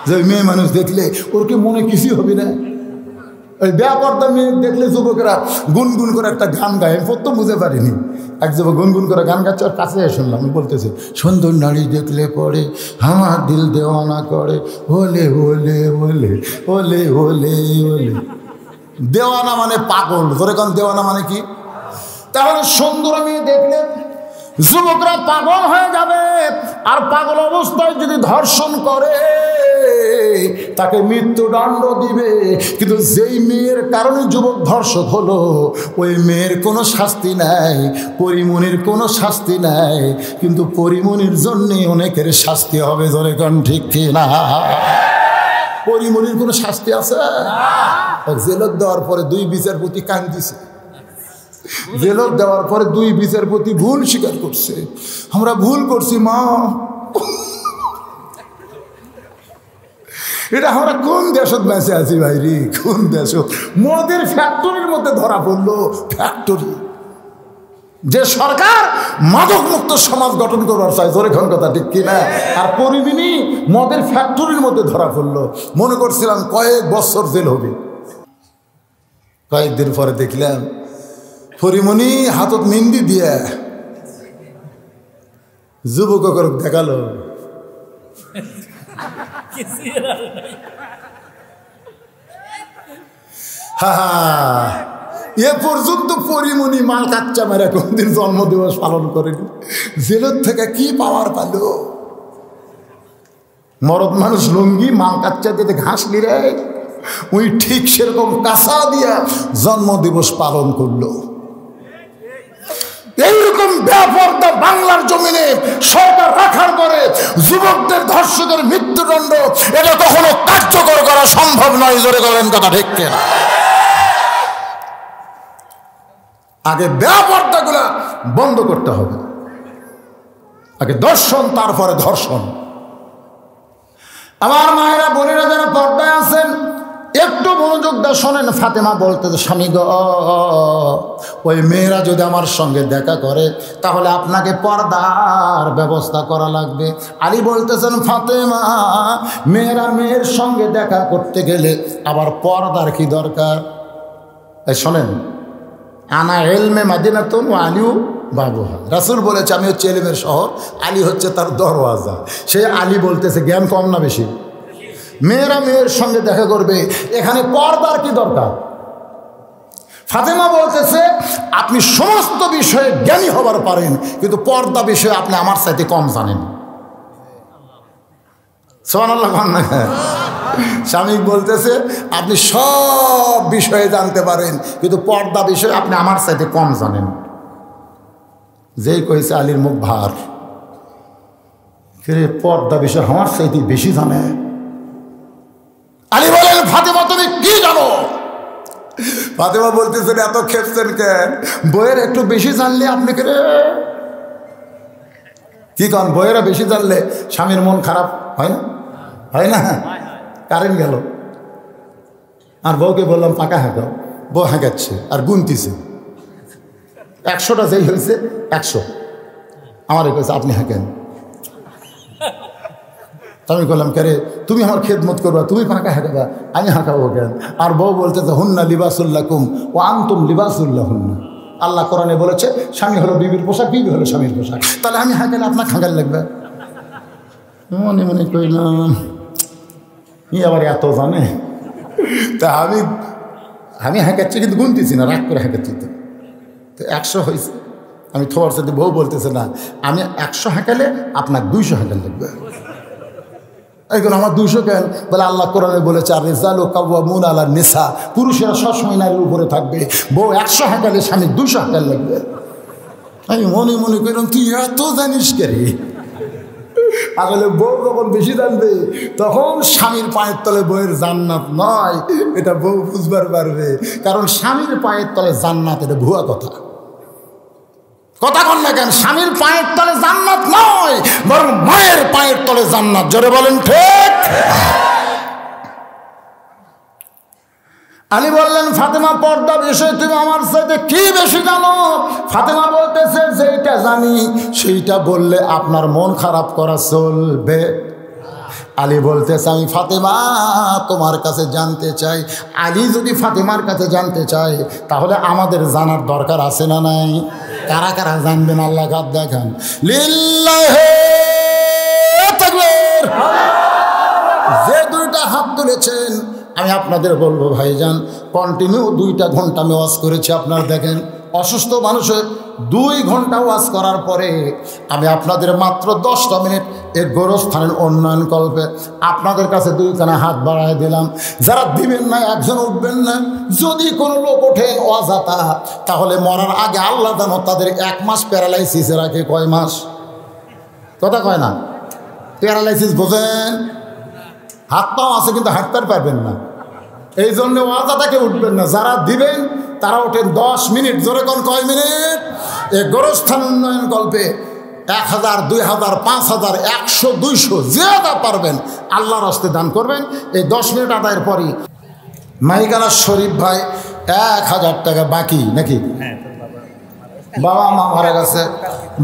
যে মেয়ে মানুষ দেখলে ওর কি মনে কিছুই হবে না? ওই বেপর্দা মেয়ে দেখলে যুবকেরা গুনগুন করে একটা গান গায়। আমি প্রথম বুঝতে পারিনি, এক যুবক গুনগুন করে গান গাচ্ছে, ওর কাছে শুনলাম। আমি বলতেছি, সুন্দর নারী দেখলে পরে আমার দিল দেওয়ানা করে, ওলে ওলে ওলে ওলে ওলে ওলে। দেওয়ানা মানে পাগল। ধরে কারণ দেওয়ানা মানে কি? তাহলে সুন্দর মেয়ে দেখলে যুবকরা পাগল হয়ে যাবে, আর পাগল অবস্থায় যদি ধর্ষণ করে তাকে মৃত্যুদণ্ড দিবে। কিন্তু যেই মেয়ের কারণে যুবক ধর্ষক হলো, ওই মেয়ের কোনো শাস্তি নাই, পরিমণির কোনো শাস্তি নাই, কিন্তু পরিমণির জন্যে অনেকের শাস্তি হবে। জোরে কোন ঠিক কিনা? পরিমণির কোনো শাস্তি আছে? জেলত দেওয়ার পরে 2 বিচারপতি কান দিছে, জেলত দেওয়ার পরে 2 বিচারপতি ভুল স্বীকার করছে, আমরা ভুল করছি মা। এটা আমরা কোন দেশত বেঁচে আছি ভাই রে, কোন দেশত? মদের ফ্যাক্টরির মধ্যে ধরা পড়লো। ফ্যাক্টরি, যে সরকার মাদক মুক্ত সমাজ গঠন করবার চাই, জোরে কোন কথা ঠিক কিনা? আর পরিবিনী মদের ফ্যাক্টরির মধ্যে ধরা পড়লো। মনে করছিলাম কয়েক বছর জেল হবে, কয়েকদিন পরে দেখলাম পরিমণি হাতত মেহেন্দি দিয়ে যুবক দেখালো। এ পর্যন্ত পরিমণি মাল কাচ্চা মেরে কোনদিন জন্মদিবস পালন করেনি, জেলের থেকে কি পাওয়ার পাল? মরদ মানুষ লুঙ্গি মাল কাচ্চা দিতে ঘাস লিরে ওই ঠিক সেরকম কাঁচা দিয়া জন্মদিবস পালন করলো। এইরকম ব্যাপারটা বাংলার জমিনে সরকার রাখার পরে যুবকদের ধর্ষকের মৃত্যুদণ্ড এটা কখনো কার্যকর করা সম্ভব নয়। জোরে করেন কথা ঠিক কিনা? আগে ব্যাপারটাগুলা বন্ধ করতে হবে। আগে দর্শন, তারপরে ধর্ষণ। আমার মায়েরা বোনেরা যারা পর্দায় আছেন একটু মনোযোগ দিয়ে শোনেন। ফাতেমা বলতে, স্বামী গো, ওই মেয়েরা যদি আমার সঙ্গে দেখা করে তাহলে আপনাকে পর্দার ব্যবস্থা করা লাগবে। আলী বলতেছেন, ফাতেমা, মেয়েরা মেয়ের সঙ্গে দেখা করতে গেলে আবার পর্দার কি দরকার? শোনেন, আনা এলমে মাদিনাতুন ও আলিউ বাবুহা। রাসূল বলেছে আমি হচ্ছে এলেমের শহর, আলী হচ্ছে তার দরওয়াজা। সে আলী বলতেছে জ্ঞান কম না বেশি? মেয়েরা মেয়ের সঙ্গে দেখা করবে, এখানে পর্দার কি দরকার? ফাতেমা বলতেছে আপনি সমস্ত বিষয়ে জ্ঞানী হবার পারেন, কিন্তু পর্দা বিষয়ে আপনি আমার সাথে কম জানেন। সুবহানাল্লাহ। স্বামী বলতেছে আপনি সব বিষয়ে জানতে পারেন, কিন্তু পর্দা বিষয়ে আপনি আমার সাথে কম জানেন। যেই কয়েছে আলীর মুখ ভার, পর্দা বিষয় আমার সাথে বেশি জানে। আলী বলেন, ফাতেমা তুমি কি জানো? ফাতেমা বলতেছেন এত খেপছেন কেন? বইয়ের একটু বেশি জানলে আপনি কে কি কন? বইয়েরা বেশি জানলে স্বামীর মন খারাপ হয় না? হয় না? কারেন্ট গেল, আর বউকে বললাম পাকা হাঁকাও, বউ হাঁকাচ্ছে আর গুনতিছে। 100টা যেই হয়েছে 100 আমার কাছে আপনি হাঁকেন। আমি বললাম কে রে, তুমি আমার খেদমত করবা, তুমি পাকা হাঁকাবা, আমি হাঁকাবো কেন? আর বউ বলতেছে হুন্না লিবাসুল্লাকুম ও আনতুম লিবাসুল্লাহ হুন্না। আল্লাহ কোরআনে বলেছে স্বামী হলো বিবির পোশাক, বিবি হলো স্বামীর পোশাক। তাহলে আমি হাঁকালে আপনার হাঁকার লাগবে? মনে মনে কইলাম ই আবার এত জানে। তা আমি হাঁকাচ্ছি কিন্তু গুনতেছি না, রাগ করে হাঁকাচ্ছি। তো 100 হয়েছে। আমি থোয়ার সাথে বউ বলতেছে না, আমি 100 হাঁকালে আপনার 200 হাঁকার লাগবে। এখন আমার 200 কেন? বলে আল্লাহ কোরআনে বলেছে আর রিজালু কাওয়ামুন আলা নিসা, পুরুষেরা সবসময় নারীর উপরে থাকবে। বউ 100 হাঁকালে স্বামী 200 হাঁকার লাগবে। আমি মনে মনে করলাম তুই এত জানিস কে রে? আসলে বউ যখন বেশি জানবে তখন স্বামীর পায়ের তলে বউয়ের জান্নাত নয়, এটা বউ বুঝবার পারবে। কারণ স্বামীর পায়ের তলে জান্নাত, এটা ভুয়া কথা। কথা কন না কেন? স্বামীর পায়ের তলে জান্নাত নয়, বরং মায়ের পায়ের তলে জান্নাত। জোরে বলেন ঠিক। আলী বললেন, ফাতেমা পর্দা বিষয়ে তুমি আমার সাথে কি বেশি জানো? ফাতেমা বলতেছে যেটা জানি সেইটা বললে আপনার মন খারাপ করা চলবে। আলী বলতেছে আমি ফাতেমা তোমার কাছে জানতে চাই। আলী যদি ফাতেমার কাছে জানতে চায় তাহলে আমাদের জানার দরকার আছে না নাই? কারা কারা জানবেন আল্লাহ গাদ দেখান। লিল্লাহি তাকবীর। যে দুইটা হাত তুলেছেন আমি আপনাদের বলবো ভাইজান, কন্টিনিউ 2টা ঘন্টা আমি ওয়াজ করেছি। আপনারা দেখেন অসুস্থ মানুষের 2 ঘন্টা ওয়াজ করার পরে আমি আপনাদের মাত্র 10টা মিনিট এই গোরস্থানের উন্নয়ন কল্পে আপনাদের কাছে 2খানা হাত বাড়ায় দিলাম। যারা দিবেন না একজন উঠবেন না। যদি কোনো লোক ওঠেন অজাতা, তাহলে মরার আগে আল্লাহ জানো তাদের 1 মাস প্যারালাইসিসে রাখে। কয় মাস? কথা কয় না? প্যারালাইসিস বোঝেন? হাত পাও আছে কিন্তু হাঁটতে পারবেন না। এই জন্য অজাতাকে উঠবেন না। যারা দিবেন তারা ওঠেন 10 মিনিট। জোরে কোন কয় মিনিট? এই গোরস্থান উন্নয়ন কল্পে 1000, 2000, 5000, 100, 200 যে যা পারবেন আল্লাহর রাস্তায় দান করবেন। এই 10 মিনিট আদায়ের পরই মাইকানা শরীফ ভাই 1000 টাকা বাকি নাকি? বাবা মা মারা গেছে,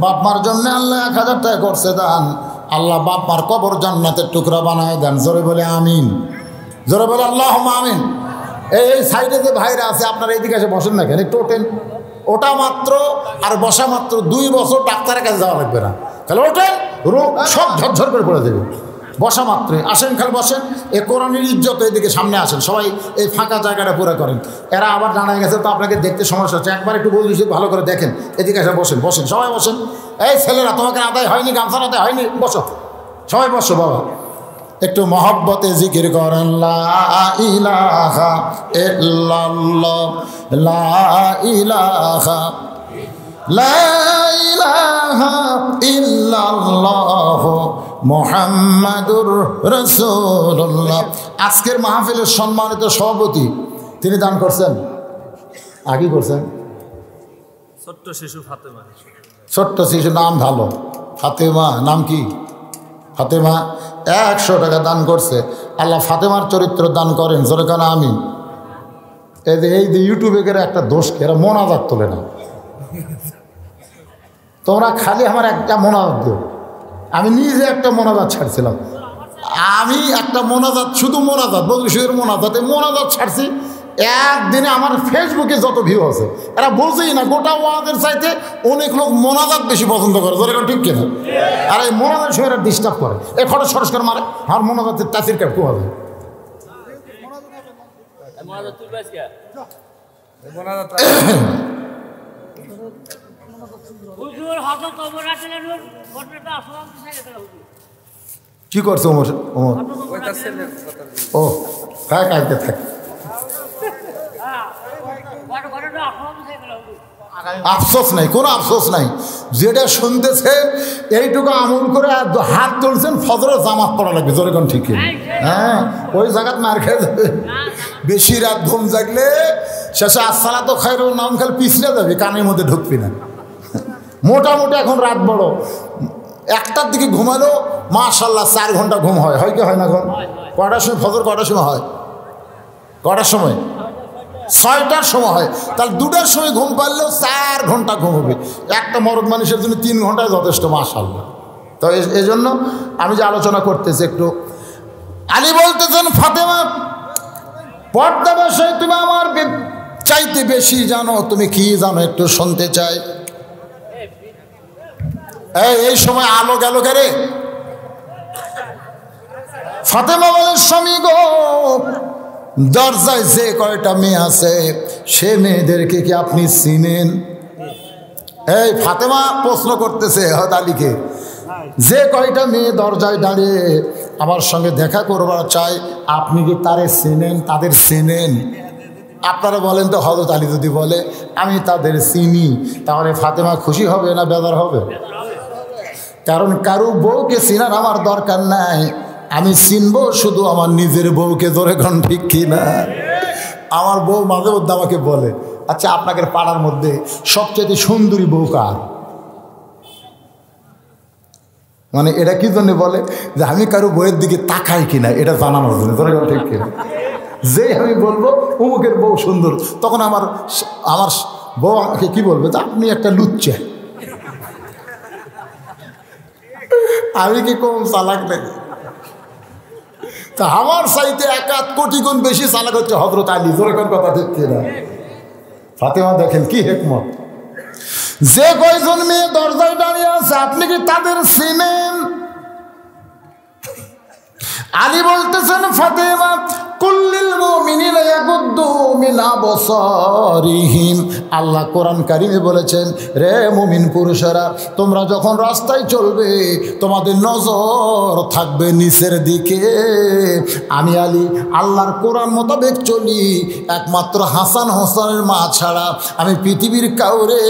বাপ মার জন্য আল্লাহ 1000 টাকা করছে দান। আল্লাহ বাপ মার কবর জান্নাতের টুকরা বানায় দেন। জোরে বলে আমিন, জোরে বলে আল্লাহুম্মা আমিন। এই সাইডে যে ভাইরা আছে আপনারা এইদিকে এসে বসেন না কেন? একটু ওঠেন। ওটা মাত্র আর বসা মাত্র 2 বছর ডাক্তারের কাছে যাওয়া লাগবে না। তাহলে ওঠেন, রোগ সব ঝরঝর করে পড়ে দেবে। বসা মাত্রই আসেন, খালি বসেন। এ কোরআনের ইজ্জত, এদিকে সামনে আসেন সবাই, এই ফাঁকা জায়গাটা পুরো করেন। এরা আবার জানা গেছে তো আপনাকে দেখতে সমস্যা হচ্ছে, একবার একটু বলছি ভালো করে দেখেন। এদিকে এসে বসেন, বসেন সবাই বসেন। এই ছেলেরা তোমাকে আদায় হয়নি, গামছার আদায় হয়নি, বসো সবাই বসো। বাবা একটু মহব্বতে জিকির করেন, লা ইলাহা ইল্লাল্লাহ, লা ইলাহা, লা ইলাহা ইল্লাল্লাহ মুহাম্মাদুর রাসূলুল্লাহ। আজকের মাহফিলের সম্মানিত সভাপতি তিনি দান করছেন, আগে করছেন ছোট্ট শিশু ফাতেমা। ছোট্ট শিশু, নাম ভালো, ফাতেমা। নাম কি? ফাতেমা। 100 টাকা দান করছে। আল্লাহ ফাতেমার চরিত্র দান করেন, জোরে কেন আমিন। এই যে ইউটিউবে গেলে একটা দোষ, এরা মোনাজাত তোলে না। তোমরা খালি আমার একটা মোনাজাত দিও। আমি নিজে একটা মোনাজাত ছাড়ছিলাম, আমি একটা মোনাজাত, শুধু মোনাজাত, বদরুশের মোনাজাত, এই মোনাজাত ছাড়ছি। একদিনে আমার ফেসবুকে যত ভিউ আছে, এরা বলছেই না গোটা ওয়াজের চাইতে অনেক লোক মোনাজাত বেশি পছন্দ করে। ধরে ঠিক কিনা? আর এই মোনাজাত সময় এরা ডিস্টার্ব করে, এই ফটো সরস করে মারে। আর মোনাজাতের তাসির কাপ কোয়া যায়। কি করছে ওমর? ওমর ও কায় কাইতে থাকে, আফসোস নাই, কোনো আফসোস নাই। যেটা শুনতেছে এইটুকু আমল করে হাত তুলছেন, ফজরের জামাত পড়া লাগবে। জোরে কোন ঠিক? হ্যাঁ, ওই জায়গাত মার খেয়ে যাবে। বেশি রাত ঘুম জাগলে শেষে আসসালাতু খায়রুন নাম খালি পিছলে যাবে, কানের মধ্যে ঢুকবি না। মোটামুটি এখন রাত বড়, 1টার দিকে ঘুমালো মাশাআল্লাহ 4 ঘন্টা ঘুম হয়। হয় কি হয় না? ঘুম কটার সময় ফজর, কটার সময় হয়? কটার সময়? 6টার সময় হয়। তাহলে 2টার সময় ঘুম পারলেও 4 ঘন্টা ঘুম হবে। একটা মরদ মানুষের জন্য 3 ঘন্টায় যথেষ্ট মাশাআল্লাহ। তো এই জন্য আমি যে আলোচনা করতেছি, একটু আলী বলতেছেন, ফাতেমা পর্দা বিষয়ে তুমি আমার চাইতে বেশি জানো, তুমি কি জানো একটু শুনতে চাই। এই সময় আলো গেল কেরে? ফাতেমা বলেন, স্বামী গো, দরজায় যে কয়টা মেয়ে আছে সে মেয়েদেরকে কি আপনি চিনেন? এই ফাতেমা প্রশ্ন করতেছে হযরত আলীকে, যে কয়টা মেয়ে দরজায় দাঁড়িয়ে আমার সঙ্গে দেখা করবার চাই, আপনি কি তারে চিনেন, তাদের চিনেন? আপনারা বলেন তো, হযরত আলী যদি বলে আমি তাদের চিনি, তাহলে ফাতেমা খুশি হবে না বেজার হবে? কারণ কারো বউকে চিনার আমার দরকার নাই, আমি চিনবো শুধু আমার নিজের বউকে। ধরে কোন ঠিক কিনা? আমার বউ মাঝে মধ্যে আমাকে বলে, আচ্ছা আপনাদের পাড়ার মধ্যে সবচেয়ে সুন্দরী বউ কার? মানে এটা কি জন্য বলে? যে আমি কারো বউয়ের দিকে তাকাই কিনা এটা জানানোর জন্য। ধরে কোন ঠিক কিনা? যেই আমি বলবো অমুকের বউ সুন্দর, তখন আমার বউ আমাকে কি বলবে? যে আপনি একটা লুচ্চা। আমি কি কম চালাক নাকি? তা আমার চাইতে 1 কোটি গুণ বেশি চালাক হচ্ছে হযরত আলী। যেরকম কথা ঠিক কিনা? ফাতেমা দেখেন কি হিকমত। যে কয়জন মেয়ে দরজায় দাঁড়িয়ে আছে আপনি কি তাদের চিনেন? আলী বলতেছেন, ফাতেমা কুল্লিল মুমিনিনা ইয়াগুদ্দু মিন আবসারিহিম। আল্লাহ কোরআন কারিমে বলেছেন, রে মুমিন পুরুষেরা, তোমরা যখন রাস্তায় চলবে তোমাদের নজর থাকবে নিচের দিকে। আমি আলী আল্লাহর কোরআন মোতাবেক চলি, একমাত্র হাসান হোসেনের মা ছাড়া আমি পৃথিবীর কাউরে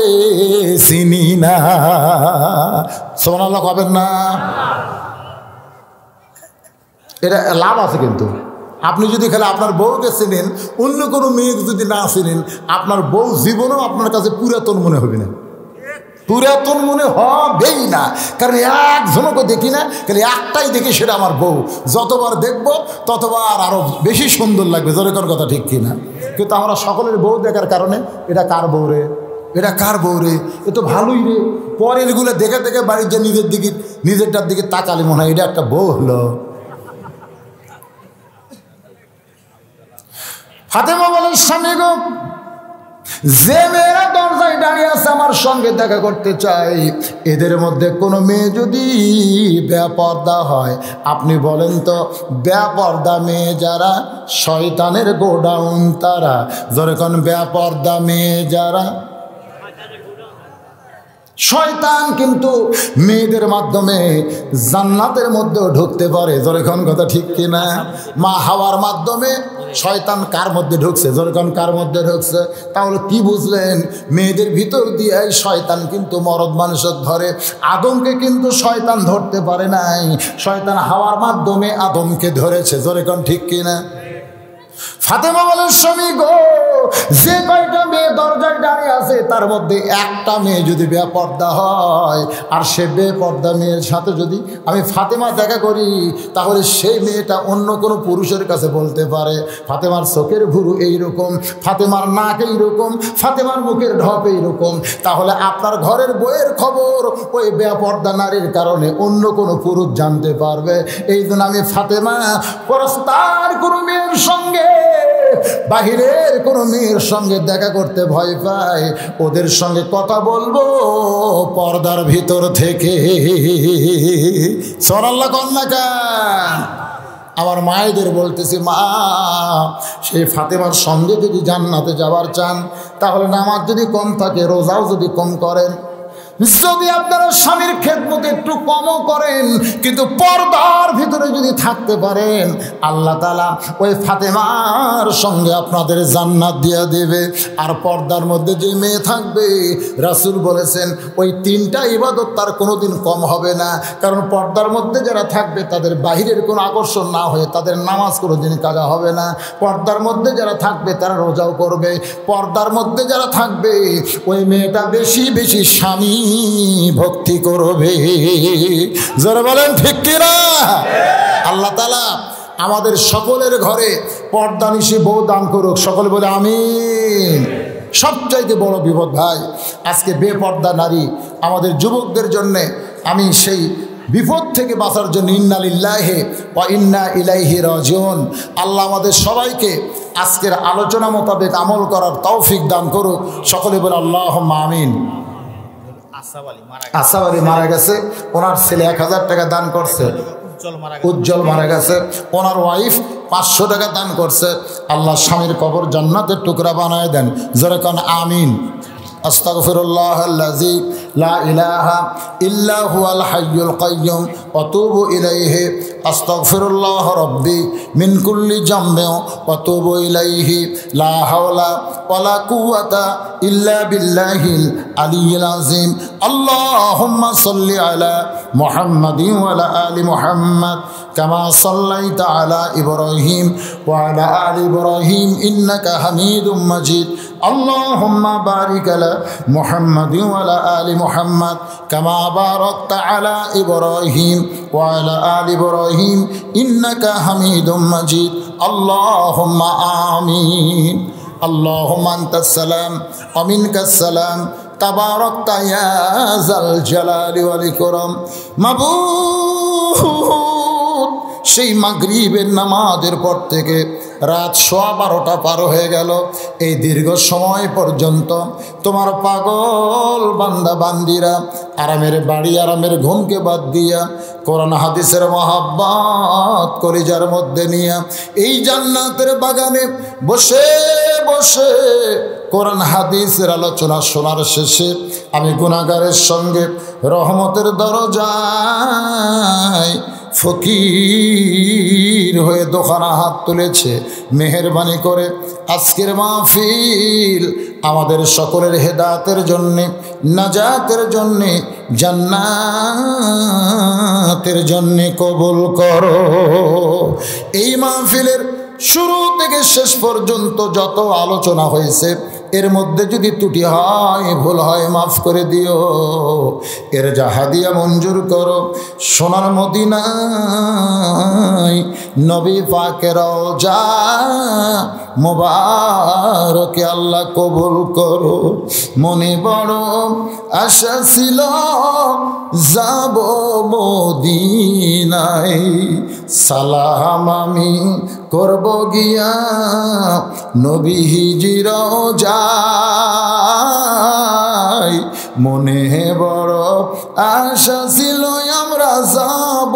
চিনি না। সুবহানাল্লাহ কবেন না? এটা লাভ আছে। কিন্তু আপনি যদি খালি আপনার বউকে চিনেন, অন্য কোনো মেয়েকে যদি না চিনেন, আপনার বউ জীবনেও আপনার কাছে পুরাতন মনে হবে না। পুরাতন মনে হবেই না, কারণ একজনকে দেখি না, খালি একটাই দেখি, সেটা আমার বউ। যতবার দেখব ততবার আরো বেশি সুন্দর লাগবে, যেরকম কথা ঠিক কিনা। কিন্তু আমরা সকলের বউ দেখার কারণে এটা কার বউ রে, এটা কার বউ রে, এ তো ভালোই রে, পরের গুলো দেখে দেখে বাড়ির যে নিজেরটার দিকে তাকালে মনে হয় এটা একটা বউ হলো। ফাতেমা বলে, স্বামী গো, যে মেয়েরা দরজায় দাঁড়িয়ে আছে আমার সঙ্গে দেখা করতে চাই, এদের মধ্যে কোনো মেয়ে যদি বেপর্দা হয়, আপনি বলেন তো বেপর্দা মেয়ে যারা শয়তানের গোডাউন তারা। যখন বেপর্দা মেয়ে যারা, শয়তান কিন্তু মেয়েদের মাধ্যমে জান্নাতের মধ্যেও ঢুকতে পারে। যখন কথা ঠিক কিনা? মা হাওয়ার মাধ্যমে শয়তান কার মধ্যে ঢুকছে? যখন কার মধ্যে ঢুকছে? তাহলে কি বুঝলেন? মেয়েদের ভিতর দিয়ে শয়তান কিন্তু মরদ মানুষের ধরে। আদমকে কিন্তু শয়তান ধরতে পারে নাই, শয়তান হাওয়ার মাধ্যমে আদমকে ধরেছে। যখন ঠিক কিনা? ফাতেমা বলেন, স্বামী গো, যে কয়টা মেয়ে দরজায় দাঁড়িয়ে আছে তার মধ্যে একটা মেয়ে যদি বেপর্দা হয়, আর সে বেপর্দা মেয়ের সাথে যদি আমি ফাতেমা দেখা করি, তাহলে সেই মেয়েটা অন্য কোনো পুরুষের কাছে বলতে পারে ফাতেমার চোখের ভুরু এইরকম, ফাতেমার নাক এইরকম, ফাতেমার মুখের ঢপ এইরকম। তাহলে আপনার ঘরের বইয়ের খবর ওই বেপর্দা নারীর কারণে অন্য কোনো পুরুষ জানতে পারবে। এই জন্য আমি ফাতেমা পরস্তার কোনো মেয়ের সঙ্গে, বাহিরের কোনো মেয়ের সঙ্গে দেখা করতে ভয় পাই। ওদের সঙ্গে কথা বলবো পর্দার ভিতর থেকে। সুবহানাল্লাহ কন্যা কান। আমার মায়েদের বলতেছি, মা, সেই ফাতেমার সঙ্গে যদি জান্নাতে যাওয়ার চান, তাহলে নামাজ যদি কম থাকে, রোজাও যদি কম করেন, যদি আপনারা স্বামীর খেদমত একটু কমও করেন, কিন্তু পর্দার ভিতরে যদি থাকতে পারেন, আল্লাহ তাআলা ওই ফাতেমার সঙ্গে আপনাদের জান্নাত দিয়ে দেবে। আর পর্দার মধ্যে যে মেয়ে থাকবে, রাসূল বলেছেন ওই তিনটা ইবাদত তার কোনোদিন কম হবে না। কারণ পর্দার মধ্যে যারা থাকবে তাদের বাহিরের কোনো আকর্ষণ না হয়ে তাদের নামাজ কোনোদিন কাজা হবে না। পর্দার মধ্যে যারা থাকবে তারা রোজাও করবে। পর্দার মধ্যে যারা থাকবে ওই মেয়েটা বেশি বেশি স্বামী ভক্তি করবে। যারা বলেন ঠিক কিনা? আল্লাহ তাআলা আমাদের সকলের ঘরে পর্দানিশী বউ দান করুক। সকলে বলে আমিন। সবচাইতে বড় বিপদ ভাই আজকে বেপর্দা নারী। আমাদের যুবকদের জন্যে আমি সেই বিপদ থেকে বাঁচার জন্য ইন্না লিল্লাহি ওয়া ইন্না ইলাইহি রাজিউন। আল্লাহ আমাদের সবাইকে আজকের আলোচনা মোতাবেক আমল করার তৌফিক দান করুক। সকলে বলে আল্লাহুম্মা আমিন। আসাব আলী মারা গেছে, ওনার ছেলে 1000 টাকা দান করছে। উজ্জ্বল মারা গেছে, ওনার ওয়াইফ 500 টাকা দান করছে। আল্লাহ স্বামীর কবর জান্নাতের টুকরা বানায় দেন। যেরকম আমিন। আস্তাগফিরুল্লাহাল্লাযী লা ইলাহা ইল্লা হুয়াল হাইয়ুল কাইয়্যুম ওয়া তুবু ইলাইহি। আস্তাগফিরুল্লাহ রাব্বি মিন কুল্লি জামবিন ওয়া তুবু ইলাইহি। লা হাওলা ওয়ালা কুওয়াতা ইল্লা বিল্লাহিল আলিয়্যিল আযীম। আল্লাহুম্মা সাল্লি আলা মুহাম্মাদিন ওয়া আলা আলি মুহাম্মাদ কামা সাল্লাইতা আলা ইব্রাহিম ওয়া আলা আলি ইব্রাহিম ইন্নাকা হামিদুম মাজিদ। আল্লাহুম্মা বারিক আলা মুহাম্মাদিন ওয়া আলা আলি মুহাম্মাদ কামা বারাকতা আলা ইব্রাহিম ওয়া আলা আলি ইব্রাহিম ইন্নাকা হামিদুম মাজিদ। আল্লাহুম্মা আমিন। আল্লাহুম্মা আনতাস সালাম ওয়া মিনকাস সালাম তাবারাকতা ইয়া যাল জালালি ওয়াল ইকরাম। মাবুদ, সেই মাগরিবের নামাজের পর থেকে রাত 12:15 পার হয়ে গেল। এই দীর্ঘ সময় পর্যন্ত তোমার পাগল বান্দা বান্দিরা আরামের বাড়ি, আরামের ঘুমকে বাদ দিয়া কোরআন হাদিসের মহাব্বত কলিজার মধ্যে নিয়ে এই জান্নাতের বাগানে বসে বসে কোরআন হাদিসের আলোচনা শোনার শেষে আমি গুনাহগারের সঙ্গে রহমতের দরজায় ফকির হয়ে দোকানা হাত তুলেছে। মেহেরবানি করে আজকের মাহফিল আমাদের সকলের হেদায়েতের জন্যে, নাজাতের জন্যে, জান্নাতের জন্যে কবুল করো। এই মাহফিলের শুরু থেকে শেষ পর্যন্ত যত আলোচনা হয়েছে এর মধ্যে যদি ত্রুটি হয়, ভুল হয়, মাফ করে দিও। এর যা হাদিয়া মঞ্জুর করো। সোনার মদিনায় নবী পাকের রওজা মোবারকে আল্লাহ কবুল করো। মনে বড় আশা ছিল যাব মদিনায়, সালাম আমি করব গিয়া নবীজি রওজায়। মনে বড় আশা ছিল আমরা যাব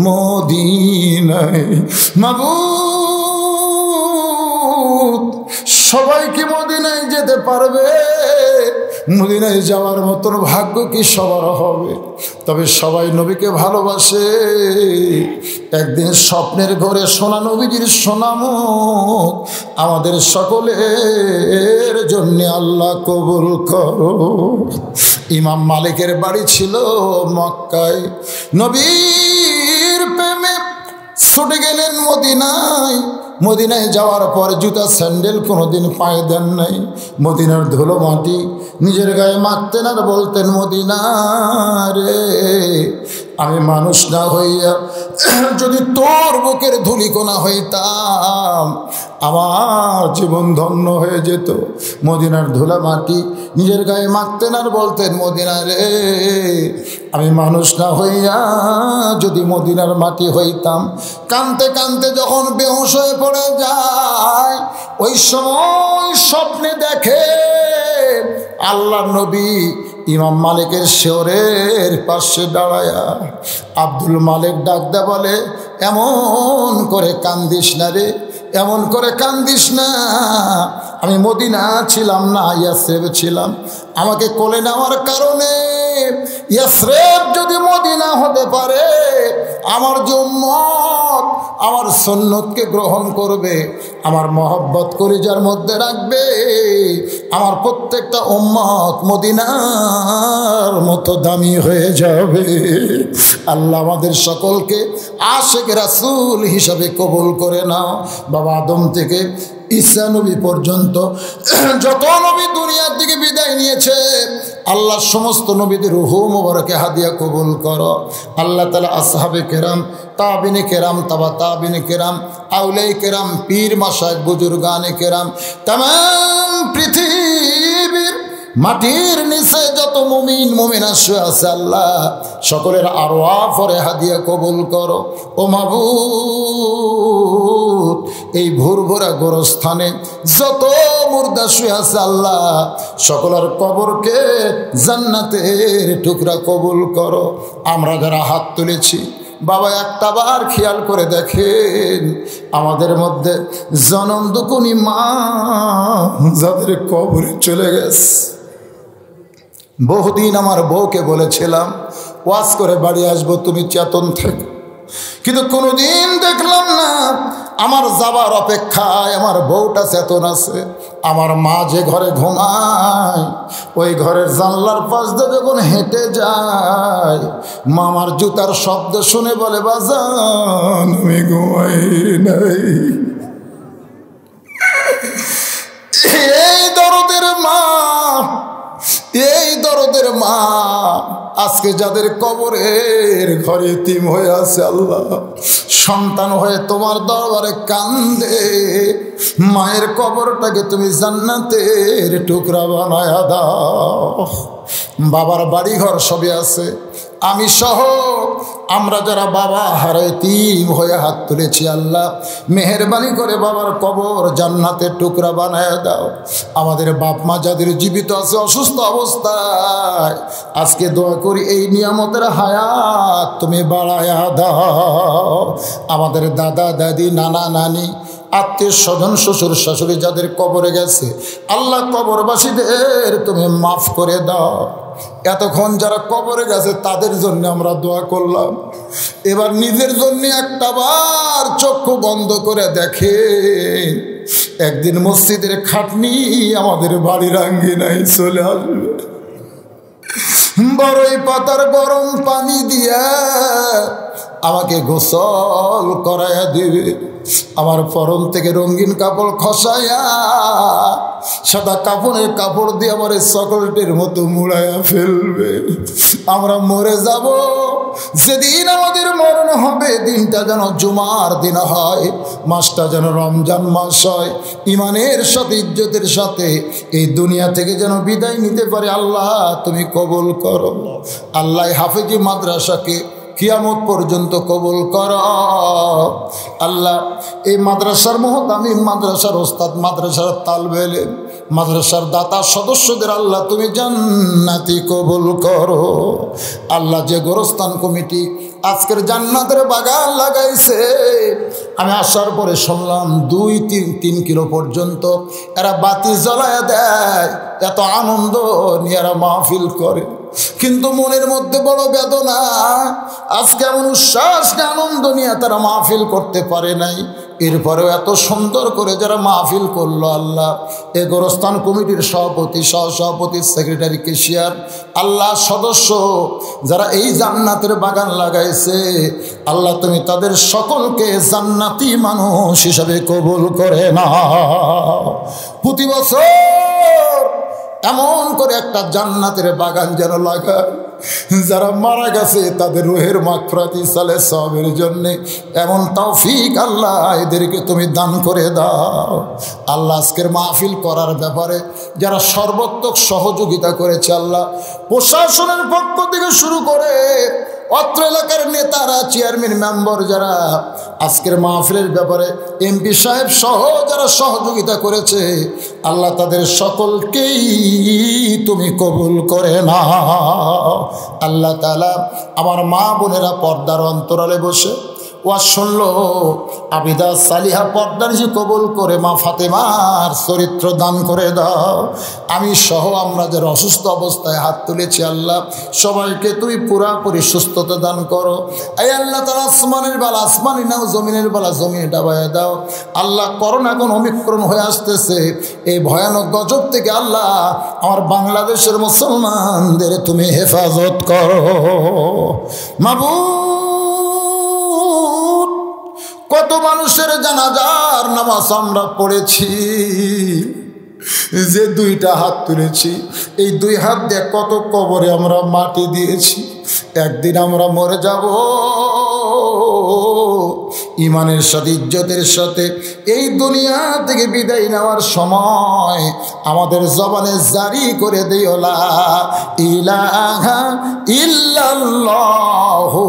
মদিনায়। মাবুদ, সবাই কি মদিনায় যেতে পারবে? মদিনায় যাওয়ার মতন ভাগ্য কি সবার হবে? তবে সবাই নবীকে ভালোবাসে। একদিন স্বপ্নের ঘরে সোনা নবীজির সোনামুখ আমাদের সকলের জন্য আল্লাহ কবুল করো। ইমাম মালিকের বাড়ি ছিল মক্কায়। নবীর প্রেমে ছুটে গেলেন মদিনায়। মদিনায় যাওয়ার পর জুতা স্যান্ডেল কোনোদিন পায়ে দেন নাই। মদিনার ধুলো মাটি নিজের গায়ে মাখতেন আর বলতেন, মদিনা রে, আমি মানুষ না হইয়া যদি তোর বুকের ধুলিকণা হইতাম আমার জীবন ধন্য হয়ে যেত। মদিনার ধুলা মাটি নিজের গায়ে মাখতেন আর বলতেন, মদিনা রে, আমি মানুষ না হইয়া যদি মদিনার মাটি হইতাম। কানতে কানতে যখন বেহুশ হয়ে পড়ে যায়, ওই সময় স্বপ্নে দেখে আল্লাহর নবী ইমাম মালিকের শেওরের পাশে দাঁড়ায়া। আব্দুল মালিক ডাকদা বলে, এমন করে কান্দিস না রে, এমন করে কান্দিস না। আমি মদিনা ছিলাম না, ইয়াসরিব ছিলাম। আমাকে কোলে নেওয়ার কারণে ইয়াসরিব যদি মদিনা হতে পারে, আমার যে উম্মত আমার সুন্নতকে গ্রহণ করবে, আমার মহব্বত কলিজার মধ্যে রাখবে, আমার প্রত্যেকটা উম্মত মদিনার মতো দামি হয়ে যাবে। আল্লাহ আমাদের সকলকে আশিক রাসূল হিসাবে কবুল করে নাও। বাবা আদম থেকে ঈসা নবী পর্যন্ত যত নবী দুনিয়ার দিকে বিদায় নিয়েছে, আল্লাহ সমস্ত নবীদের রূহ মুবারকে হাদিয়া কবুল করো। আল্লাহ তাআলা আসহাবে কেরাম, তাবিনে কেরাম, তাবা তাবিনে কেরাম, আউলিয়া কেরাম, পীর মাশায়েখ, বুজুর্গানে কেরাম, तमाम পৃথিবীর মাটির নিচে যত মুমিন মুমিনা শুয়ে আছে, আল্লাহ সকলের আরওয়াহ পরে হাদিয়া কবুল করো। ও মাবুদ, এই ভোরভরা গোরস্থানে যত মুর্দা শুয়ে আছে, আল্লাহ সকলের কবরকে জান্নাতের টুকরা কবুল করো। আমরা যারা হাত তুলেছি, বাবা একটাবার খেয়াল করে দেখেন, আমাদের মধ্যে জনম দুকুনি মা যাদের কবরে চলে গেছে। বহুদিন আমার বউকে বলেছিলাম, ওয়াজ করে বাড়ি আসবো, তুমি চেতন থেকো, কিন্তু কোনোদিন দেখলাম না আমার যাবার অপেক্ষায় আমার বউটা চেতন আছে। আমার মা যে ঘরে ঘুমায়, ওই ঘরের জানলার পাশ দিয়ে যখন হেঁটে যায়, মামার জুতার শব্দ শুনে বলে, বাজান আমি ঘুমাই নাই। এই দরদের মা, এই দরদের মা আজকে যাদের কবরের ঘরে এতিম হয়ে আছে, আল্লাহ সন্তান হয়ে তোমার দরবারে কান্দে, মায়ের কবরটাকে তুমি জান্নাতের টুকরা বানায়া দাও। বাবার বাড়ি ঘর সবই আছে, আমি সহ আমরা যারা বাবা হারা এতিম হয়ে হাত তুলেছি, আল্লাহ মেহেরবানি করে বাবার কবর জান্নাতের টুকরা বানায়া দাও। আমাদের বাপ মা যাদের জীবিত আছে অসুস্থ অবস্থায়, আজকে দোয়া করি এই নিয়ামতের হায়াত তুমি বাড়ায়া দাও। আমাদের দাদা দাদি, নানা নানি, আত্মীয় স্বজন, শ্বশুর শাশুড়ি যাদের কবরে গেছে, আল্লাহ কবরবাসীদের তুমি মাফ করে দাও। এতক্ষণ যারা কবরে গেছে তাদের জন্য আমরা দোয়া করলাম, এবার নিজের জন্য একটাবার চক্ষু বন্ধ করে দেখে, একদিন মসজিদের খাটনি আমাদের বাড়ির আঙ্গিনায় চলে আসবে। বড়ই পাতার গরম পানি দিয়া আমাকে গোসল করাইয়া দিবে, আমার পরন থেকে রঙিন কাপড় খসাইয়া সাদা কাপড়ের কাপড় দিয়ে আমার সকলটির মতো মুড়াইয়া ফেলবে। আমরা মরে যাব, যেদিন আমাদের মরণ হবে দিনটা যেন জুমার দিন হয়, মাসটা যেন রমজান মাস হয়, ইমানের সাথে ইজ্জতের সাথে এই দুনিয়া থেকে যেন বিদায় নিতে পারে। আল্লাহ তুমি কবুল করো। আল্লাহ হাফেজি মাদ্রাসাকে কিয়ামত পর্যন্ত কবুল কর। আল্লাহ এই মাদ্রাসার মুহতামিম, মাদ্রাসার ওস্তাদ, মাদ্রাসার তালবে ইলম, মাদ্রাসার দাতা সদস্যদের আল্লাহ তুমি জান্নাতি কবুল করো। আল্লাহ যে গোরস্থান কমিটি আজকের জান্নাতের বাগান লাগাইছে, আমি আসার পরে শুনলাম 2-3 কিলো পর্যন্ত এরা বাতি জ্বলায় দেয়, এত আনন্দ নিয়ে এরা মাহফিল করে। কিন্তু মনের মধ্যে বড় বেদনা, আজকে এমন উচ্ছ্বাস আনন্দ নিয়ে তারা মাহফিল করতে পারে নাই। এরপরেও এত সুন্দর করে যারা মাহফিল করলো, আল্লাহ এ গোরস্থান কমিটির সভাপতি, সহসভাপতি, সেক্রেটারি, কেশিয়ার, আল্লাহ সদস্য যারা এই জান্নাতের বাগান লাগাইছে, আল্লাহ তুমি তাদের সকলকে জান্নাতি মানুষ হিসাবে কবুল করে নাও। প্রতি বছর এমন করে একটা জান্নাতের বাগান যেন লাগায়, যারা মারা গেছে তাদের রুহের মাগফিরাত ইসালে সওয়াবের জন্যে এমন তৌফিক আল্লাহ এদেরকে তুমি দান করে দাও। আল্লাহ আজকের মাহফিল করার ব্যাপারে যারা সর্বাত্মক সহযোগিতা করেছে, আল্লাহ প্রশাসনের পক্ষ থেকে শুরু করে অত্র এলাকার নেতারা, চেয়ারম্যান, মেম্বার যারা আজকের মাহফিলের ব্যাপারে এমপি সাহেব সহ যারা সহযোগিতা করেছে, আল্লাহ তাদের সকলকেই তুমি কবুল করে নাও। আল্লাহ তাআলা আমার মা বোনেরা পর্দার অন্তরালে বসে ওয়াজ শুনলো, আবিদা সালিহা পর্দার যে কবুল করে মা ফাতেমার চরিত্র দান করে দাও। আমি সহ আমরা যারা অসুস্থ অবস্থায় হাত তুলেছি, আল্লাহ সবাইকে তুমি পুরাপুরি সুস্থতা দান করো। এই আল্লাহ তাআলা আসমানের বালা আসমানি নাও, জমিনের বালা জমিনে ডাবাইয়া দাও। আল্লাহ করোনা এখন অমিক্রণ হয়ে আসতেছে, এই ভয়ানক গজব থেকে আল্লাহ আমার বাংলাদেশের মুসলমানদের তুমি হেফাজত করো। মাবুদ, কত মানুষের জানাজার নামাজ আমরা পড়েছি, যে 2টা হাত তুলেছি, এই 2 হাত দিয়ে কত কবরে আমরা মাটি দিয়েছি। একদিন আমরা মরে যাব, ইমানের সাথে ইজ্জতের সাথে এই দুনিয়া থেকে বিদায় নেওয়ার সময় আমাদের জবানে জারি করে দিও লা ইলাহা ইল্লাল্লাহু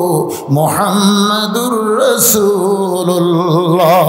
মুহাম্মাদুর রাসূলুল্লাহ।